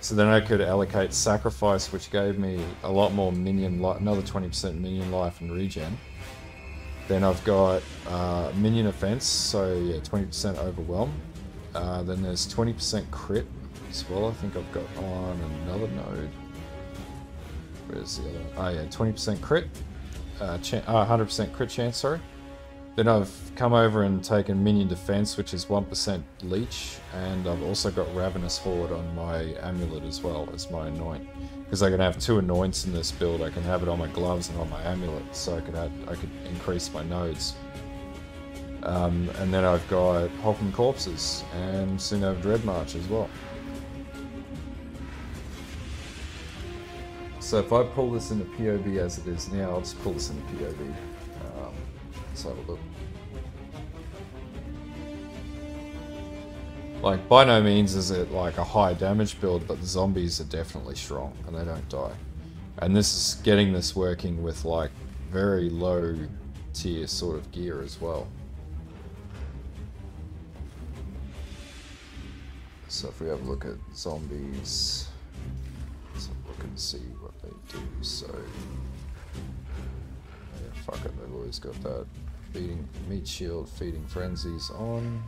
So then I could allocate Sacrifice, which gave me a lot more minion life, another 20% minion life and regen. Then I've got Minion Offense, so yeah, 20% Overwhelm. Then there's 20% crit as well, I think I've got on another node. Where's the other one? Oh yeah, 20% crit, 100% crit chance, sorry. Then I've come over and taken Minion Defense, which is 1% leech, and I've also got Ravenous Horde on my amulet as well as my anoint. Because I can have two anoints in this build, I can have it on my gloves and on my amulet, so I could increase my nodes. And then I've got Hulking Corpses and soon have Dread March as well. So if I pull this into POB as it is now, I'll just pull this into POB. Let's have a look. Like, by no means is it like a high damage build, but the zombies are definitely strong and they don't die. And this is getting this working with like very low tier sort of gear as well. So if we have a look at zombies, let's have a look and see what they do. So yeah, fuck it, they've always got that feeding meat shield, feeding frenzies on.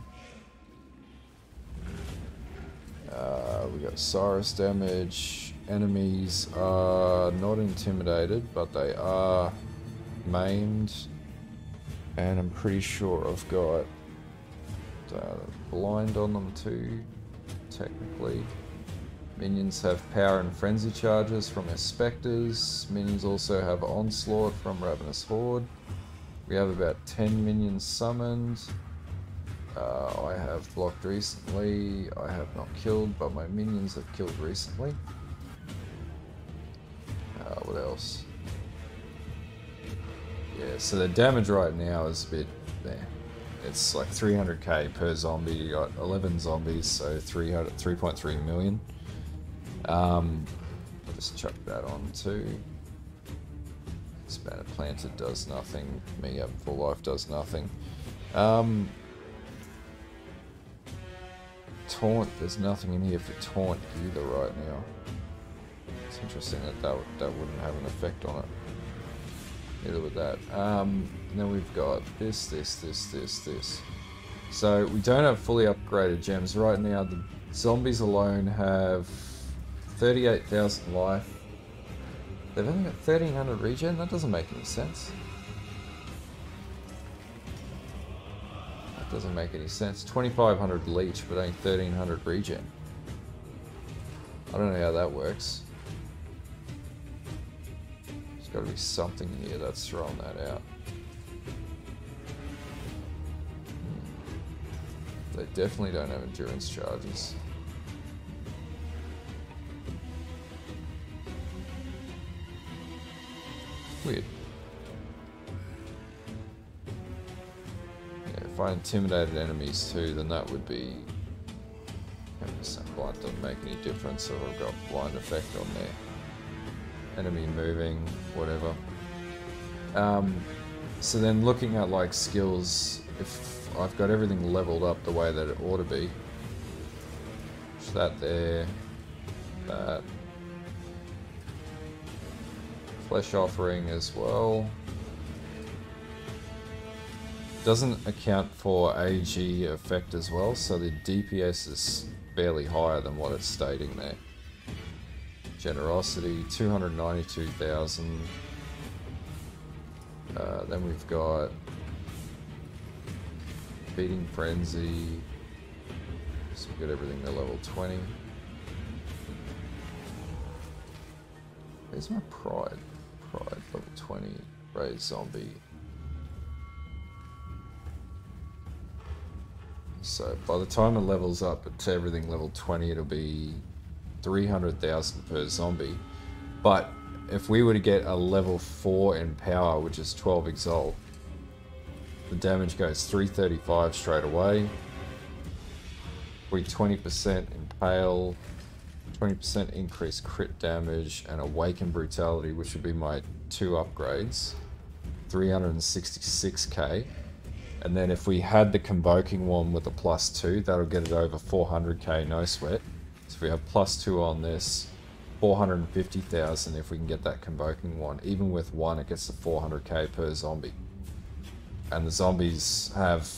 We got Cyrus damage. Enemies are not intimidated, but they are maimed. And I'm pretty sure I've got blind on them too, technically. Minions have power and frenzy charges from their specters. Minions also have onslaught from Ravenous Horde. We have about 10 minions summoned. I have blocked recently. I have not killed, but my minions have killed recently. What else? Yeah, so the damage right now is a bit there. It's like 300k per zombie. You got 11 zombies, so 3.3 million. I'll just chuck that on too. Spanner Planted does nothing. Me having full life does nothing. Taunt, there's nothing in here for taunt either right now. It's interesting that that wouldn't have an effect on it. Neither with that. And then we've got this. So we don't have fully upgraded gems right now. The zombies alone have 38,000 life. They've only got 1,300 regen. That doesn't make any sense. That doesn't make any sense. 2,500 leech, but only 1,300 regen. I don't know how that works. There's got to be something here that's throwing that out. They definitely don't have endurance charges. Weird. Yeah, if I intimidated enemies too, then that would be 10% blind. Doesn't make any difference, so I've got blind effect on there. Enemy moving, whatever. So then looking at like skills, if I've got everything leveled up the way that it ought to be. So that there, that. Flesh offering as well. Doesn't account for AG effect as well, so the DPS is barely higher than what it's stating there. Generosity, 292,000. Then we've got Feeding Frenzy. So we've got everything to level 20. Where's my Pride? Pride, level 20. Raise Zombie. So by the time it levels up to everything level 20, it'll be 300,000 per zombie. But if we were to get a level 4 in power, which is 12 Exalt, the damage goes 335 straight away. We 20% impale, 20% increased crit damage, and Awaken Brutality, which would be my 2 upgrades, 366k. And then if we had the Convoking one with a +2, that'll get it over 400k no sweat. So if we have +2 on this, 450,000 if we can get that Convoking one. Even with one, it gets to 400k per zombie. And the zombies have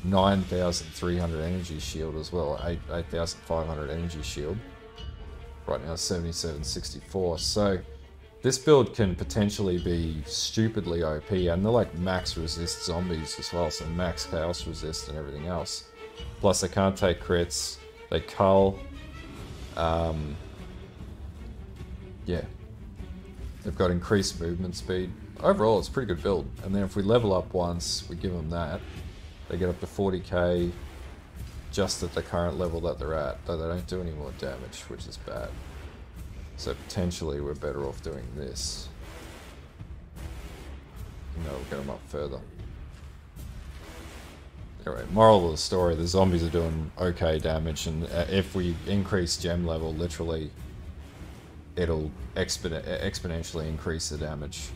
9,300 energy shield as well, 8,500 energy shield. Right now 7764. So this build can potentially be stupidly OP, and they're like max resist zombies as well, so max chaos resist and everything else. Plus they can't take crits, they cull. Yeah, they've got increased movement speed. Overall it's a pretty good build, and then if we level up once, we give them that, they get up to 40k just at the current level that they're at, though they don't do any more damage, which is bad. So potentially we're better off doing this. And that'll get them up further. Anyway, moral of the story, the zombies are doing okay damage, and if we increase gem level, literally, it'll exponentially increase the damage.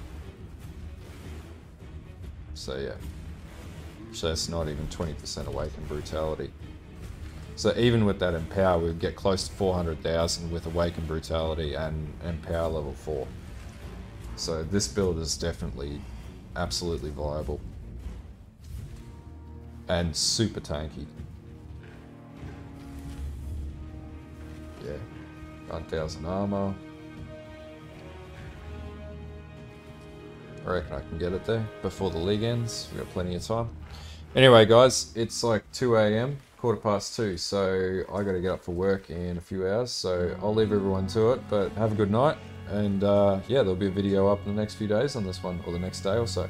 So yeah. So that's not even 20% Awaken Brutality. So even with that Empower, we'd get close to 400,000 with Awaken Brutality and Empower level 4. So this build is definitely absolutely viable. And super tanky. Yeah. 9,000 armor. I reckon I can get it there before the league ends. We've got plenty of time. Anyway guys, it's like 2 AM, 2:15, so I gotta get up for work in a few hours, so I'll leave everyone to it, but have a good night, and yeah, there'll be a video up in the next few days on this one, or the next day or so.